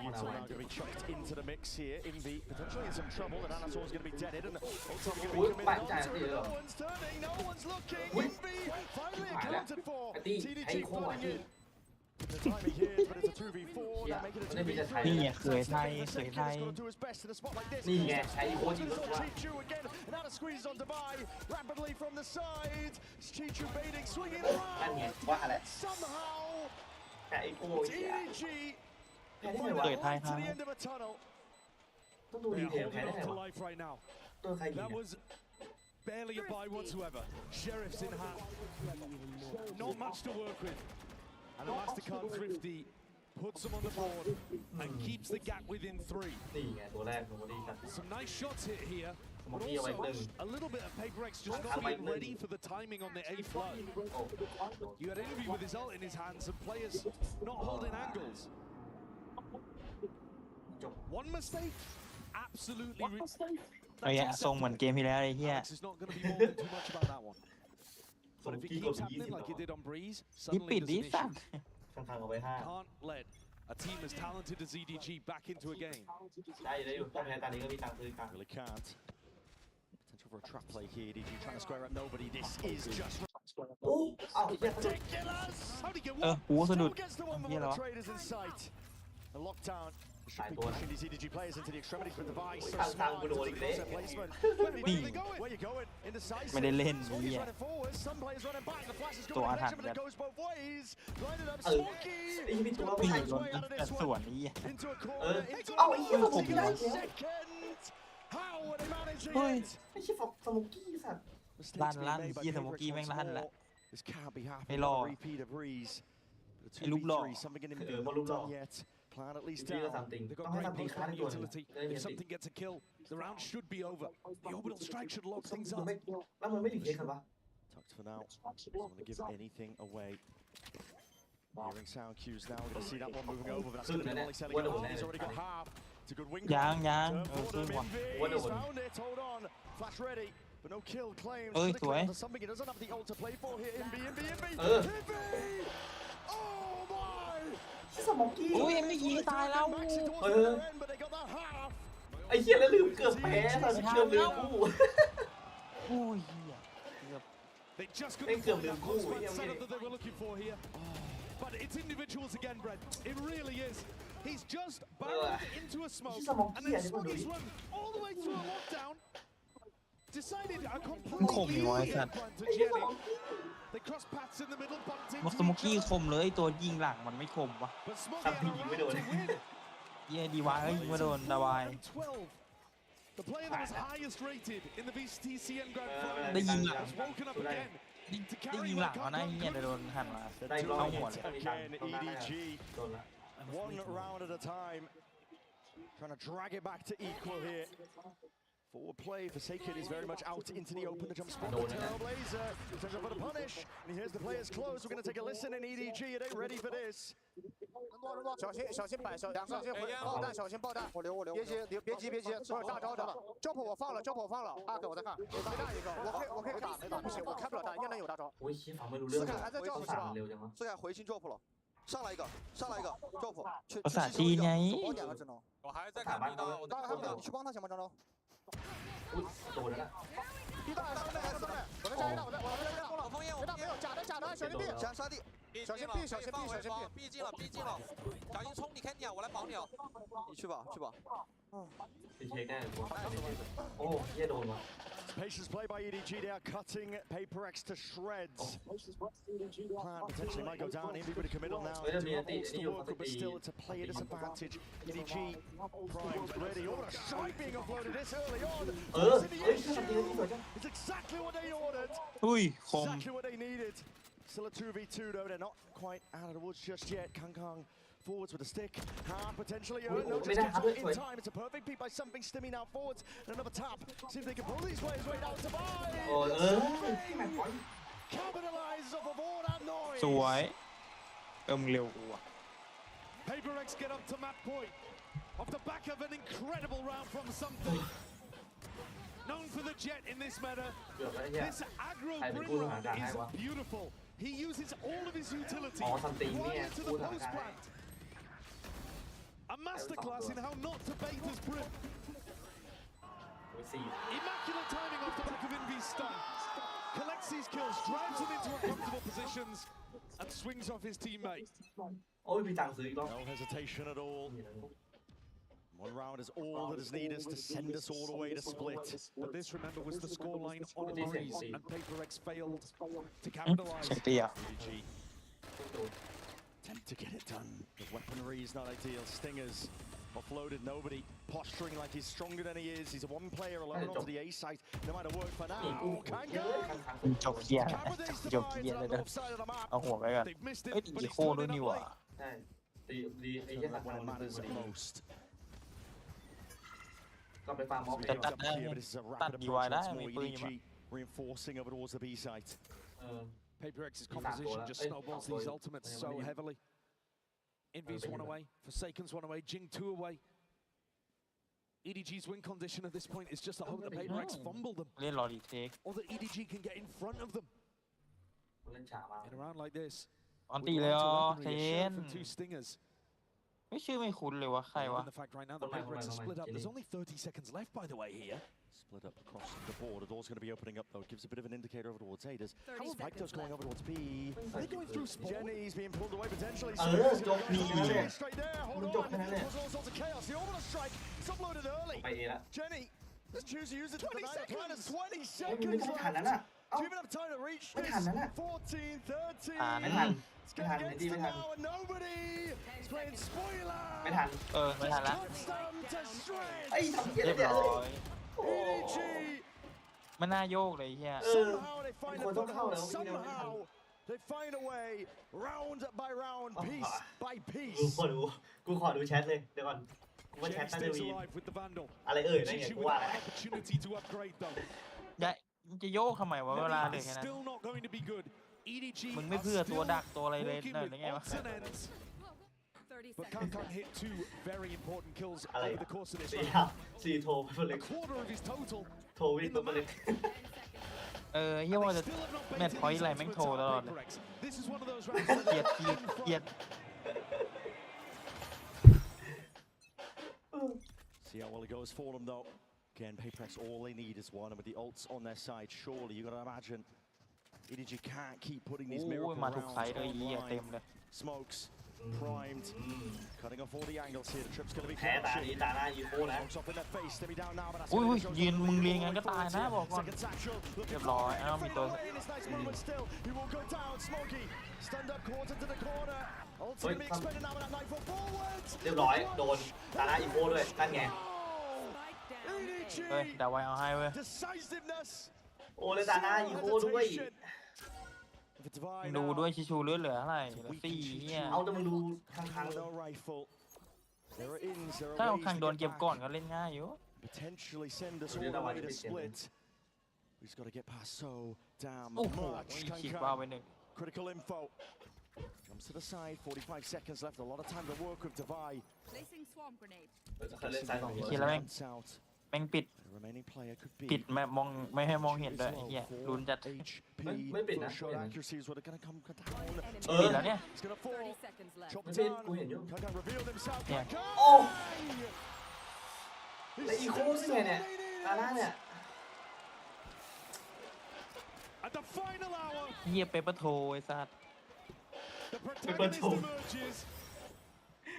Utah now going to be chucked into the mix here. Envy potentially in some trouble, and Anator's going to be deaded, and also going to be committed on. No one's turning, no one's looking. Envy finally accounted for. TDG falling in. The timing here, but it's a 2v4. They're making it 2v3. นี่ไงเคยไทย Got to do his best in a spot like this. นี่ไงใช้โคตรยิงรถว่ะ Chichu again, and Ana squeezes on Dubai rapidly from the side. Chichu baiting, swinging around. Somehow, it's EDG. To the end of a tunnel. They are holding on to life right now. That was barely a buy whatsoever. Sheriff's in hand. Not much to work with. And a MasterCard Thrifty puts them on the board and keeps the gap within 3. Some nice shots hit here. But also a little bit of PRX just not being ready for the timing on the A flood. You had Envy with his ult in his hands and players not holding angles. One mistake, absolutely. ไอ้ทรงเหมือนเกมที่แล้วไอ้เหี้ย It's not going to be more than too much about that one. But if it keeps happening like it did on Breeze, suddenly there's an issue. Can't let a team as talented as EDG back into a game. Really can't. Potential for a trap play here. EDG trying to square up nobody. This is just ridiculous. How do you get one? Still gets the one with all the traders in sight. The lockdown. Should be pushing these EDG players into the extremities with the device. So smart in terms of closer placement. Where are they going? Where are you going? Indecisive. ไม่ได้เล่น Smokey's running forward. Some players running back. The flash is going to connection, but it goes both ways. Blinded up Smokey. นี่โดนสวนนี่ Into a corner. Into a second. How would they manage it? ไอ้ชิฟอกสโมกี้สัตว์ ลั่นยี่สโมกี้แม่งลั่นแหละ This can't be ไม่ happening. รอ Repeat of Breeze. ไอ้ลูกหล่อ Something in him not done yet. Plan at least down. They've got great post-round utility. If something gets a kill, the round should be over. The orbital strike should lock things up. แล้วมันไม่รีเทคกันปะ Tucked for now. Doesn't want to give anything away. Hearing sound cues now. We're going to see that one moving over, but that's going to be Molly selling it off. He's already got half. It's a good wing. ยัง He's found it. Hold on. Flash ready. But no kill claims. Something he doesn't have the ult to play for here. Envy. Oh my! ชิสโมกี้ โอ้ยไม่ยิงตายแล้ว ไอ้เหี้ยแล้วลืมเกือบแพ้สัตว์เกือบลืมคู่ โอ้ยเหี้ย They just couldn't find that post-round setup that they were looking for here. But it's individuals again, Brent. It really is. He's just barreled into a smoke, and then Smoggy's run all the way through a lockdown. Decided a completely plan to Jenny. They cross paths in the middle, bumped into มอสโมกี้คมเลยตัวยิงหลังมันไม่คมวะ but Smoggy had a right to win. เหี้ยดีวายยิงไม่โดนดาวาย The player that was highest rated in the VCTCN Grand Final ได้ยิงหลัง has woken up again. ได้ยิงหลังมานะเหี้ยแต่โดนหันมาเข้าหัวเลย Again, EDG. One round at a time. Trying to drag it back to equal here. Forward play, Forsaken is very much out into the open. The jump spot, Trailblazer, potential for the punish. And here's the players close. We're going to take a listen in EDG. It ain't ready for this. 小心摆手，两个小心爆弹，小心爆弹。我留，别急，我有大招的。Jump 我放了阿哥我在看，没大一个，我可以打，没打不行，我开不了弹，应该能有大招。斯凯还在 Jump 是吧？斯凯回清 Jump 了，上来一个 Jump， 去ภาษาจีนไง 我2个只能。我还在看 B 刀，我当然还没有，你去帮他行吗，张周？ โดนแล้ว B 刀，我在这，我封烟，没有，假的，小心 B，想杀地，小心 B， 小心 B 进了，小心冲，你看你啊，我来保你啊，你去吧。รีเทคได้หรือเปล่าโอ้เหี้ยโดนว่ะ Patience play by EDG. They are cutting PRX to shreds. Plan potentially might go down. Envy with a committal now. Wants to work, but still it's a player disadvantage. EDG primed, ready. Oh, a shot being offloaded this early on. It's exactly what they ordered. อุ้ยคม Exactly what they needed. Still a 2v2 though. They're not quite out of the woods just yet. Kang Forwards with a stick. Half potentially. No, just gets off in time. It's a perfect peek by something. Stimmy now forwards. And another tap. See if they can pull these players right out to buy. Capitalizes off of all that noise. สวยเร็วว่ะ PRX get up to map point off the back of an incredible round from something. Known for the jet in this meta. This aggro bring round is beautiful. He uses all of his utility right into the post plant. A masterclass in how not to bait his brim. Immaculate timing off the back of Envy's stun. Collects these kills, drives them into uncomfortable positions, and swings off his teammate. No hesitation at all. One round is all that is needed to send us all the way to split. But this, remember, was the scoreline on Breeze, and PRX failed to capitalize. EDG attempt to get it done. The weaponry is not ideal. Stingers offloaded, nobody posturing like he's stronger than he is. He's a one player alone onto the A site. No matter what for now. จบเกียร์จบเกียร์เลยนะเอาหัวไปกันเอ้ยอีโคด้วยนี่หว่า When it matters most. จะตัดได้ตัดดีวายได้มีปืนอยู่มั้ย Reinforcing over towards the B site. PRX's composition just snowballs these ultimates so heavily. Envy's one away, Forsaken's one away, Jing 2 away. EDG's win condition at this point is just to hope that PRX fumble them. Or that EDG can get in front of them. In a round like this, ออนตีเลยอ๋อเชน from 2 stingers. ไม่ชื่อไม่คุ้นเลยวะใครวะ The fact right now that PRX is split up. There's only 30 seconds left, by the way, here. Split up across the board. The door's going to be opening up, though. It gives a bit of an indicator over towards A. How is Victor's going over towards B? Are they going through spawn? Jenny's being pulled away potentially. Straight there. Hold on. Cause all sorts of chaos. The orbital strike. It's uploaded early. Jenny, let's choose to use it. 20 seconds. 20 seconds left. Do you even have time to reach this? 14, 13. It's going against them now, and nobody is playing spoiler. ไม่ทันละ Touchdown to Shred. เรียบร้อยไม่น่าโยกเลยเฮีย Somehow they find a foothold. Somehow they find a way, round by round, piece by piece. กูขอดูแชทเลยเดี๋ยวก่อนกูว่าแชทน่าจะมีอะไรนั่นไงกูว่าแล้ว จะโยกทำไมวะเวลาเลยแค่นั้นมึงไม่เพื่อตัวดักตัวอะไรเลยนั่นหรือไงวะ But Kankan hit 2 very important kills over the course of this round. A quarter of his total in the match. เฮียว่าจะแมตช์พอยต์อะไรแม่งโทรตลอดเลยเกลียด See how well it goes for them, though. Again, PRX, all they need is one, and with the ults on their side, surely you got to imagine EDG can't keep putting these miracle rounds online. Smokes. Primed, cutting off all the angles here. The trip's going to be crushing. Smokes off in their face. Stimmy down now, but that's อุ้ยยืนมึงเรียนงั้นก็ตายนะบอกก่อนเรียบร้อยอ้าวมีตัว Nice moment still. He will go down. Smoky stunned up, caught into the corner. Ultimately expended now, but that knife for forwards. เรียบร้อยโดนตาหน้าอีโคด้วยนั่นไง เฮ้ยดาวไว้เอาให้เว้ย Decisiveness. โอ้เลยตาหน้าอีโคด้วยดูด้วยชิชูเลือดเหลือเท่าไหร่4เนี่ยเอาแต่มึงดูข้างๆถ้าเอาคังโดนเก็บก่อนก็เล่นง่ายอยู่ Potentially send us all the way to split. We've got to get past so damn much. คิดว่าไปหนึ่ง Critical info. Comes to the side, 45 seconds left. A lot of time to work with Divide. Placing swarm grenade. คิดแล้วแม่งปิด Remaining player could be ปิดมองไม่ให้มองเห็นเลยเฮียลุ้นจัด ไม่ปิดนะ accuracy is what they're going to come down. ปิดแล้วเนี่ย It's going to fall. ไม่ปิดกูเห็นอยู่ Kankan revealed himself. โอ้แล้วอีโคนี่ไงเนี่ยตาหน้าเนี่ย At the final hour เฮียเปเปอร์โทไอ้สัส the protagonist emerges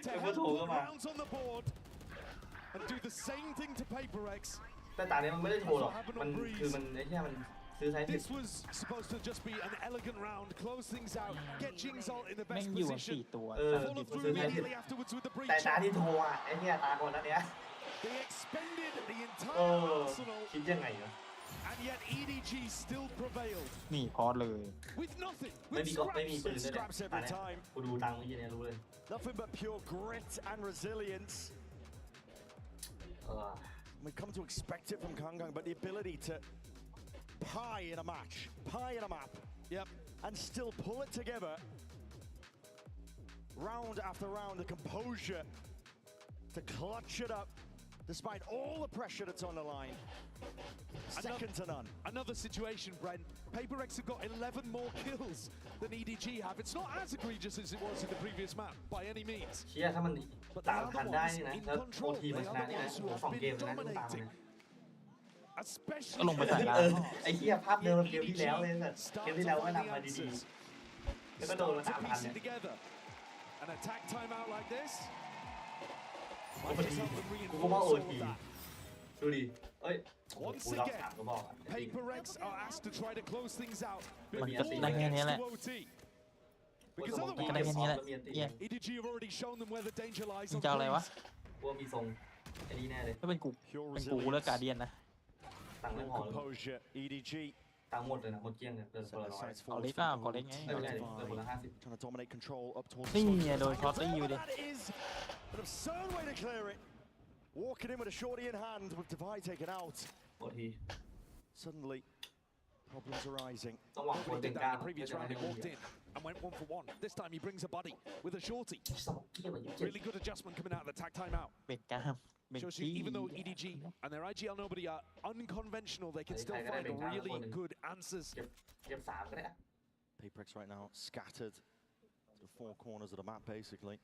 to have rounds on the board and do the same thing to PRX. แต่ตาเนี่ยมันไม่ได้โทรหรอกมันคือมันไอ้เนี่ยมันซื้อไซส์ This was supposed to just be an elegant round, close things out, get Jing's ult in the best position. Follow through immediately afterwards with the breach. แต่ตาที่โทรอ่ะไอ้เนี่ยตาก่อนนั้นเนี่ย They expended the entire arsenal. คิดยังไงอ่ะ And yet EDG still prevailed. นี่พอเลย With nothing. ไม่มีก็ไม่มีปืน With ด้วยแหละ scraps ตา every เนี่ย time. กูดูตังค์เมื่อกี้เนี่ยรู้เลย Nothing but pure grit and resilience. We've come to expect it from Kangang, but the ability to pie in a match, pie in a map, yep, and still pull it together, round after round, the composure to clutch it up, despite all the pressure that's on the line. Second to none. Another situation, Brent. PRX have got 11 more kills than EDG have. It's not as egregious as it was in the previous map, by any means. เชี่ยถ้ามันตามทันได้นี่นะแล้วโอทีมันชนะนี่นะโอ้2 เกมนะต้องตามนะ ก็ลงไปใส่ล่าง ไอ้เหี้ยภาพเดิมเกมที่แล้วเลยนะเกมที่แล้วก็นำมาดีๆแล้วก็โดนมา3 พันเนี่ย An attack timeout like this. กูก็ว่าโอทีดูดิเอ้ยกูรับ3ก็บอกอ่ะ PRX are asked to try to close things out. มันก็ได้แค่นี้แหละ Because ก็ได้แค่นี้แหละ EDG have already shown them where the danger lies. มึงจะเอาอะไรวะ กูมีทรงไอ้นี่แน่เลย ถ้าเป็นกูเลือกการเดียนนะ ตังค์ไม่พอเลย Composure, EDG. ตังค์หมดเลยนะหมดเกลี้ยงเลยเดินคนละ100 เอาเล็กก็ขอเล็กไง ไม่เป็นไรเดินคนละ50 Trying to dominate control up towards นี่ไงโดนช็อตตีอยู่ดิ That is an absurd way to clear it. Walking in with a shorty in hand with Divide taken out. โอที Suddenly, problems arising. ต้องหวังคน Nobody เป็น did กลาง that in the previous round. He walked in and went 1 for 1. This time he brings a buddy with a shorty. Really good adjustment coming out of the tag timeout. เบ็ดกล้ามเบ็ด Shows ขี้ you even though EDG and their IGL nobody are unconventional, they can still find really good answers. เก็บ3ก็ได้ PRX right now scattered to the 4 corners of the map, basically.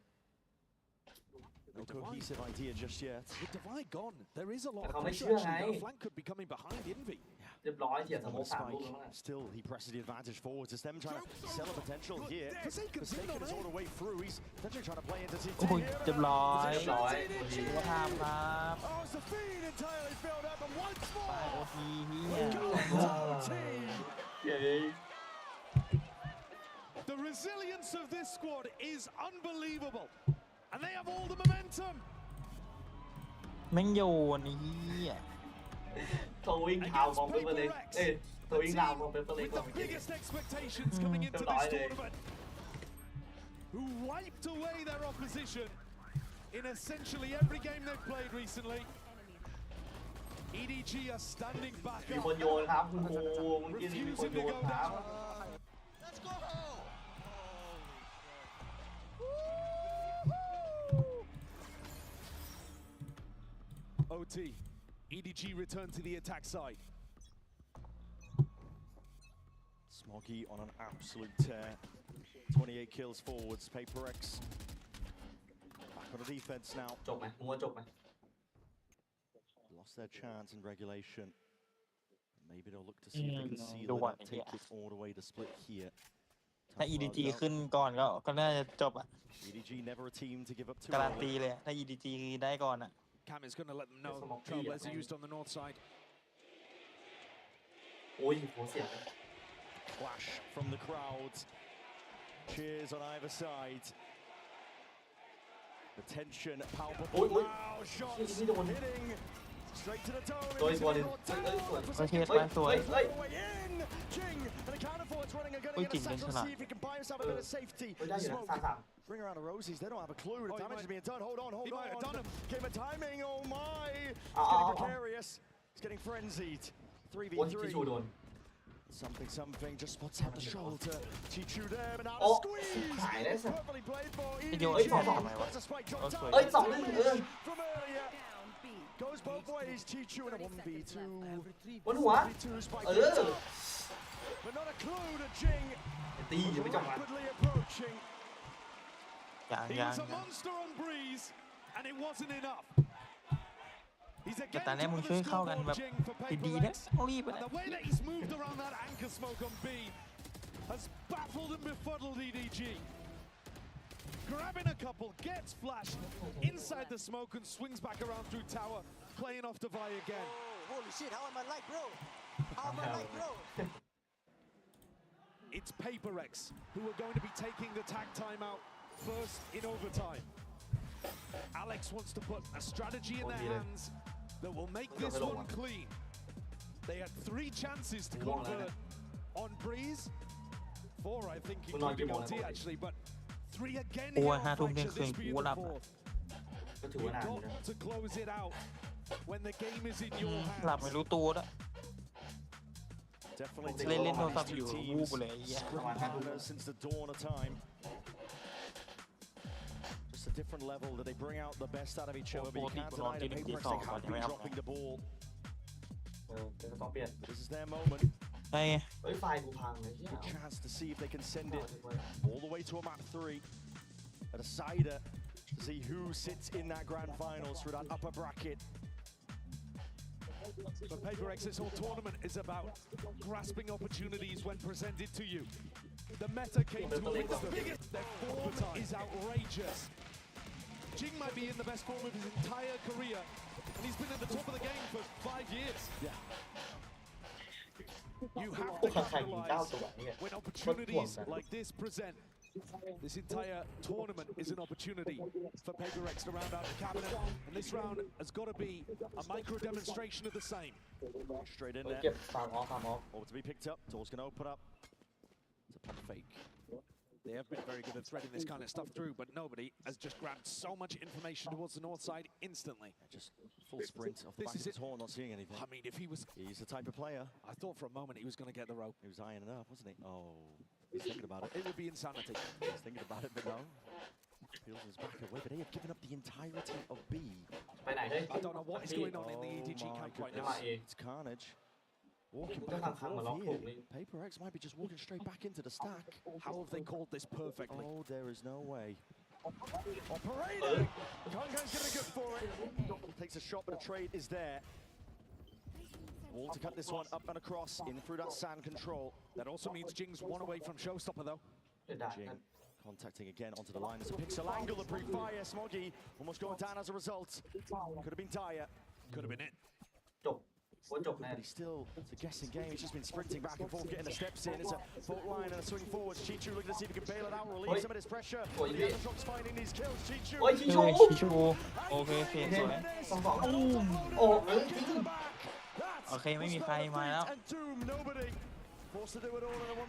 No cohesive idea just yet. With Divide gone, there is a lot of เขาไม่ pressure เชื่อไง actually. That flank could be coming behind Envy. เรียบร้อยเถียงสโมก3 ลูก Spike. แล้วนะ Still, he presses the advantage forwards. It's them trying to sell a potential here. Forsaken's Forsaken is all the way through. He's potentially trying to play into CT โอ้โห here. เรียบร้อย เรียบร้อยโอที ตัวทามครับ Oh, it's the feed entirely filled up, and once ไป more. โอทีเฮีย เย้ The resilience of this squad is unbelievable, and they have all the momentum. แม่งโยนไอ้เฮีย โทวิ่งเท้ามองเปเปอร์เล็กเอ้ยโทวิ่งเท้ามองเปเปอร์เล็ก With ก่อน the เมื่อกี้ biggest expectations coming into this tournament, who wiped away their opposition in essentially every game they've played recently. EDG are standing back มีคนโยนครับคุณครูเมื่อกี้มีคนโยนครับ Let's go. OT. EDG return to the attack side. Smoggy on an absolute tear. 28 kills forwards. PRX back on the defense now. จบไหมมึงว่าจบไหม Lost their chance in regulation. Maybe they'll look to see if they can seal it up, take it all the way to split here. ถ้า EDG ขึ้นก่อนก็น่าจะจบอ่ะ EDG never a team to give up too การัน early. ตีเลยถ้า EDG ได้ก่อนอ่ะ Cam is going to let them know. Trailblazer used on the north side. โอ้ยโหเสียง Clash from the crowd. Cheers on either side. The tension palpable. Wow, shots hitting straight to the dome. ตัวอีกตัวหนึงเฮ้ยเฮ้ยสวยเฮ้ย In King and the counter forward's running and going to get a satchel. See if he can buy himself a bit of safety. เฮ้ยได้อยู่นะ Smoke. 3-3 Bring around the Rosies. They don't have a clue. The damage is being done. Hold on, hold He might have on. done him. Game of timing. Oh my. It's getting precarious. It's getting frenzied. โอ้ยที่ชูโด 3v3. น Something. Just spots out the shoulder. Chichu there, but now โอ้ the squeeze. หายได้สัก Perfectly played for โยน EDG. แทำไมวะ That's a spike drop สวย down. เอ้ย2-1 From earlier. Goes both ways. Chichu in a 1v2. บนหัว 1v2 spike เอ picked อ up. But not a clue to Jing. ตียังไม่จบมัน Rapidly approaching. อย่าง He อย่าง was a monster on Breeze, and it wasn't enough. He's แต่ again ตอนนี้มึง top ช่วย of the เข้ากันแบบ scoreboard, Jing, for ดีๆนะ PRX. ต้องรีบ And นะ the way that he's moved around that anchor smoke on B has baffled and befuddled EDG. Grabbing a couple, gets flashed inside the smoke and swings back around through tower, playing off Divide again. Oh, holy shit, how am I like, bro? How am I like, bro? It's PRX who are going to be taking the tag timeout first in overtime. Alex wants to put a strategy in their hands that will make this one clean. They had 3 chances to convert on Breeze. 4, I think, including LT actually, but 3 again here on Fracture. This being the 4th. You've got to close it out when the game is in your hands. หลับไม่รู้ตัวด้วย Definitely เล่นโทรศัพท์อยู่วูบเลยไอ้เหี้ย since the dawn of time. Just a different level that they bring out the best out of each other, but you can't deny that PRX they have been dropping the ball. This is their moment. ใช่ไง Good chance to see if they can send it all the way to a map 3 at a cider to see who sits in that grand finals for that upper bracket. But PRX, this whole tournament is about grasping opportunities when presented to you. The meta came to amidst them. Their form is outrageous. Jing might be in the best form of his entire career, and he's been at the top of the game for 5 years. Yeah. You have to capitalize when opportunities like this present. This entire tournament is an opportunity for PRX to round out the cabinet, and this round has got to be a micro demonstration of the same. Straight in there. Or to be picked up. Door's going to open up. It's a pump fake. They have been very good at threading this kind of stuff through, but nobody has just grabbed so much information towards the north side instantly. Just full sprint off the back of his horn, not seeing anything. I mean, if he was... He's the type of player. I thought for a moment he was going to get the rope. He was eyeing it up, wasn't he? Oh, he's thinking about it. It would be insanity. He's thinking about it, but no. Peels his back away, but they have given up the entirety of B. I don't know what is going on in the EDG camp right now. It's carnage. Walking back and forth here. PRX might be just walking straight back into the stack. How have they called this perfectly? Oh, there is no way. Operator! Kongo's gonna go for it. Takes a shot, but a trade is there. Wall to cut this one up and across, in through that sand control. That also means Jing's 1 away from Showstopper, though. Jing contacting again onto the line. There's a pixel angle, the pre-fire. Smoggy almost going down as a result. Could have been dire. Could have been it. But he's still, it's a guessing game. He's just been sprinting back and forth, getting the steps in. It's a fault line and a swing forward. Chichu looking to see if he can bail it out, relieve some of this pressure. The other drops finding these kills. Chichu! ชิชูโอเคโอเคสวยโอเคไม่มีใครมาแล้ว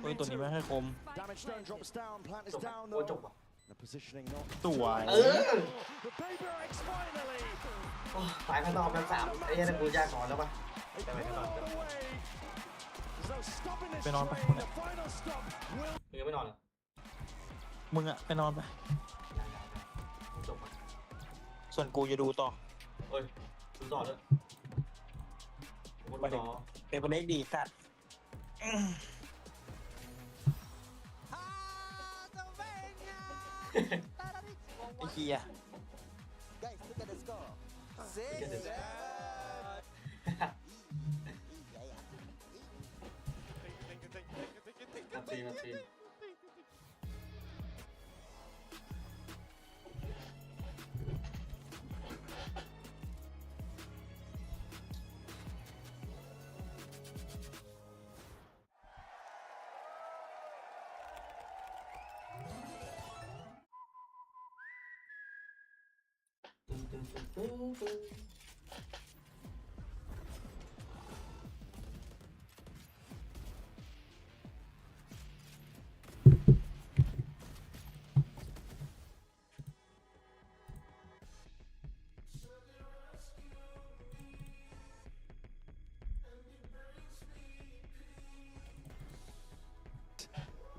โอ้ยตัวนี้ไม่ค่อยคม Damage stone drops down, plant is down though. The positioning not สวย The PRX finally! ไปข้างนอกกัน3ไอ้เนี่ยกูยากก่อนแล้วป่ะ ไปนอนไปมึงอะ ไม่นอนเหรอ มึงอะไปนอนไปส่วนกูจะดูต่อ เฮ้ยดูต่อเลย ไปเด็กเป็นประเด็นดีสัตว์ไอ้เหี้ย Guys, look at the score. มาตี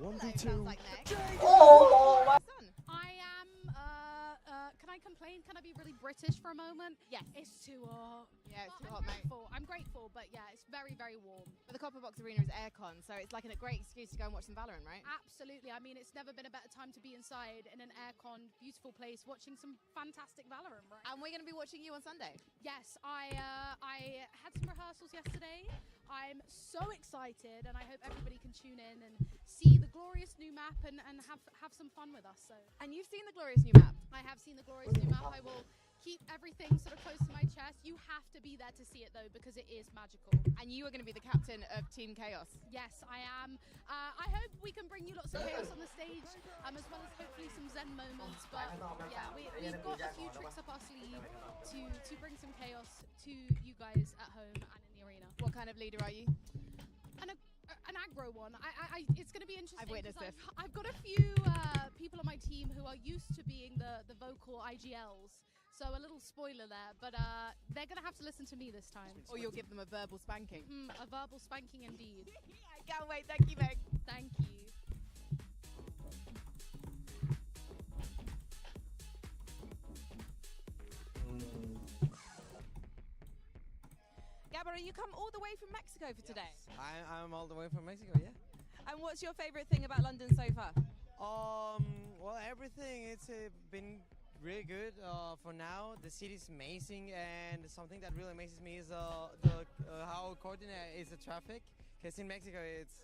1v2. Oh! I am, can I complain? Can I be really British for a moment? Yes. It's too hot. Yeah, it's too hot, mate. I'm grateful, but yeah, it's very, very warm. But the Copper Box Arena is aircon, so it's like a great excuse to go and watch some Valorant, right? Absolutely. I mean, it's never been a better time to be inside in an aircon, beautiful place, watching some fantastic Valorant, right? And we're going to be watching you on Sunday. Yes, I had some rehearsals yesterday. I'm so excited, and I hope everybody can tune in and see the glorious new map and have some fun with us. So. And you've seen the glorious new map. I have seen the glorious new map. I will keep everything sort of close to my chest. You have to be there to see it, though, because it is magical. And you are going to be the captain of Team Chaos. Yes, I am. I hope we can bring you lots of chaos on the stage, as well as hopefully some zen moments. But yeah, we've got a few tricks up our sleeve to bring some chaos to you guys at home and in the arena. What kind of leader are you? An aggro one. It's going to be interesting. I've witnessed this. I've got a few people on my team who are used to being the vocal IGLs. So a little spoiler there, but they're going to have to listen to me this time. Or you'll give them a verbal spanking. A verbal spanking indeed. I can't wait. Thank you, Meg. Thank you. Gabber, you come all the way from Mexico for today? I'm all the way from Mexico, yeah. And what's your favorite thing about London so far? Well, everything. It's been really good for now. The city's amazing, and something that really amazes me is how coordinated is the traffic. Because in Mexico, it's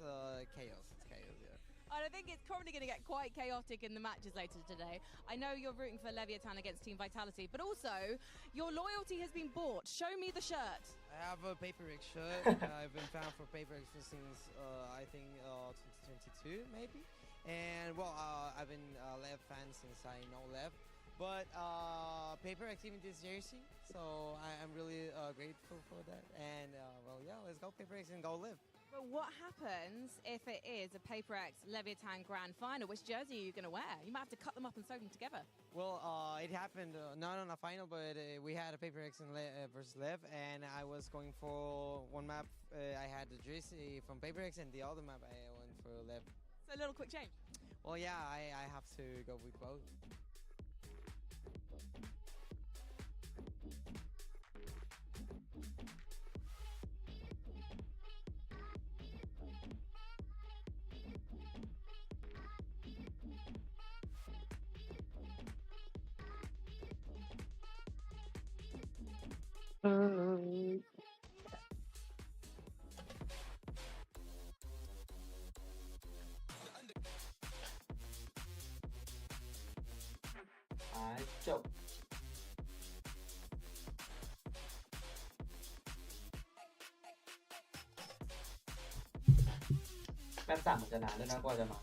chaos. It's chaos, yeah. And I think it's probably going to get quite chaotic in the matches later today. I know you're rooting for Leviathan against Team Vitality, but also your loyalty has been bought. Show me the shirt. I have a PRX shirt. I've been fan for PRX since I think 2022 maybe. And well, I've been a Lev fan since I know Lev. But PRX gave me this jersey, so I'm really grateful for that. And well, yeah, let's go PRX and go Live. But what happens if it is a PRX Leviathan Grand Final? Which jersey are you going to wear? You might have to cut them up and sew them together. Well, it happened not on a final, but we had a PRX versus Lev, and I was going for one map. I had the jersey from PRX, and the other map I went for Lev. So a little quick change. Well, yeah, I have to go with both. Chụp. Map 3มันจะนานด้วยนะกว่าจะมา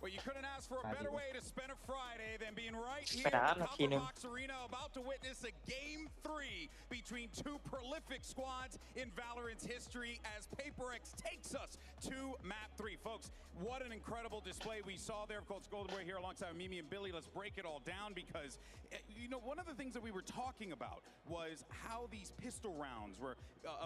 Well, you couldn't ask for a better way to spend a Friday than being right here Phải đá at the là khi nữa. Box Arena, about to witness a Game 3 between two prolific squads in Valorant's history as PRX takes us to Map 3. Folks, what an incredible display we saw there. Of course, Golden Boy here alongside Mimi and Billy. Let's break it all down because, you know, one of the things that we were talking about was how these pistol rounds were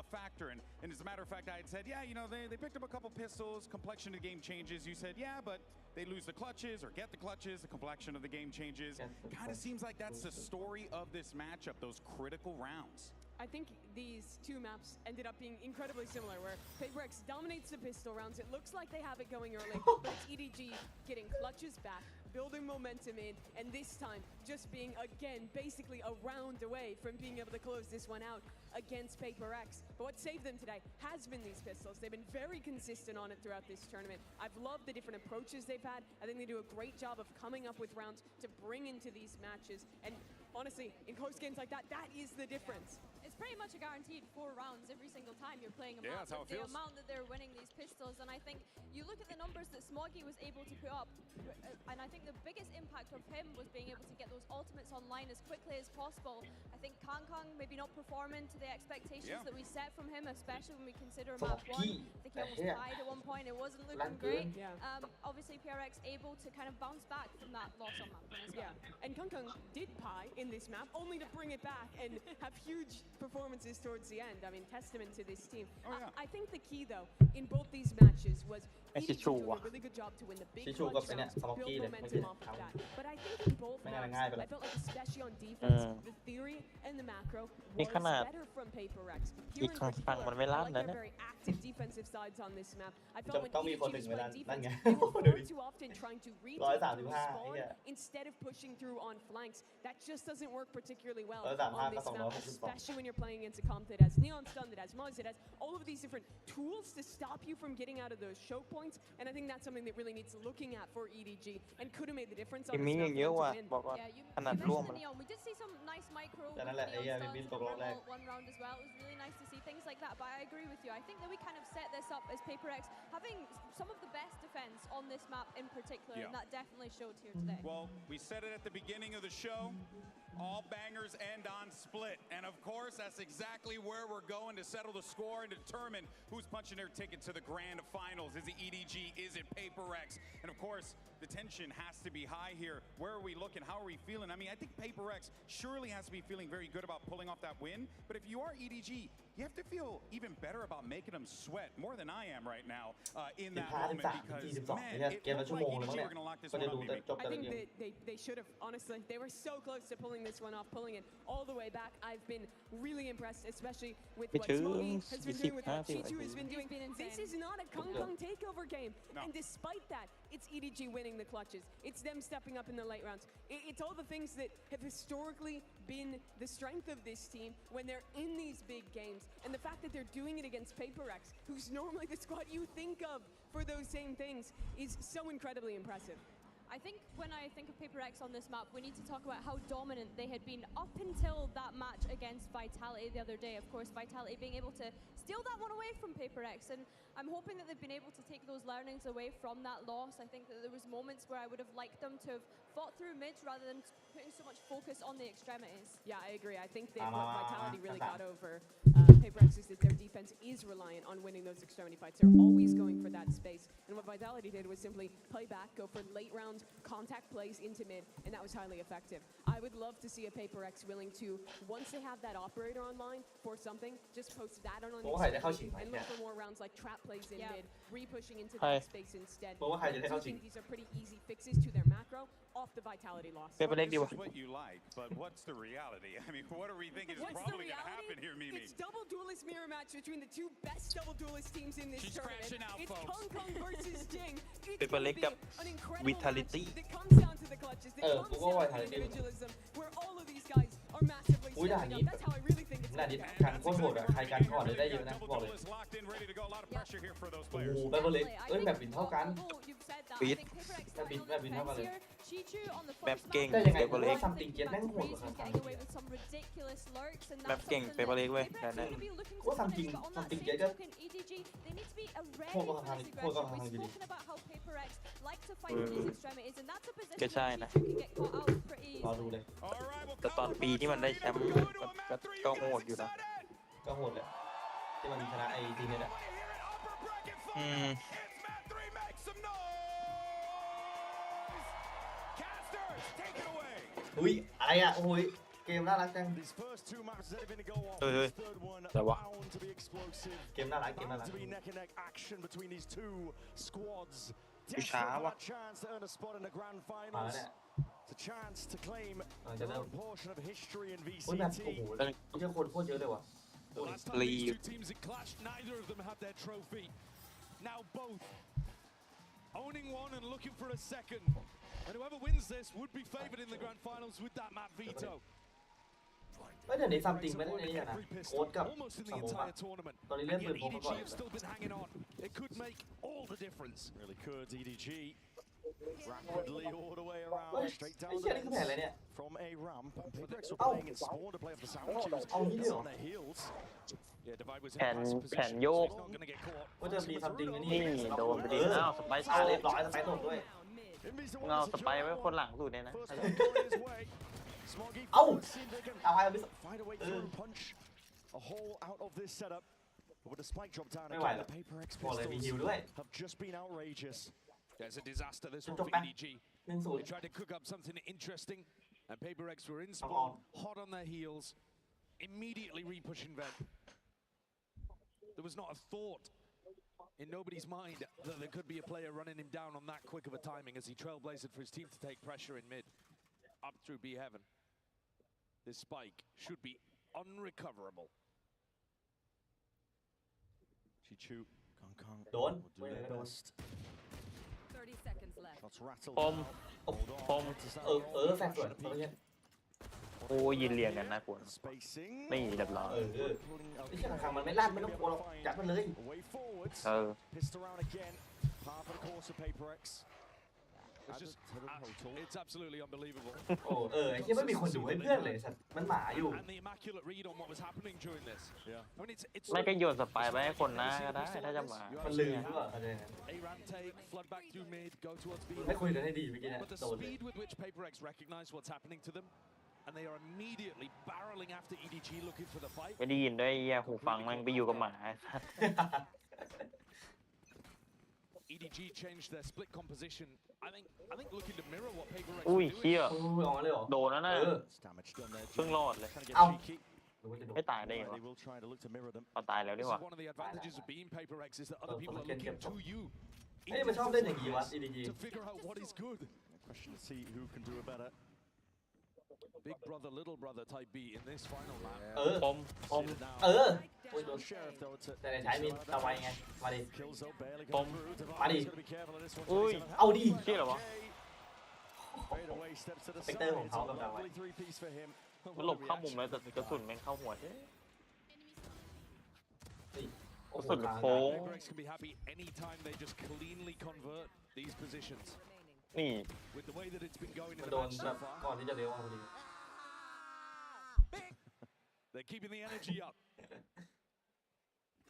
a factor. And as a matter of fact, I had said, yeah, you know, they picked up a couple pistols, complexion of the game changes. You said, yeah, but they lose the clutches or get the clutches, the complexion of the game changes. Kind of seems like that's the story of this matchup, those critical rounds. I think these two maps ended up being incredibly similar, where PRX dominates the pistol rounds. It looks like they have it going early, but it's EDG getting clutches back, building momentum in, and this time just being, again, basically a round away from being able to close this one out against PRX. But what saved them today has been these pistols. They've been very consistent on it throughout this tournament. I've loved the different approaches they've had. I think they do a great job of coming up with rounds to bring into these matches. And honestly, in close games like that, that is the difference. It's pretty much a guaranteed 4 rounds every single time you're playing a Yeah, map. that's how it The feels. amount that they're winning these pistols, and I think you look at the numbers that Smoggy was able to put up, and I think the biggest impact of him was being able to get those ultimates online as quickly as possible. I think Kang maybe not performing to the expectations that we set from him, especially when we consider map 1. I think he almost died at one point. It wasn't looking great. Obviously, PRX able to kind of bounce back from that loss on map 1 as well. And Kang did pie in this map, only to bring it back and have huge performances towards the end. I mean, testament to this team. I think the key, though, in both these matches was EDG doing a really good job to win the big clutch rounds, build momentum off of that. But I think in both maps, I felt like especially on defense, the theory and the macro was better from PRX. Here in particular, I like their very active defensive sides on this map. I felt when EDG was playing defense, they were far too often trying to retake through spawn instead of pushing through on flanks. That just doesn't work particularly well on this map, especially when you're playing against a comp that has Neon Stun, that has Muzz, that has all of these different tools to stop you from getting out of those choke points. And I think that's something that really needs looking at for EDG and could have made the difference on this map. You mentioned the Neon. We did see some nice micro with Neon Stuns one round as well. It was really nice to see things like that, but I agree with you. I think that we kind of set this up as PRX having some of the best defense on this map in particular, and that definitely showed here today. Well, we said it at the beginning of the show. all bangers end on split. And of course, that's exactly where we're going to settle the score and determine who's punching their ticket to the grand finals. Is it EDG? Is it PRX? And of course, the tension has to be high here. Where are we looking? How are we feeling? I mean, I think PRX surely has to be feeling very good about pulling off that win. But if you are EDG, you have to feel even better about making them sweat more than I am right now in that moment because, man, it looked like EDG were going to lock this one up, Mimi. I think they should have, honestly. They were so close to pulling this one off, pulling it all the way back. I've been really impressed, especially with what Smokey has been doing, with what Chichu has been doing. This is not a Kong Kong takeover game. No. And despite that, it's EDG winning the clutches. It's them stepping up in the late rounds. It's all the things that have historically been the strength of this team when they're in these big games. And the fact that they're doing it against PRX, who's normally the squad you think of for those same things, is so incredibly impressive. I think when I think of PRX on this map, we need to talk about how dominant they had been up until that match against Vitality the other day. Of course, Vitality being able to steal that one away from PRX, and I'm hoping that they've been able to take those learnings away from that loss. I think that there was moments where I would have liked them to have fought through mids rather than putting so much focus on the extremities. Yeah, I agree. I think that what Vitality really got over PRX is that their defense is reliant on winning those extremity fights. They're always going for that space. And what Vitality did was simply play back, go for late round contact plays into mid, and that was highly effective. I would love to see a PRX willing to, once they have that operator online for something, just post that on and look for more rounds like trap plays in mid, re-pushing into that space instead. I think these are pretty easy fixes to their macro off the Vitality loss. This is what you like, but what's the reality? I mean, what are we thinking is probably going to happen here, Mimi? It's double duelist mirror match between the two best double duelist teams in this tournament. Out, it's folks. Kong Kong versus Jing. It's Paper going Leg to beกับ an incredible Vitality match that comes down to the clutches, that comes down to individualism, where all of these guys are massively stepping up. That's how I really think it's going to go. โคตรโหดอ่ะใครกันก่อนเลยได้เยอะนะบอกเลยโอ้โหแบบเลยแบบบินเท่ากันปีด แบบบินเท่ากันเลย แบบเก่ง ได้ยังไง เปเปอร์เล็ก ซัมติงเกียร์แม่งโหดกว่าซัมติง แบบเก่งเปเปอร์เล็กเว้ยแค่นั้น ว่าซัมติงเกียร์ก็โหดกว่าทางอยู่ดี ก็ใช่นะ รอดูเลย แต่ตอนปีที่มันได้แชมป์ก็โหดอยู่นะ ก็โหดเลยที่มันชนะไอ้ทีนี้แหละ อุ้ยอะไรอ่ะโอ้ยเกมน่ารักจัง เฮ้ยแต่ว่า เกมน่ารักอยู่ช้าวะ มาแล้วเนี่ย จะเริ่มโอ้ยแบบโอ้โหเจ้าคนโคตรเยอะเลยว่ะ Leave. Two teams in clash, neither of them have their trophy. Now both owning one and looking for a second. And whoever wins this would be favored in the grand finals with that map veto. ไม่เดี๋ยวนี้ซัมติงไม่ได้นี่นะโค้ดกับสมองอะตอนนี้เล่นปืนพกมาก่อน It could make all the difference. Really could. EDG rapidly all the way around, straight down from a ramp. And PRX were playing in spawn to play off the sound cues on their heels. Yeah, Divide was in passive position, so he's not going to get caught. ก็จะมีซัมติงอันนี้ นี่โดนไปดิอ้าวสไปซ์ เรียบร้อยสไปซ์ตกด้วย เงาสไปซ์ไว้คนหลังสุดเนี่ยนะ เอ้าเอาไว้ไม่ Find a way through, punch a hole out of this setup. But with the spike drop down again, the PRX pistols have just been outrageous. There's a disaster this one for EDG. They tried to cook up something interesting, and PRX were in spawn, hot on their heels, immediately re-pushing Ven. There was not a thought in nobody's mind that there could be a player running him down on that quick of a timing as he trailblazed for his team to take pressure in mid, up through B heaven. This spike should be unrecoverable. Chichu, Kong Kong will do their best. 30 seconds left. Shots rattled ปม out. ปม แฟนสวยตัวนี้ โอ้ยินเรียงกันนะคุณนี่เรียบร้อย ไม่ใช่ทางมันไม่ลั่นไม่ต้องกลัวหรอกจับมันเลย Pissed around again. Par for the course of PRX. It's absolutely unbelievable. โอ้ไอ้ที่ไม่มีคนดูให้เพื่อนเลยสัตว์มันหมาอยู่ And the immaculate read on what was happening during this. Yeah. I mean, it's ไม่ก็โยนสไปร์ไปให้คนหน้าก็ได้ถ้าจะมา มันลืมหรือเปล่าอะไรนั้น A-Ram take, flood back through mid, go towards B. ไม่คุยกันให้ดีเมื่อกี้เนี่ย But the speed with which PRX recognize what's happening to them and they are immediately barreling after EDG looking for the fight. ไม่ได้ยินด้วยไอ้เหี้ยหูฟังมันไปอยู่กับหมา EDG changed their split composition. I think looking to mirror what PRX อุ้ย were เชี่ย doing. ออกมาเลยเหรอ โดนแล้วนะ Damage done there. เพิ่งรอดเลย เอ้า ไม่ตายได้ไงวะ They will try to look to mirror them. เอาตายแล้ว This ดี is กว่า one of the advantages of being PRX is that other people are Ken looking Ken to you. เฮ้ยมันชอบเล่นอย่างงี้วะ EDG To figure out what is good. Question to see who can do it better. Big brother, little brother type beat in this final map. ปม เออ No sheriff though to แต่ในใช้มินตะไวไงมาดิ kills though barely Bom. coming through. Mari. Divine's gotta be careful of this one. อุ้ย เอาดิ เชี่ยเหรอวะ Fade away, steps to the side. Spectre ของ It's เขา a กำลังไว้ lovely three-piece for him. มันหลบเข้ามุมแล้วแต่กระสุนแม่งเข้าหัวเจ๊ นี่โอ้ กระ โห สุนโค้ง PRX can be happy anytime they just cleanly convert these positions. นี่ With the way that it's been going in มัน the โดน match แบ so บ far, ก่อนที่จะเลี้ยวมาพอดี they're keeping the energy up.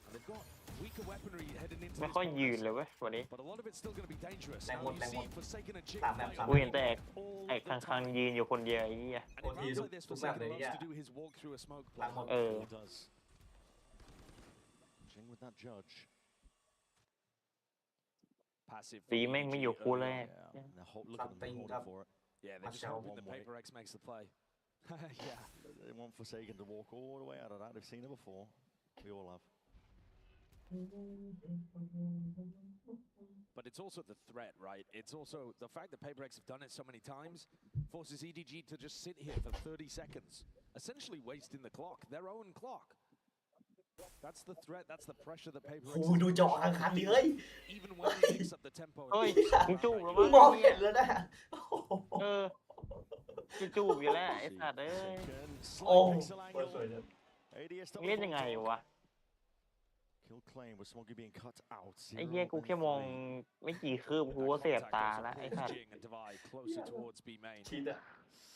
And they've got weaker weaponry heading into ไม่ this ค่อยยืน bonus. เลยเว้ยวันนี้ But a lot of it's still going to be dangerous. Đang Now một, you đang see một. Forsaken and Chick Tạm, tạm, fight tạm. กูเห็นแต่ไอ้ข้างๆยืนอยู่คนเดียวไอ้เหี้ย And in rounds like this, Lúc Forsaken nào đấy loves à? to do his walk through a smoke Đang play. một. Ừ. He does. Jing with that judge. Passive. ตีแม่งไม่อยู่คู่แรก Yeah. And look at them they're holding for it. Yeah, they're just Marshall. hoping that PRX makes the play. Yeah. They want Forsaken to walk all the way out of that. They've seen it before. We all have. But it's also the threat, right? It's also the fact that PRX have done it so many times forces EDG to just sit here for 30 seconds, essentially wasting the clock, their own clock. That's the threat, that's the pressure that PRX โอ้โหดูเจาะข้างๆดิเฮ้ย even when he picks up the tempo. เฮ้ยมึงจูบแล้ว มึ มั้ ง ง มองเห็นแล้วนะ เออจะจูบอยู่แล้วไอ้สัตว์เอ้ย โอ้ Slight pixel สวย angle. เลย ADS เล่นยังไงวะ Kill claim with Smoggy being cut out. ไอ้เหี้ยกูแค่มองไม่กี่คืบกูก็เสียบตาแล้วไอ้สัตว์ Jing and Divide closer towards B main. ชิดอะ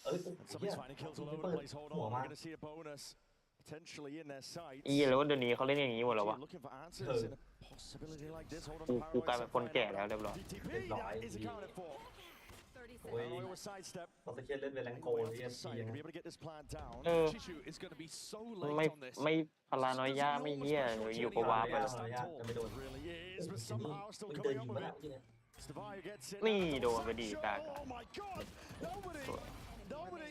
เอ้ย And เหี้ย somebody's finding kills all ที่ over เปิ the ด place. Hold หัว on, มา we're going to see a bonus potentially in their sights. ไอ้เหี้ยแล้วเดี๋ยวนี้เขาเล่นอย่างนี้หมดแล้ววะ Looking for answers in a possibility like this. Hold on to กูกลาย Paranoid เป็นคนแก่แล้วเรียบร้อย DTP, Right, that is yeah. accounted for. โอ้ย Paranoid with sidestep. พอสเก็ตเล่นเป็นแรงโก Going น out ที่ to เอ the ฟซี side. นะ Gonna be able to get this plan down. เออ Chishu is going to be so ไม่ late on this. ไม่พารานอยยาไม่เหี้ยอยู่กับวาร์ป ไม่ อะ เอาอย่าจะไม่โดน It really is, but somehow still มึงเดิน coming ยิ up ง with มา it. เมื่อกี้เนี่ย Stavaya gets it. นี่โดนไปดีกาก Oh my god! Nobody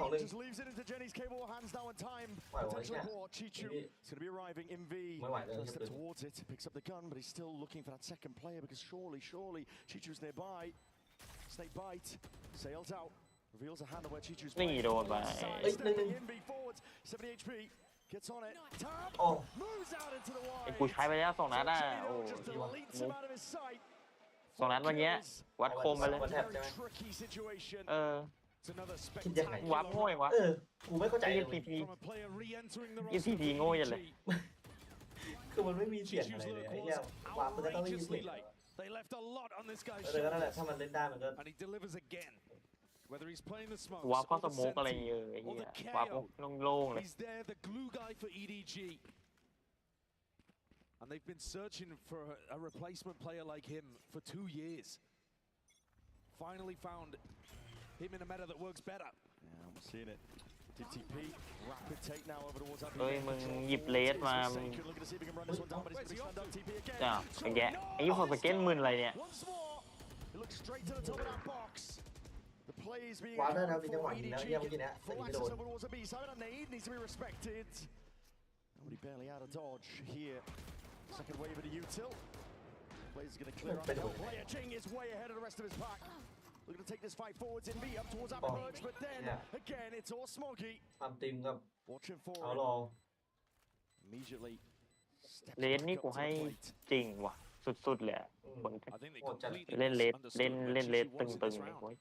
สองหนึ่ง just leaves it into Jenny's capable hands now in time. ไหวไหม Potentially เนี่ย for Chichu. It's going to be arriving in V. ไม่ไหวเลย Tries to step towards it, picks up the gun, but he's still looking for that second player because surely Chichu's nearby. Snake bite, sails out, reveals a hand on where Chichu's นี่ playing. โดนไป Sidestepping in V forwards, 70 HP, gets on it. Tap, โอ้ moves out into the ไอ้ wide. กูใช้ไปแล้ว2 นัดอ่ะโอ้ Just deletes him out of his sight. 2 นัดวันเนี้ยวัดโคมไปเลย Very tricky situation. เออ It's another คิดยังไง spectacular วับโง่วะ เออ กูไม่เข้าใจ ไอ้ เลย ทีพี from a player re-entering the ไอ้ roster. ทีพีโง่ยันเลย คือมันไม่มีเสียงอะไรเลยไอ้เหี้ยว่ามันก็ต้องได้ยินเสียง They left a lot on this guy's เออก็นั่นแหละ shoulders. ถ้ามันเล่นได้มันก็ And he delivers again. Whether he's playing the smokes วาร์ปเข้า or ส the โมกอะไร senti, เยอะไอ้ or เหี้ย the วาร์ป KO, โล่งๆเลย he's there, the glue guy for EDG. And they've been searching for a replacement player like him for 2 years. Finally found him in a meta that works better. Yeah, we're seeing it. DTP, rapid take now over towards that. เอ้ยมึงหยิบเลสมามึง Looking to see if he can run this one down, but he's going to be stunned out. TP again. จ้าไอ้แกไอ้ยี่ห้อสเก็ตมึนอะไรเนี่ย Once more, he looks straight to the top of that box. The plays being วางได้แล้ว accounted มีจังห for. วะยิงแล้ว EDG เหี้ยเมื่อกี้เนี่ยแต่ full ยิงไม่โด access น over towards the B side. That nade needs to be respected. Nobody barely out of dodge here. Second wave of the util. Players going to clear out the player. Jing is way ahead of the rest of his pack. Looking to take this fight forwards in B up towards that purge, but then again it's all Smoggy. ความติมกับ Watching for เขา it. รอ Immediately steps เลส back นี่ up กู to ให้ the plate. จริงว่ะสุดๆเลยอะคน I think they โหดจัด completely เล่นเลส misunderstood เล่น where เลส Chichu ตึ was in ง this ๆเลย round. เว้ย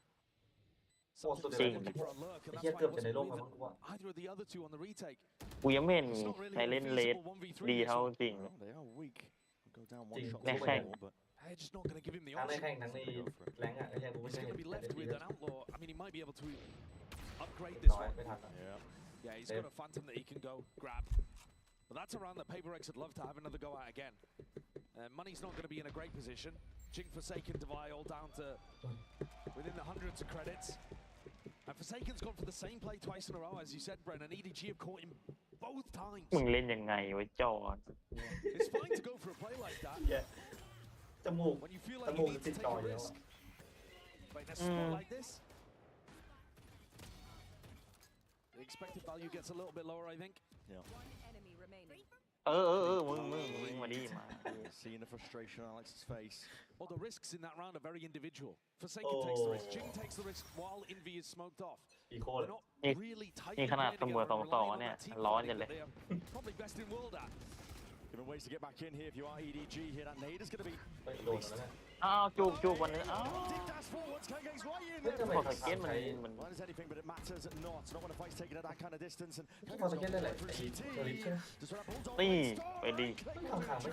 โหดสุดเลย จริง Looking for a lurk, and ไอ้ that's เหี้ย why เกือบ he จะได้ wasn't ลง with แล้วมั้งกูว่า either of the other two on the retake. กูยังไม่เห็น It's not ใคร really เล่ a นเลส feasible 1v3 ดี this เท่า one. จริง Well, they are weak. Go down one Jing. shot Next more, time. but they're just not going to give him the ทั้งใน option. แข่งทั้งในแรงอ่ะไอ้เหี้ยกูไม่ He's เคย going เห็ to น be แต่ left ดี with เลย an outlaw. I mean, he might be able to upgrade น้ this อย one. ไม่ทัน Yeah, he's got a phantom that he can go grab. But that's a round that PRX would love to have another go at again. Money's not going to be in a great position. Jing Forsaken Divide all down to within the hundreds of credits. And Forsaken's gone for the same play twice in a row, as you said, Brennan. EDG have caught him both times. มึงเล่นยังไงวะจอด It's fine to go for a play like that. จมูก When you feel จ like มู you ก need ติ to ด take ต่อ a เยอะ risk. But in a spot like this, the expected value gets a little bit lower, I think. Yeah. One enemy remaining. มึงมาดิมา Seeing the frustration on Alex's face. Well, the risks in that round are very individual. Forsaken takes the risk, Jing takes the risk while Envy is smoked off. They're not นี่ really tight นี่ขนาดเสมอ together and 2-2 relying on เนี่ย that team ร้อน fighting จังเลย that they are probably best in world at. Giving ways to get back in here if you are EDG here. That nade is going to be โดนแล้ว อ้าวจูบวันนึงอ้าว deep dash forwards. Kange's right in พอ there. สเก็ตมัน Well, it's anything, but it matters not. Not when a fight's taken at that kind of distance. And พอสเก็ตได้เลยไอ้ตัวลิฟต์ใช่ไหม just trying to pull down นี่ไปดี ข้างๆไ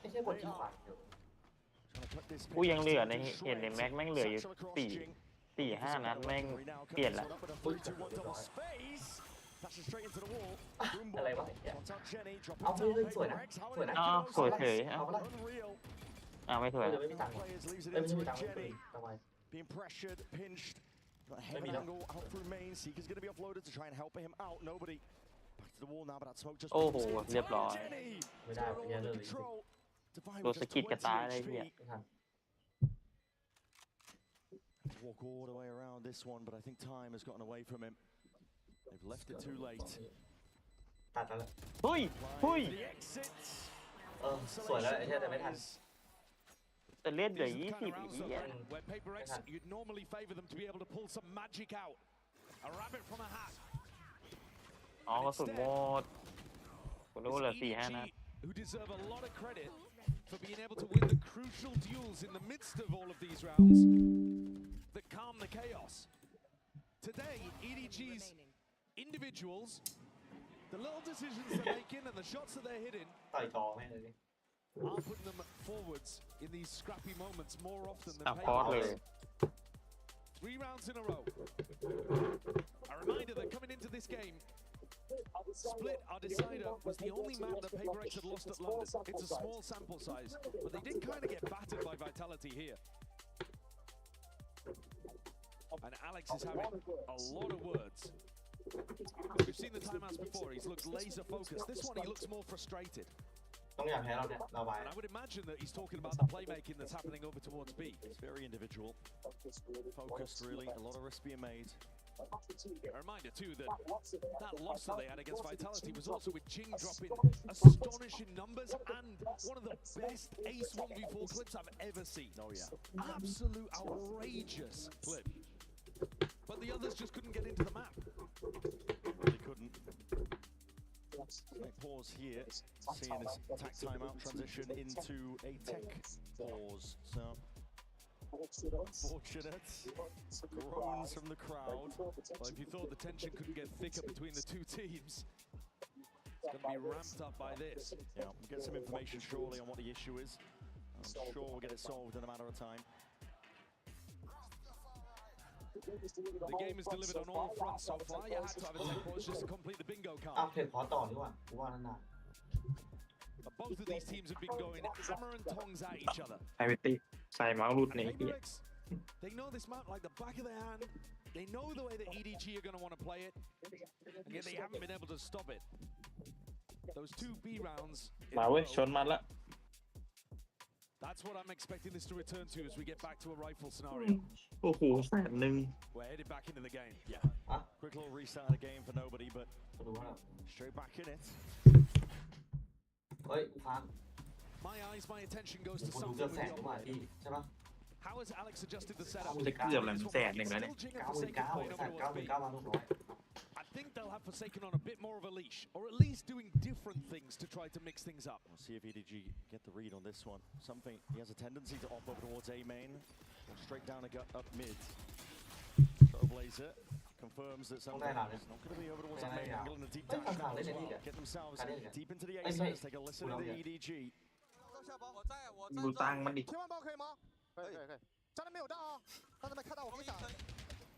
ม่ใช่บนที่ขวาอยู่ กูยังเหลือในเห็นในแม็กแม่งเหลืออยู่4-5 นัดแม่งเปลี่ยนละ Flashing straight into the wall. อะไรวะเนี่ย Contact Jenny. Dropping เอา down. เฮ้ยสวยนะสวยนะ อ้าวสวยเฉยอ้าว Unreal. อ้าวไม่สวย เดี๋ยวไม่มีตังค์ Players leaves it ไม่ into มี it. ตังค์ Jenny ต่อไป being pressured, pinched. Got a heavy angle out through main. Seeker's going to be offloaded to try and help him out. Nobody. Back to the wall now, but that smoke just. โอ้โหเรียบร้อย ไม่ได้ไม่ได้เลย Control. Divine โดน with ส just กิดกระ 20 ตายอะไรเงี้ย HP. ไม่ทัน Walk all the way around this one, but I think time has gotten away from him. They've left it too late. ตัดแล้ว เฮ้ย The exits. สวยแล้วไอ้เหี้ยแต่ไม่ทัน แต่เลือดเหลือ These are the 20 kind of อี rounds กอ่ะ where Paper X, you'd normally favor them to be able to pull some magic out. A rabbit from a hat. อ๋อกระสุนหมดกูรู้เหลือ 4-5 นัด Who deserve a lot of credit for being able to win the crucial duels in the midst of all of these rounds that calm the chaos. Today, EDG's individuals, the little decisions they're making and the shots that they're hitting ต่อยจอแม่งเลย are putting them forwards in these scrappy moments more often than พอดเลย 3 rounds in a row. A reminder that coming into this game, Split, our decider, was the only map that Paper X had lost at London. It's a small sample size, but they did kind of get battered by Vitality here. And Alex is having a lot of words. We've seen the timeouts before, he's looked laser focused. This one he looks more frustrated. ต้องอย่าแพ้เราเนี่ยเราไป And I would imagine that he's talking about the playmaking that's happening over towards B. It's very individual. Focused, really. A lot of risk being made. A reminder too that that loss that they had against Vitality was also with Jing dropping astonishing numbers and one of the best Ace 1v4 clips I've ever seen. Oh yeah. Absolute outrageous clip. But the others just couldn't get into the map. They couldn't. Pause here. Seeing this attack timeout transition into a tech pause. So unfortunate. Groans from the crowd. Well, if you thought the tension couldn't get thicker between the two teams, it's going to be ramped up by this. Yeah, we'll get some information shortly on what the issue is. I'm sure we'll get it solved in a matter of time. The game is delivered on all fronts so far. You had to have a tech pause just to complete the bingo อ้าว card. เพจพอต่อดีกว่ากูว่านั่นน่ะ But both of these teams have been going hammer and tongs at each other. ไอวิตี้ใส่เมาส์รุดนี่ Paper X, they know this map like the back of their hand. They know the way that EDG are going to want to play it, and yet they haven't been able to stop it. Those 2 B rounds. in มา a เว้ย row, ชนมันละ That's what I'm expecting this to return to as we get back to a rifle scenario. โอ้โห100,000 We're headed back into the game. Yeah. Quick little restart of the game for nobody, but ดูว่า straight back in it. เฮ้ยค้าง My eyes, my attention goes to กูดู something เกือบ with แสน the กว่า operator. พี่ใช่ปะ How has Alex adjusted the setup? จะเกือบแล้ว100,000แล้วเนี่ย Still Jing and Forsaken 99,000 playing over towards B. 99,600 I think they'll have Forsaken on a bit more of a leash, or at least doing different things to try to mix things up. We'll see if EDG get the read on this one. Something, he has a tendency to op over towards A main, or straight down and up mid. Trailblazer confirms that something is not going to be over towards that main angle and a deep dash now as well. Get themselves deep into the A sides, take a listen to the EDG. ดูตังค์มันดิ 千万包可以吗？可以。站那没有站啊，让他们看到我跟你打。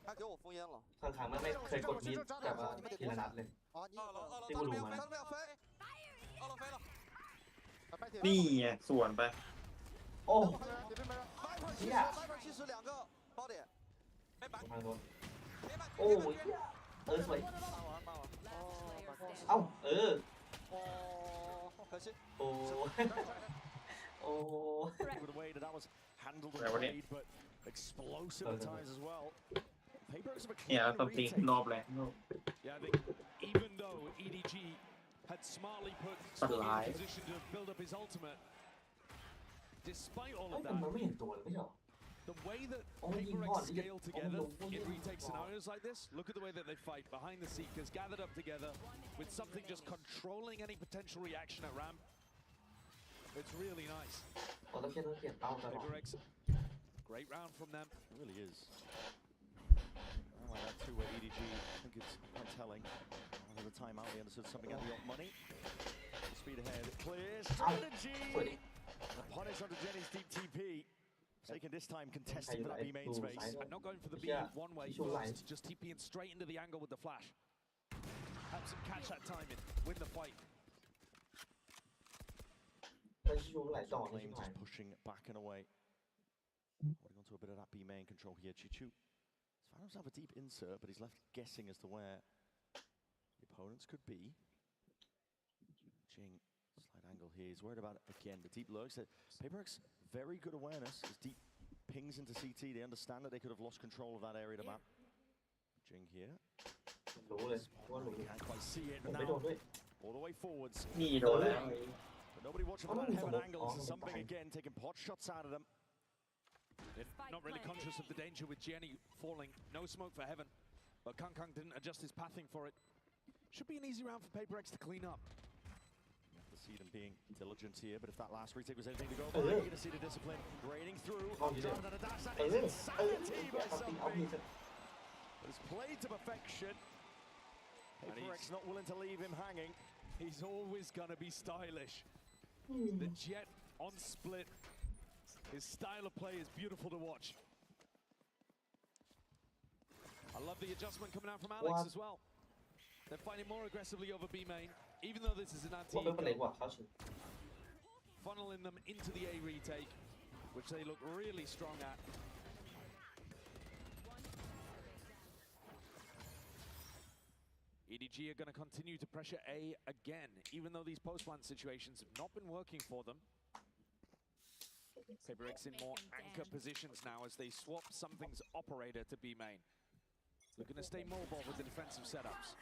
他给我封烟了。 ข้างๆมันไม่เคยกดมิดแบบว่าทีละนัดเลย 啊，你ที่กูรู้มานะ 没有飞，二楼飞了。白铁。 นี่ไงส่วนไป โอ้ 点没人。Viper 70，Viper 70两个包点。ทางโดน 别板โอ้ยสวยเอ้าโอ้โอ้ With the way that was handled and played, but explosive at times as well. PRX have a clean retake. Yeah, I think even though EDG had smartly put Scorpion in position to build up his ultimate, despite all of that, the way that PRX scale together in retake scenarios like this, look at the way that they fight behind the Seekers, gathered up together with something just controlling any potential reaction at ramp. It's really nice. PRX, great round from them. It really is. I like that too, where EDG, I think it's quite telling. After the timeout, they understood something at the up money. Speed ahead, clear strategy! The punish onto Jenny's deep TP. Taking this time, contesting for that B main space. And not going for the B one way first, just TPing straight into the angle with the flash. Helps him catch that timing, win the fight. Flame just pushing back and away. Holding on to a bit of that B main control here. Chichu has found himself a deep insert, but he's left guessing as to where the opponents could be. Jing, slight angle here. He's worried about, again, the deep lurks. PRX, very good awareness. As deep pings into CT, they understand that they could have lost control of that area of the map. Jing here. Can't quite see it now. All the way forwards. But nobody watching for that heaven angle. This is something, again, taking pot shots out of them. They're not really conscious of the danger with Jenny falling. No smoke for heaven. But Kang didn't adjust his pathing for it. Should be an easy round for PRX to clean up. You have to see them being diligent here, but if that last retake was anything to go by, you're going to see the discipline raining through. Jonathan Adash, that is insanity by something. But it's played to perfection. PRX not willing to leave him hanging. He's always going to be stylish. The Jet on split. His style of play is beautiful to watch. I love the adjustment coming out from Alex as well. They're fighting more aggressively over B main, even though this is an anti-eco. Funneling them into the A retake, which they look really strong at. EDG are going to continue to pressure A again, even though these post-plant situations have not been working for them. PRX in more anchor positions now as they swap something's operator to B main. Looking to stay mobile with the defensive setups.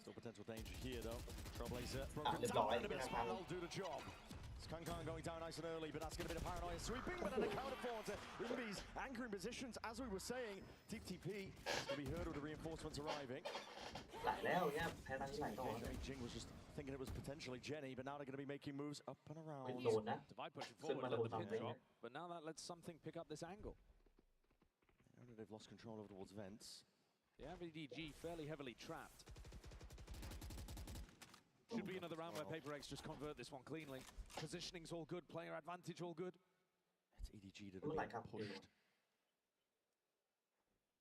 Still potential danger here though. Trailblazer broken down and a bit of spell will do the job. It's Kang going down nice and early, but that's going to be the paranoia sweeping, but an accounted for to Invi's anchoring positions. As we were saying, Deep TP is going to be heard with the reinforcements arriving. Jing was just thinking it was potentially Jenny, but now they're going to be making moves up and around. Divide pushing forward on the pin drop, but now that lets something pick up this angle. They've lost control over towards vents. They have EDG fairly heavily trapped. Should be another round where PRX just convert this one cleanly. Positioning's all good, player advantage all good. It's EDG that are being pushed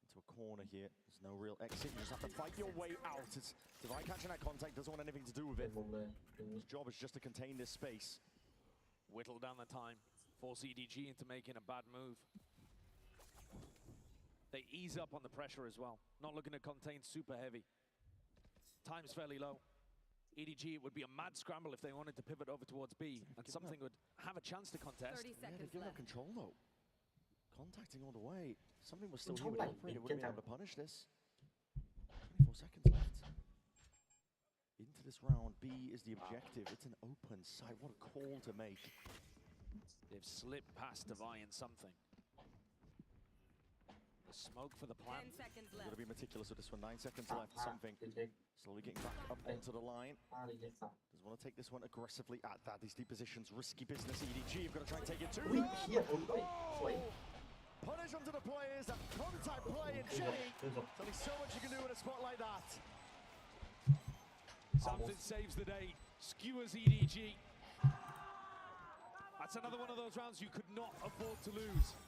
into a corner here. There's no real exit. You just have to fight your way out. It's Divide catching that contact, doesn't want anything to do with it. His job is just to contain this space. Whittle down the time, force EDG into making a bad move. They ease up on the pressure as well. Not looking to contain super heavy. Time's fairly low. EDG, it would be a mad scramble if they wanted to pivot over towards B, and something would have a chance to contest. 30 seconds they've given up control though. Contacting all the way. Something was still here with the operator, wouldn't be able to punish this. 24 seconds left. Into this round, B is the objective. It's an open site. What a call to make. They've slipped past Deviant something. Smoke for the plan. 10 seconds left. Got to be meticulous with this one. 9 seconds left. Something slowly getting back up onto the line. Doesn't want to take this one aggressively at that. These deep positions, risky business. EDG, you've got to try and take it too. Punish onto the players. That contact play and Jenny. There's only so much you can do in a spot like that. Samson saves the day. Skewers EDG. That's another one of those rounds you could not afford to lose.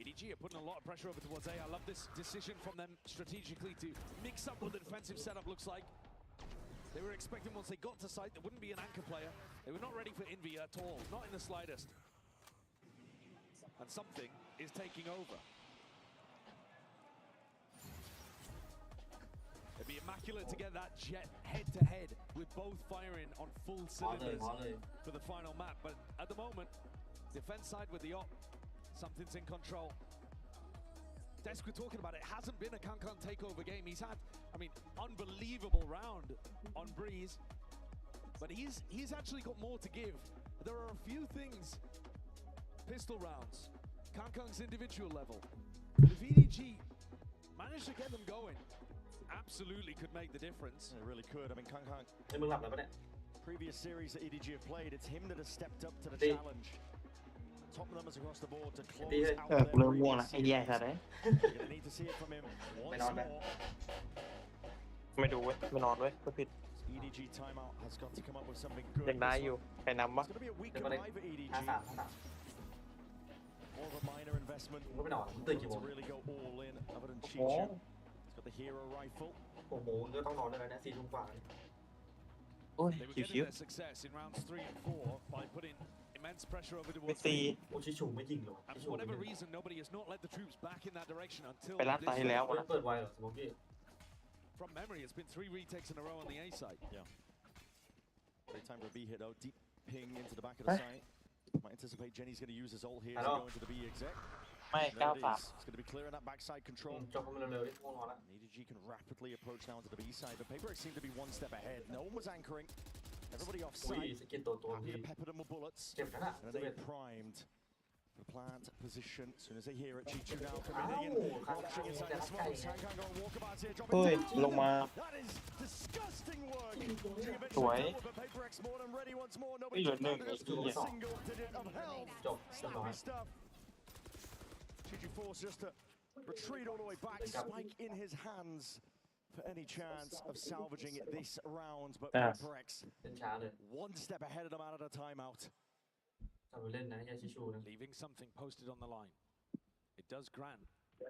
EDG are putting a lot of pressure over towards A. I love this decision from them strategically to mix up what the defensive setup looks like. They were expecting once they got to site, there wouldn't be an anchor player. They were not ready for Envy at all, not in the slightest. And something is taking over. It'd be immaculate to get that jet head-to-head with both firing on full cylinders for the final map. But at the moment, defense side with the op, something's in control. Desk, we're talking about it, hasn't been a Kankan takeover game. He's had, I mean, unbelievable round on Breeze, but he's actually got more to give. There are a few things, pistol rounds, Kankan's individual level. But if EDG managed to get them going, absolutely could make the difference. It really could. I mean, Kankan, มึงหลับแล้วปะเนี่ย previous series that EDG have played, it's him that has stepped up to the Đi. challenge. Top numbers across the board to close Đi thôi. out กู their เริ่มง่วง previous ละไอ้แย่สัตว์เลย series. You're gonna need to see it from him ไป once นอนไป more. ไม่ดูเว้ยไม่นอนเว้ยก็ผิด EDG timeout has got to come up with something ยั good. งได้อยู่ใครนำวะ It's gonna be a week เดี๋ยว of มาเลย live at EDG. 5-3 More of a minor investment. มึงก็ไปนอนมึงตื่นกี่โม To ง really go all in other than โอ้ Chichu. He's got the hero rifle. 6 โมงก็ต้องนอนได้แล้วเนี่ย 4 ทุ่มกว่า โอ้ย They were ชิ getting ว their success in rounds 3 and 4 by putting immense pressure over ๆไม่ towards ตี me. โอ้ชิชูไม่ยิงเลย And for whatever reason, nobody has not led the troops back in that direction until ไปลัดตายแล้ว เปิดไวเหรอสโมกี้ From memory, it's been 3 retakes in a row on the A side. Yeah. Great time for a B hit though. Deep ping into the back of the site. Might anticipate Jenny's going to use his ult here to go into the B exec. ไม่ There it 9-3 is. It's going to be clearing that backside control. จบให้มันเร็วๆดิง่วงนอนละ And EDG can rapidly approach now into the B side, but PRX seem to be one step ahead. No one was anchoring. Everybody อุ้ย offside. สกินตัว Happy พี่ to pepper them with bullets. เจ็บนะน่ะ And they primed the plant position. As soon as they hear it, Chichu now อ้าว coming in. ข้าง Crouching ๆ inside จะ the รักไก่ smoke. ไง Sankan going walkabouts here, เฮ้ย dropping ลงมา That is disgusting work. สวย But PRX more than ready once more. ไม่ Nobody เหลือ jumped หนึ่ง out ไอ้ of เหี้ย a single digit of health. จบเรียบร้อย Snappy stuff. Chichu forced just to retreat all the way back. Spike in his hands for any chance of salvaging it this round. But PRX เป็นช้าเลย one step ahead of them out of the timeout. ทำไปเล่นนะอย่าชิชูนะ Leaving something posted on the line. It does grant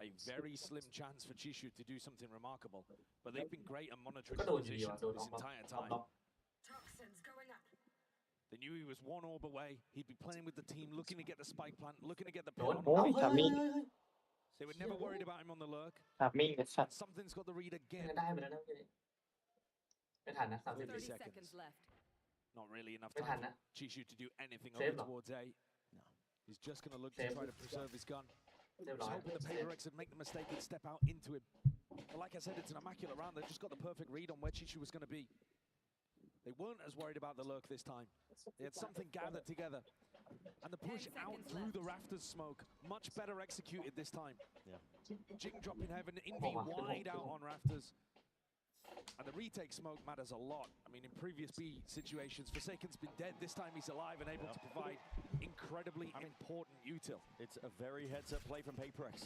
a very slim chance for Chishu to do something remarkable. But they've been great at monitoring ก็ the โดนอยู่ดี position ว่ะโดน this entire time. Toxins going up. They knew he was one orb away. He'd be playing with the team, looking to get the spike plant, looking to get the โด pin น on. โอ้ย เฮ้ ทำมิ่ง They were never worried about him on the lurk. ทำมิ่งไอ้สัตว์ Something's got the read ยัง again. ได้ไปแล้วนะเมื่อกี้นี้ไม่ทันนะ 30 30 seconds. seconds left. Not really enoughไม่ time ทัน for นะ Chishu to do anything Save over หรอ towards A. No. He's just going to look to Save. try to preserve his gun. เรียบ Just ร้อย hoping the PRX would make the mistake and step out into him. But like I said, it's an immaculate round. They've just got the perfect read on where Chishu was going to be. They weren't as worried about the lurk this time. They had something gathered together. And the push out through the rafters smoke, much better executed this time. Yeah. Jing dropping heaven, Invi wide out on rafters. And the retake smoke matters a lot. I mean, in previous B situations, Forsaken's been dead. This time he's alive and able to provide incredibly important util. It's a very heads-up play from PRX.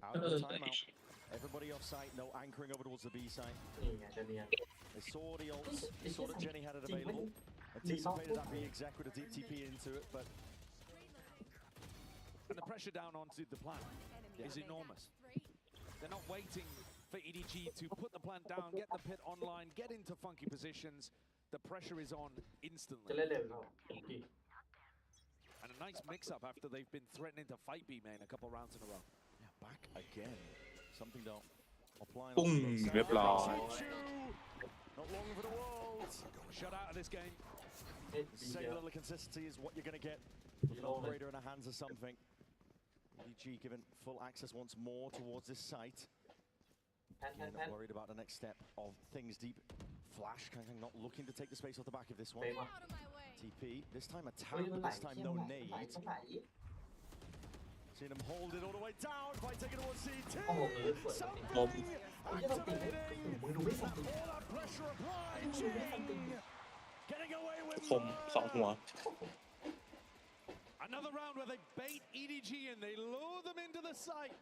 Out of the timeout. Everybody off site, no anchoring over towards the B site. นี่ไงจะเนียน They saw the ults, they saw that Jenny had it available. Anticipated that being exec with a deep TP into it, but And the pressure down onto the plant is enormous. They're not waiting for EDG to put the plant down, get the pit online, get into funky positions. The pressure is on จะ instantly. เล่นเร็วเขาพี่ And a nice mix-up after they've been threatening to fight B main a couple rounds in a row. yeah, back again. Something don't apply. ปุ้งเรียบร้อย Not long for the world. Shut out of this game. เฮ้ยดี Same เยอะ level of consistency is what you're going to get with an Roll it. operator in the hands of something. EDG given full access once more towards this site. แพน Again, worried about the next step of things deep. Flash, Kankan not looking to take the space off the back of this one. เป๊ะว่ะ TP, this time a เฮ้ย tap, มัน but ไหล this time เชี่ย no มันไหล nade. มันไหล Seeing him hold it all the way down by taking towards CT. โอ้โหสวยจริง Something ไอ้เหี้ยเราตีไม่ activating. มึงดูไม่สัมติ All that pressure applied. Getting away with คมสองหัว Another round where they bait EDG and they lure them into the site.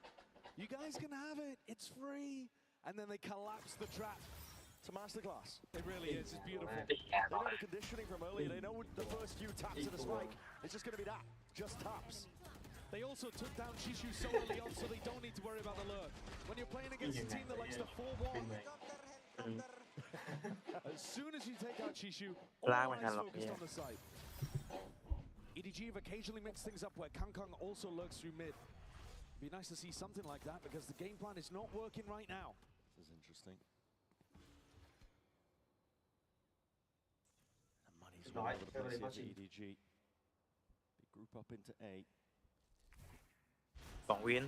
You guys can have it. It's free. And then they collapse the trap. It's a masterclass. It really is. It's beautiful. They know the conditioning from earlier. They know the first few taps of the spike. It's just going to be that. Just taps. They also took down Chishu so early on, so they don't need to worry about the lurk. When you're playing against a team that likes to 4-1, as soon as you take out Chishu, all Lang man eyes kan focused lock, on the site. EDG have occasionally mixed things up where Kangkang also lurks through mid. Be nice to see something like that because the game plan is not working right now. This is interesting. The money's all over the place here for EDG. They group up into A. 2 วิน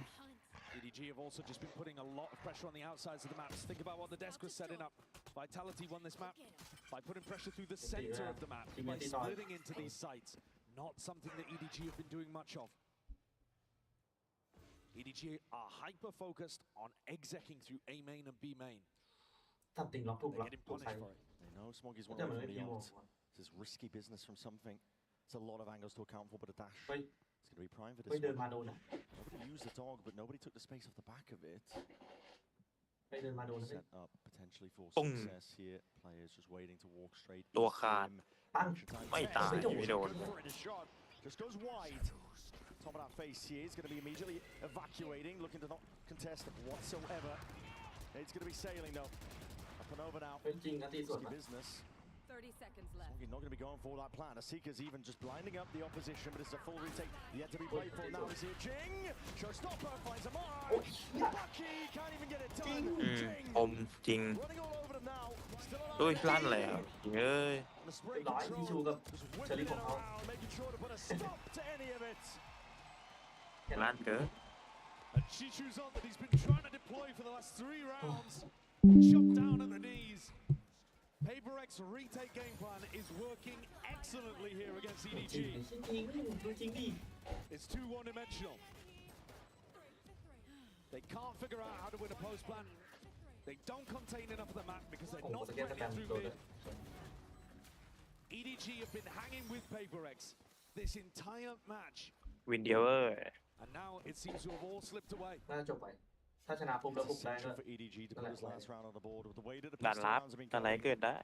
EDG have also just been putting a lot of pressure on the outsides of the maps. Think about what the desk was setting up. Vitality won this map by putting pressure through the center of the map, by splitting into these sites. Not something that EDG have been doing much of. EDG are hyper-focused on execing through A main and B main. They're getting punished for it. They know Smoggy's one away from the ult. This is risky business from something. It's a lot of angles to account for, but a dash. It's going to be prime for this one. Nobody used the dog, but nobody took the space off the back of it. Set up potentially for success here. Players just waiting to walk straight. ตัวขาดไม่ตายไม่โดน Just goes wide. Top of that face here is going to be immediately evacuating, looking to not contest whatsoever. It's going to be sailing though. Up and over now. Risky business. 30 seconds left. Smoggy not going to be going for that plan. Asika's even just blinding up the opposition, but it's a full retake yet to be played for. Now is here Jing. Showstopper finds a mark. Bucky can't even get it done. อมจริง Running all over them now. ด้วยลั่นเลยครับเฮ้ย The spray control just whipping it around, making sure to put a stop to any of it. ลั่นเกิน And Chishu's on that he's been trying to deploy for the last 3 rounds. Shot down at the knees. PRX retake game plan is working excellently here against EDG. It's too one-dimensional. They can't figure out how to win a post plan. They don't contain enough of the map because they're not threatening through mid. EDG have been hanging with PRX this entire match. วินเดียวเว้ย And now it seems to have all slipped away. น่าจะจบไปถ้าชนะปุ๊บแล้วปุ๊บได้ก็ For EDG to put his last round on the board with the way that the ด่าน pistol ลับ rounds have been อะไร going. เกิดได้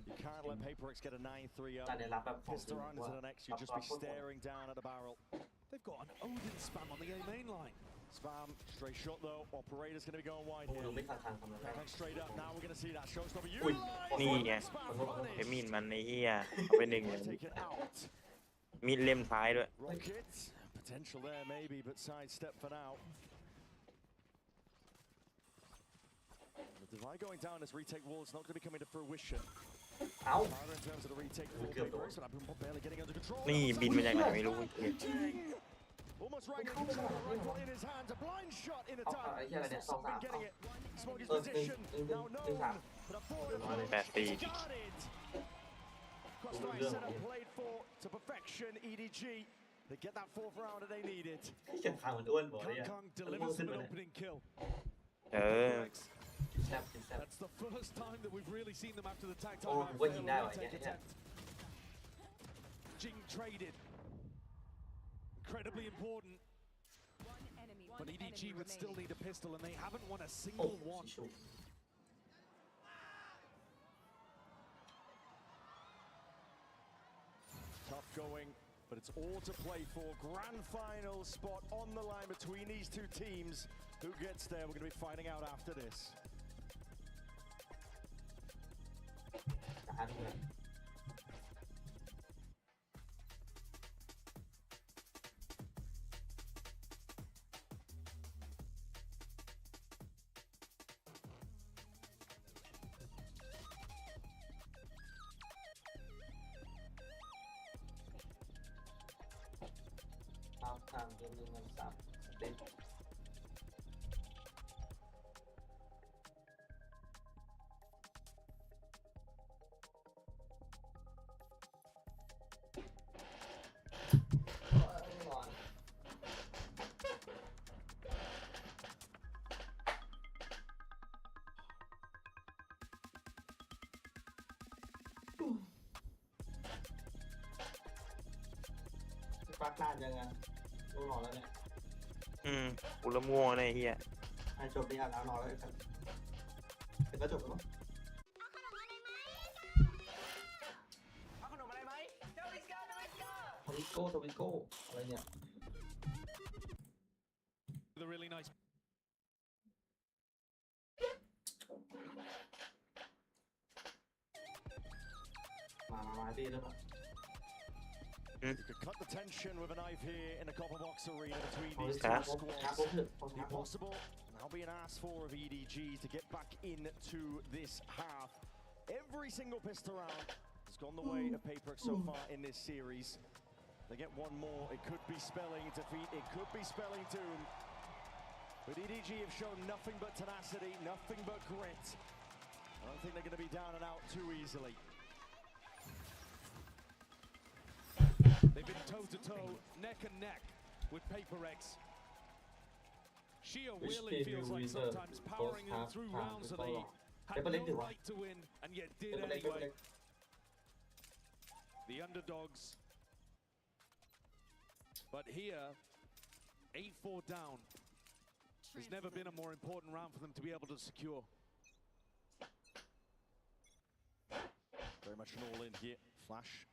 You can't let PRX get a 9-3 up. แต่ในรับแบบของจริ Pistol ง round ว่า into the next, you'd just be staring down at the barrel. They've got an Odin spam on the A main line. Spam, straight shot though. Operator's going to be going wide ดู here. ไม่ขาดทางทำอะไร Going straight up. Now we're going to see that showstopper. นี่ไง Utilize. เอมินมันในเฮียเอาไป 1 Take it out. มีดเล่มท้ายด้วย Rocket. Potential there maybe, but sidestep for now. The divide going down this retake wall is not going to be coming to fruition. Harder in terms of the retake for PRX, but I've been barely getting under control. นี่บินมาจากไหนไม่รู้ Almost wrangling each other, rifle in his hands, a blind shot in a time. Something getting it. Smoggy's position now known, but a forward 8 guarded. Crossfire setup played for to perfection. EDG, they get that 4th round that they needed. เขียนทางเหมือนอ้วนบอกเลย Kong delivers them an opening kill. เออ That's the first time that we've really seen them after the tag โอ้ time ผม out ว่า fail ยิง a ได้ว่ะ retake เนี่ย attempt. Jing traded. Incredibly important. But EDG would still need a pistol, and they haven't won a single one. Tough going, but it's all to play for. Grand final spot on the line between these two teams. Who gets there? We're going to be finding out after this. Time game and stuff. ฟักนานยังไงรู้นอนแล้วเนี่ย กูละม่วงในเฮีย ให้จบนี่อ่านแล้วนอนแล้วกันเป็นก็จบแล้ว ทวิโก้อะไรเนี่ย The really nice. มาตีแล้วป่ะ You could cut the tension with a knife here in the copper box arena between these two squads. It's be possible. Now being asked for of EDG to get back into this half. Every single pistol round has gone the way of PRX so far in this series. They get one more. It could be spelling defeat. It could be spelling doom. But EDG have shown nothing but tenacity, nothing but grit. I don't think they're going to be down and out too easily. They've been toe-to-toe, neck and neck with PRX. Sheer will, it feels like sometimes, powering them through rounds that they had no right to win and yet did anyway. The underdogs. But here, 8-4 down. There's never been a more important round for them to be able to secure. Very much an all-in here. Flash.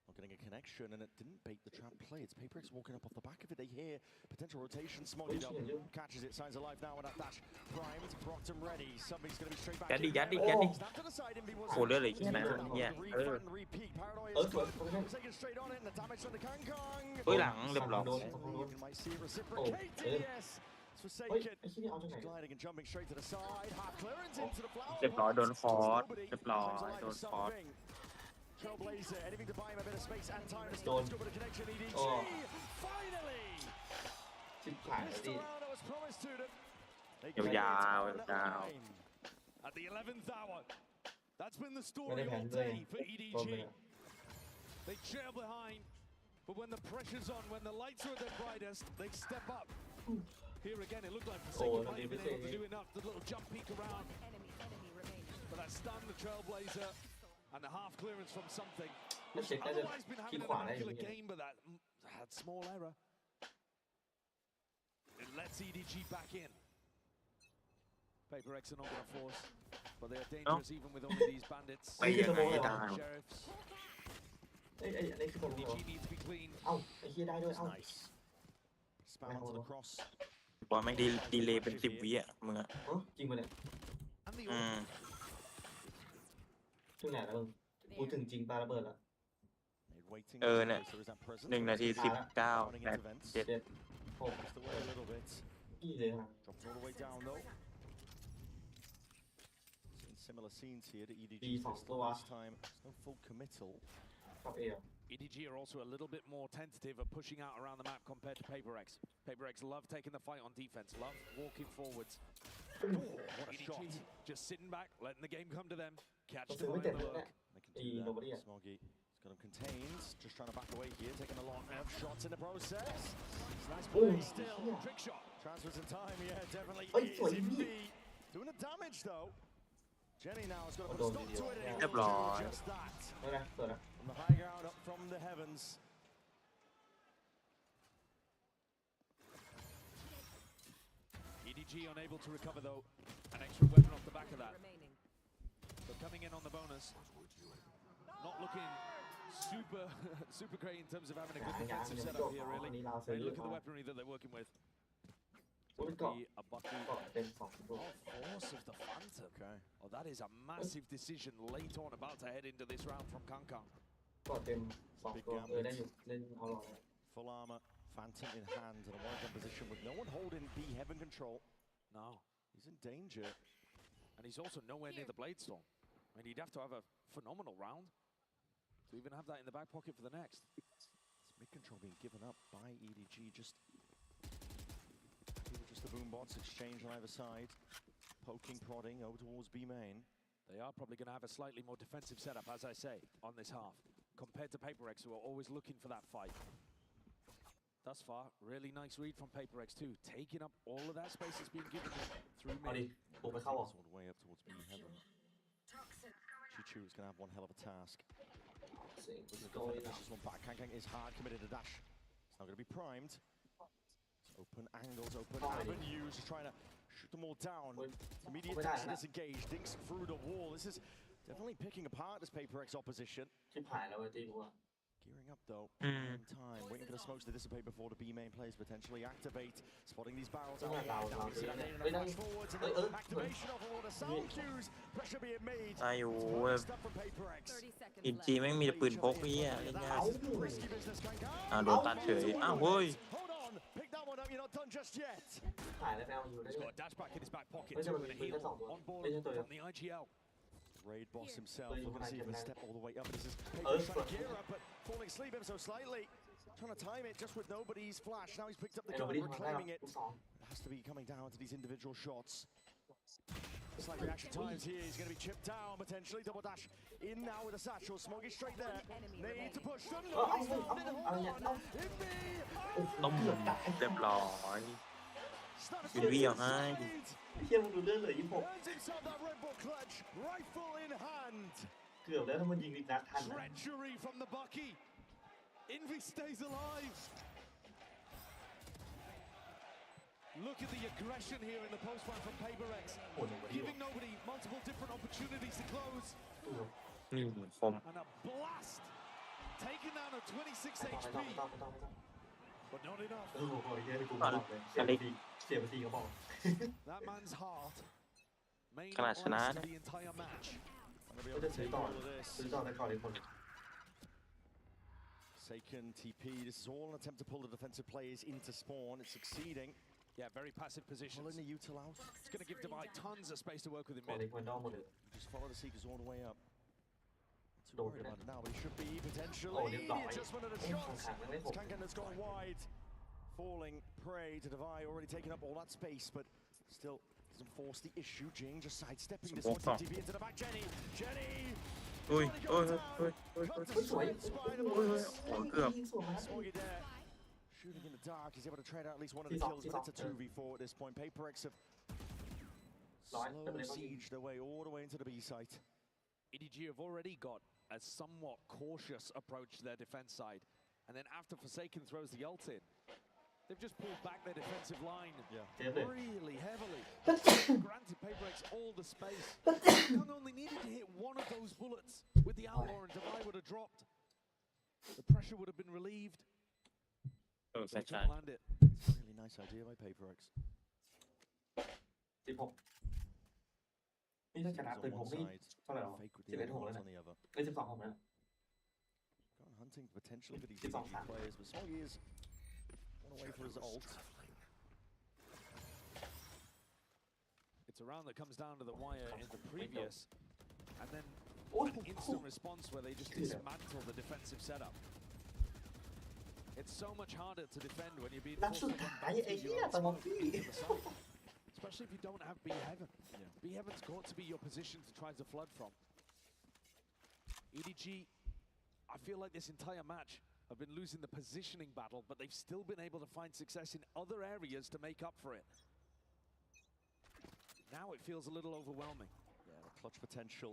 Not getting a connection, and it didn't bait the trap play. It's PRX walking up off the back of it. They hear potential rotation. Smoggied up. Catches it. Signs alive now with that dash. Primed. Proctum ready. Somebody's going to be straight back. ยัดดิโหเลือดเหลือกี่นัดเนี่ยเฮ้ยหลังเรียบร้อย Gliding and jumping straight to the side. Half clearance into the flower. เรียบร้อยโดนฟอร์สเรียบร้อยโดนฟอร์ส Trailblazer, anything to buy him a bit of space and time to start to go with a connection. EDG, finally! Missed the round that was promised to them. They get it down at the 11th hour. That's been the story all day for EDG. They trail behind, but when the pressure's on, when the lights are at their brightest, they step up. Here again, it looked like Forsaken might have been able to do enough. The little jump peek around. But that stunned the Trailblazer. And the half clearance from something. Otherwise been having an immaculate game, but that had small error. It lets EDG back in. PRX are not going to force, but they are dangerous even with only these bandits. Sheriffs. EDG needs to be clean. Nice. Spam onto the cross. บอลแม่งดีเลย์เป็น10 วิอ่ะมึงอ่ะ จริงปะเนี่ยถึงไหนแล้วมึงพูดถึงจริงปาระเบิดแล้ว เนี่ย1 นาที 19 8 7 กี่เลยฮะ Similar scenes here to EDG this time. No full committal. EDG are also a little bit more tentative at pushing out around the map compared to PRX. PRX love taking the fight on defense, love walking forwards. What a shot. Just sitting back, letting the game come to them. Catch the eye and look. They can do that. Smoggy has got him contained. Just trying to back away here, taking a lot of shots in the process. Nice play still. Trick shot. Transfers in time, yeah, definitely is indeed. Doing the damage though. Jenny now has got to put a stop to it. And just that. From the high ground up from the heavens. EDG unable to recover though. An extra weapon off the back of that. But coming in on the bonus. Not looking super great in terms of having a good defensive setup here really. Hey, look at the weaponry that they're working with. It's going to be a Bucky. Force of the Phantom. Okay. Oh, that is a massive decision late on, about to head into this round from Kangkang. Big gambit. Full armor, Phantom in hand, and a one-gun position with no one holding B heaven control. No. He's in danger. And he's also nowhere near the Bladestorm. I mean, he'd have to have a phenomenal round to even have that in the back pocket for the next. It's mid-control being given up by EDG. Just the boom bots exchange on either side. Poking, prodding over towards B main. They are probably going to have a slightly more defensive setup, as I say, on this half, compared to PRX, who are always looking for that fight. Thus far, really nice read from PRX too, taking up all of that space that's being given through mid. All the way up towards B heaven. Chichu is going to have one hell of a task. This one back. Kangkang is hard committed to dash. It's now going to be primed. Open angles, open avenues, just trying to shoot them all down. Immediate dash disengaged, dinks through the wall. This is definitely picking apart this PRX opposition. Gearing up though, time, waiting Looking at smokes to dissipate before the B main players potentially activate. Spotting these barrels ไม่ out เรา wide. Now we see that Nate and a flash forwards and then activation of all the sound cues. Pressure being made. ตายอยู่ Good stuff from PRX. EDG แม่งมีแต่ปืนพกนี่อ่ะเล่นยาก Risky business, Kankan. โดนตัดเฉยอ้าวเฮ้ย Hold on. Pick that one up. You're not done just yet. ถ่ายแล้วแมวอยู่ได้ He's เลย got a dash back in his back pocket ไม่ใช่ too มัน and มี a ปืนแค่ heal 2 ตัว on board ไม่ใช่ตัวเดียว from the IGL. Raid boss himself. Please, Looking to see if he can man. step all the way up. This is Oh, PRX trying to gear up, but falling asleep ever so slightly. Trying to time it just with nobody's flash. Now he's picked up the gun, nobody reclaiming it. ลูก 2 It has to be coming down to these individual shots. Slight reaction times here. He's going to be chipped down potentially. Double dash in now with a satchel. Smoggy straight there. Need to push them. Nobody's found it. Hold on. Invi. ต้มเรียบร้อยวินวี่เอาให้ เชี่ยมึงดูเลื่อนเลย26 Earns himself that Red Bull clutch. Rifle in hand. เกือบแล้วถ้ามันยิงอีกนัดทันนะ Treachery from the Bucky. Envy stays alive. Look at the aggression here in the post fight from PRX, giving nobody multiple different opportunities to close. นี่คม And a blast, taking down a 26 ไม่ HP, ต้อง but not enough. โอ้โหเฮียกูบอกเลยเสียบทีก็บอก That man's heart, main ขนาดชนะ honest นะ the entire match. ก็จะซื้อต่อซื้อต่อได้ก่อนอีกคน Seiken TP. This is all an attempt to pull the defensive players into spawn. It's succeeding. Yeah, very passive positions. Pulling the util out. It's going to give Divide tons of space to work with in ก่อน mid. อีกคนนอกหมดเลย Just follow the Seekers all the way up. Not too Don't worried do about that. it now, but he should be potentially. Oh, they've The got it. adjustment of the Oh, shots. okay, It's Kankan that's gone wide. Falling prey to Divide, already taking up all that space, but still doesn't force the issue. Jing just sidestepping this one. TP into the back. Jenny. อุ้ยโอ้ยโอ้ยโอ้ยโอ้ย สวย โอ้ยเกือบ ยิงสวย Smoggy there. Shooting in the dark. He's able to trade out at least one of the kills, but it's a 2v4 at this point. PRX have slowly sieged their way all the way into the B site. EDG have already got a somewhat cautious approach to their defense side. And then after Forsaken throws the ult in, they've just pulled back their defensive line really heavily. Granted PRX all the space. Kung only needed to hit one of those bullets with the Outlaw and Divide would have dropped. The pressure would have been relieved. Oh, They that's couldn't land it. Really nice idea by PRX. 16นี่ถ้าชนะปืนผมนี่เท่าไหร่หรอ Fake with the 11 other 6แล้ว ones นะ on the other. ไม่12 6แล้ว Gone hunting potentially for these 12 EDG players, but Smoggy is one away for his ult. It's a round that comes down to the wire in the previous, and then Oh, an instant response where they just dismantle the defensive setup. It's so much harder to defend when you're being นัด forced สุ to ด run ท้าย back ไอ้ through เหี้ your ย own สมอง smoke พี่ into the site. Especially if you don't have B Heaven. B Heaven's got to be your position to try to flood from. EDG, I feel like this entire match have been losing the positioning battle, but they've still been able to find success in other areas to make up for it. Now it feels a little overwhelming. Yeah, the clutch potential.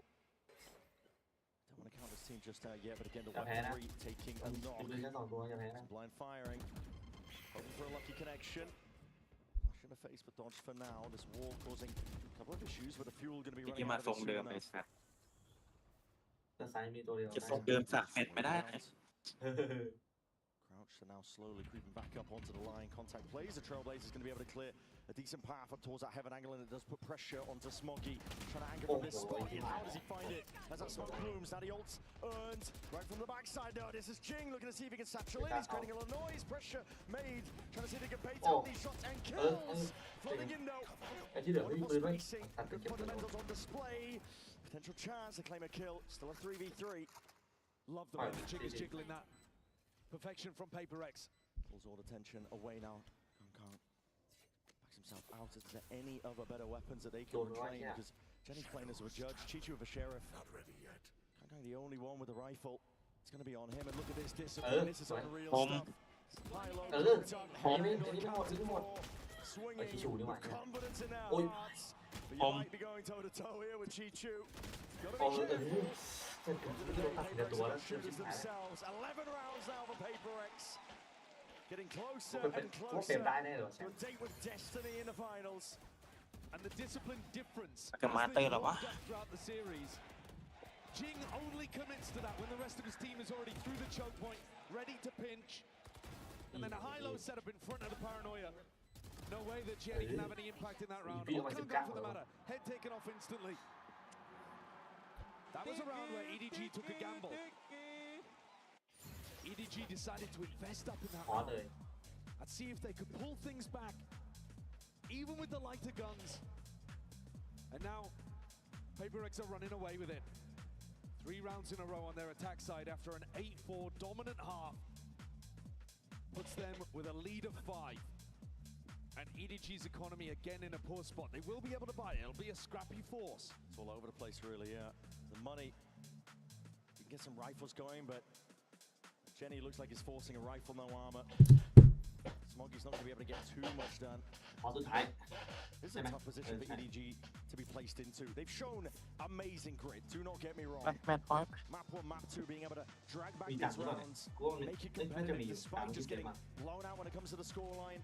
Don't want to count this team just yet, but again, theอย่าแพ้นะ weaponry taking a มี knock. ปืนแค่2 ตัวอย่าแพ้นะ Some blind firing. Hoping for a lucky connection. Flash in the face, but dodged for now. This wall causing a couple of issues, but the fuel going to be ที่ running มา out ทร of ง it เดิ soon มเลย enough. สัตว์ ด้านซ้ายมีตัวเดียว จะทรงเดิมสักเม็ดไม่ได้ Crouch are now slowly creeping back up onto the line. Contact plays. The Trailblazers going to be able to clear a decent path up towards that heaven angle, and it does put pressure onto Smoggy. Trying to angle from this spot. How does he find it? As that smoke blooms, now the ult earned right from the backside. No, this is Jing looking to see if he can satchel in. He's creating a lot of noise. Pressure made. Trying to see if he can bait out these shots and kills. Flooding in though. ไอ้ที่เหลือไม่มีปืนด้วย Spacing. ตัดไป Good เก็บปืน fundamentals on display. Potential chance to claim a kill. Still a 3v3. Love the way that Jig is jiggling that. Perfection from PRX. Pulls all the tension away now. Kankan backs himself out. Is there any other better weapons that they can reclaim? Because Jenny's playing as a judge, Chichu with a sheriff. Not ready yet. Kankan the only one with a rifle. It's going to be on him. And look at this discipline. This is unreal stuff. High low, swinging with confidence in their hearts. But you might be going toe to toe here with Chichu. Got to be careful. Shooters themselves. 11 rounds now for PRX. Getting closer and closer to a date with destiny in the finals. And the discipline difference Cái má tê là quá. throughout the series. Jing only commits to that when the rest of his team is already through the choke point, ready to pinch. then a high-low setup in front of the Paranoia. No way that Jenny can have any impact in that round. Or Kangan for the matter. Head taken off instantly. That was a round where EDG took a gamble. EDG decided to invest up in that round and see if they could pull things back, even with the lighter guns. And now, PRX are running away with it. 3 rounds in a row on their attack side after an 8-4 dominant half. Puts them with a lead of 5. And EDG's economy again in a poor spot. They will be able to buy it. It'll be a scrappy force. It's all over the place, really, yeah. The money, you can get some rifles going, but Jenny looks like he's forcing a rifle, no armor. Smoggy's not going to be able to get too much done. This is a tough position for EDG to be placed into. They've shown amazing grit, do not get me wrong. Map 1, map 2 being able to drag back these rounds, make it competitive despite just getting blown out when it comes to the scoreline.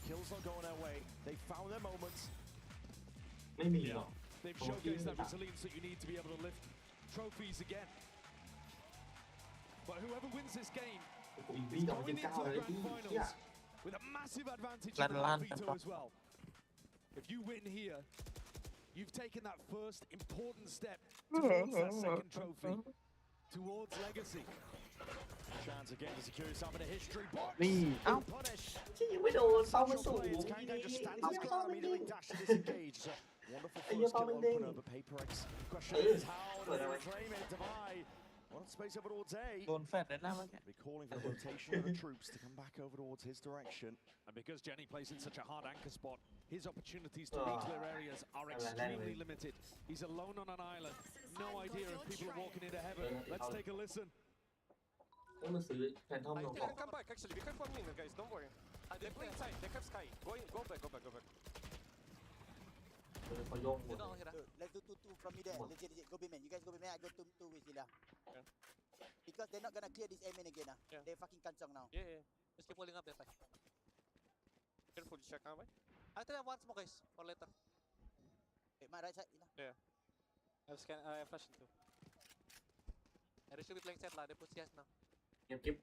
Kills not going their way. They found their moments. Yeah. They've showcased that resilience that you need to be able to lift trophies again. But whoever wins this game is going into the grand finals with a massive advantage in the veto as well. If you win here, you've taken that first important step towards that second trophy, towards legacy. Chance again to secure yourself in a history box. Punish. Kangan just stands his ground, immediately dashes to disengage. It's a wonderful first kill opener, but PRX. Question is how do they reclaim it? Divide. One space over towards A. Be calling for a rotation of the troops to come back over towards his direction. And because Jenny plays in such a hard anchor spot, his opportunities to re-clear areas are extremely limited. He's alone on an island. No idea if people are walking into heaven. Let's take a listen. Come back, actually. We have 1 minute, guys. Don't worry. They're playing side. They have Sky. Go back. Let's do 2 from me there. Legit. Go B-man. You guys go B-man. I go 2 with Zilla. Okay. Because they're not gonna clear this A-man again. Yeah. They're fucking kancong now. Yeah. Just keep holding up that side. Careful, check out, right? I'll tell them once more, guys. Or later. Wait, my right side. Yeah. I have flashing too. They should be playing set, they put CS now. Keep.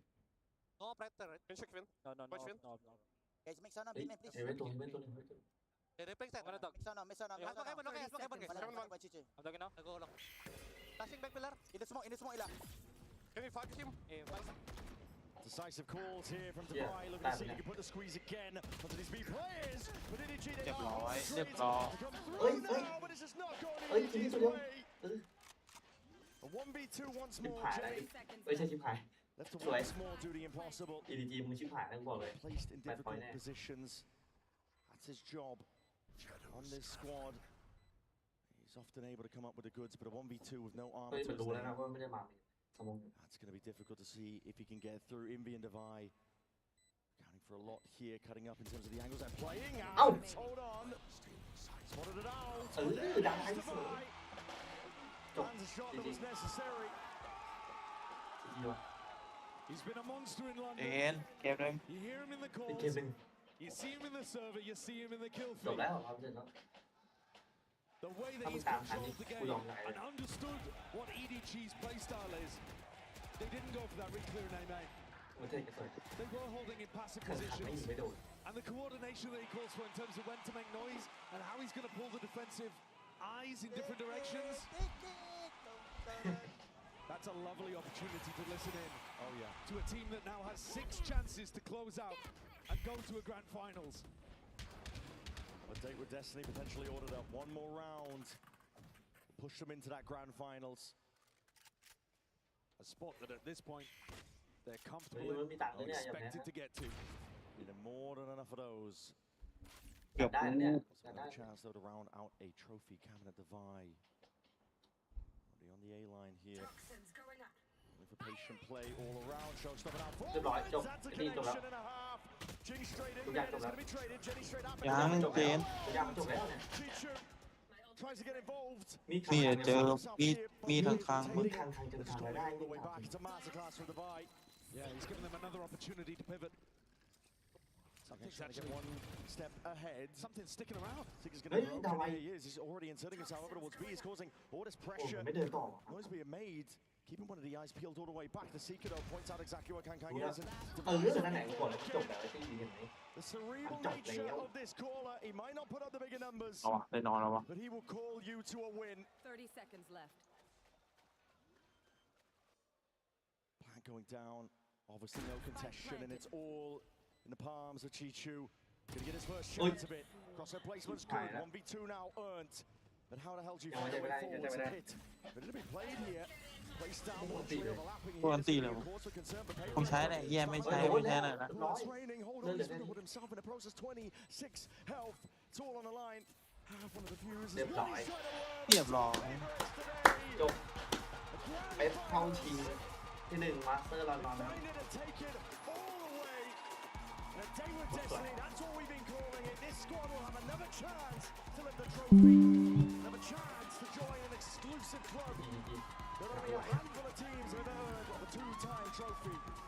No, Predator, right? Can you check Vin? No. Guys, make sound on B-man, please. Yeah, they're playing set. Make sound on. Smoke heaven, guys. I'm talking now. I go long. Flashing back pillar. In the smoke, Ila. Can we focus him? Decisive calls here from Dubai. Looking to see if he can put the squeeze again onto these B players. But EDG, they are but it's just not going EDG's way. A 1v2 once more, Jenny. Left to once more do the impossible. Placed in difficult positions. That's his job on this squad. He's often able to come up with the goods, but a 1v2 with no armor to his name. That's going to be difficult to see if he can get through. Envy and Divide counting for a lot here, cutting up in terms of the angles they're playing out. Hold on. Spotted it out. Lands a shot that was necessary. He's been a monster in London. You hear him in the calls. You see him in the server. You see him in the kill feed. The way that he's controlled the game and understood what EDG's playstyle is. They didn't go for that re-clear in A-main. They were holding in passive positions. And the coordination that he calls for in terms of when to make noise and how he's going to pull the defensive eyes in different directions. That's a lovely opportunity to listen in. Oh yeah. To a team that now has 6 chances to close out and go to a grand finals. A date with Destiny potentially ordered up. 1 more round. Push them into that grand finals. A spot that at this point they're comfortable in, or expected to get to. Been more than enough of those. Yep. Also another chance though to round out a trophy cabinet Divide. Already on the A line here. Looking for patient play all around. Showstopper out forward. That's a connection and a half. Jing straight in mid. It's going to be traded. Jenny straight up. Chichu tries to get involved. มีทางค้างมึง All the way back. It's a masterclass from Divide. Yeah, he's given them another opportunity to pivot. Something's trying to get 1 step ahead. Something's sticking around. I think he's going to broken. Here he is. He's already inserting himself over towards B. He's causing all this pressure. Noise being made. Keeping one of the eyes peeled all the way back. The Seeker though points out exactly what Kang ดูแล้ว is. And นั่นแหละกูบอกแล้วจบแล้วไอ้ตี้เห็นไหม the cerebral nature of this caller. He might not put up the bigger numbers, เอาวะได้นอนแล้ววะ but he will call you to a win. 30 seconds left. Plan going down. Obviously no contestation, and it's all in the palms of Chichu. Gonna get his first chance of it. Crosshair placement's good. 1v2 now earned. But how the hell do you find a way forward to hit? Ready to be played here. Placed down one tree overlapping พวกอันตีเลย here. Of course, we're concerned, but ผมใช้แหละแย่ไม่ใช้ไม่ใช้หน่อยนะ Blood's raining. Hold on, he's with himself in the process. 26 health. It's all on the line. Half one of the fuses. เรียบร้อย เรียบร้อย จบเป๊ปเข้าชิงที่1มาสเตอร์ลอนดอน Find it and take it all the way. And a day with destiny. That's what we've been calling it. This squad will have another chance to lift the trophy. Another chance to join an exclusive club. There are only a handful of teams that have earned the 2-time trophy.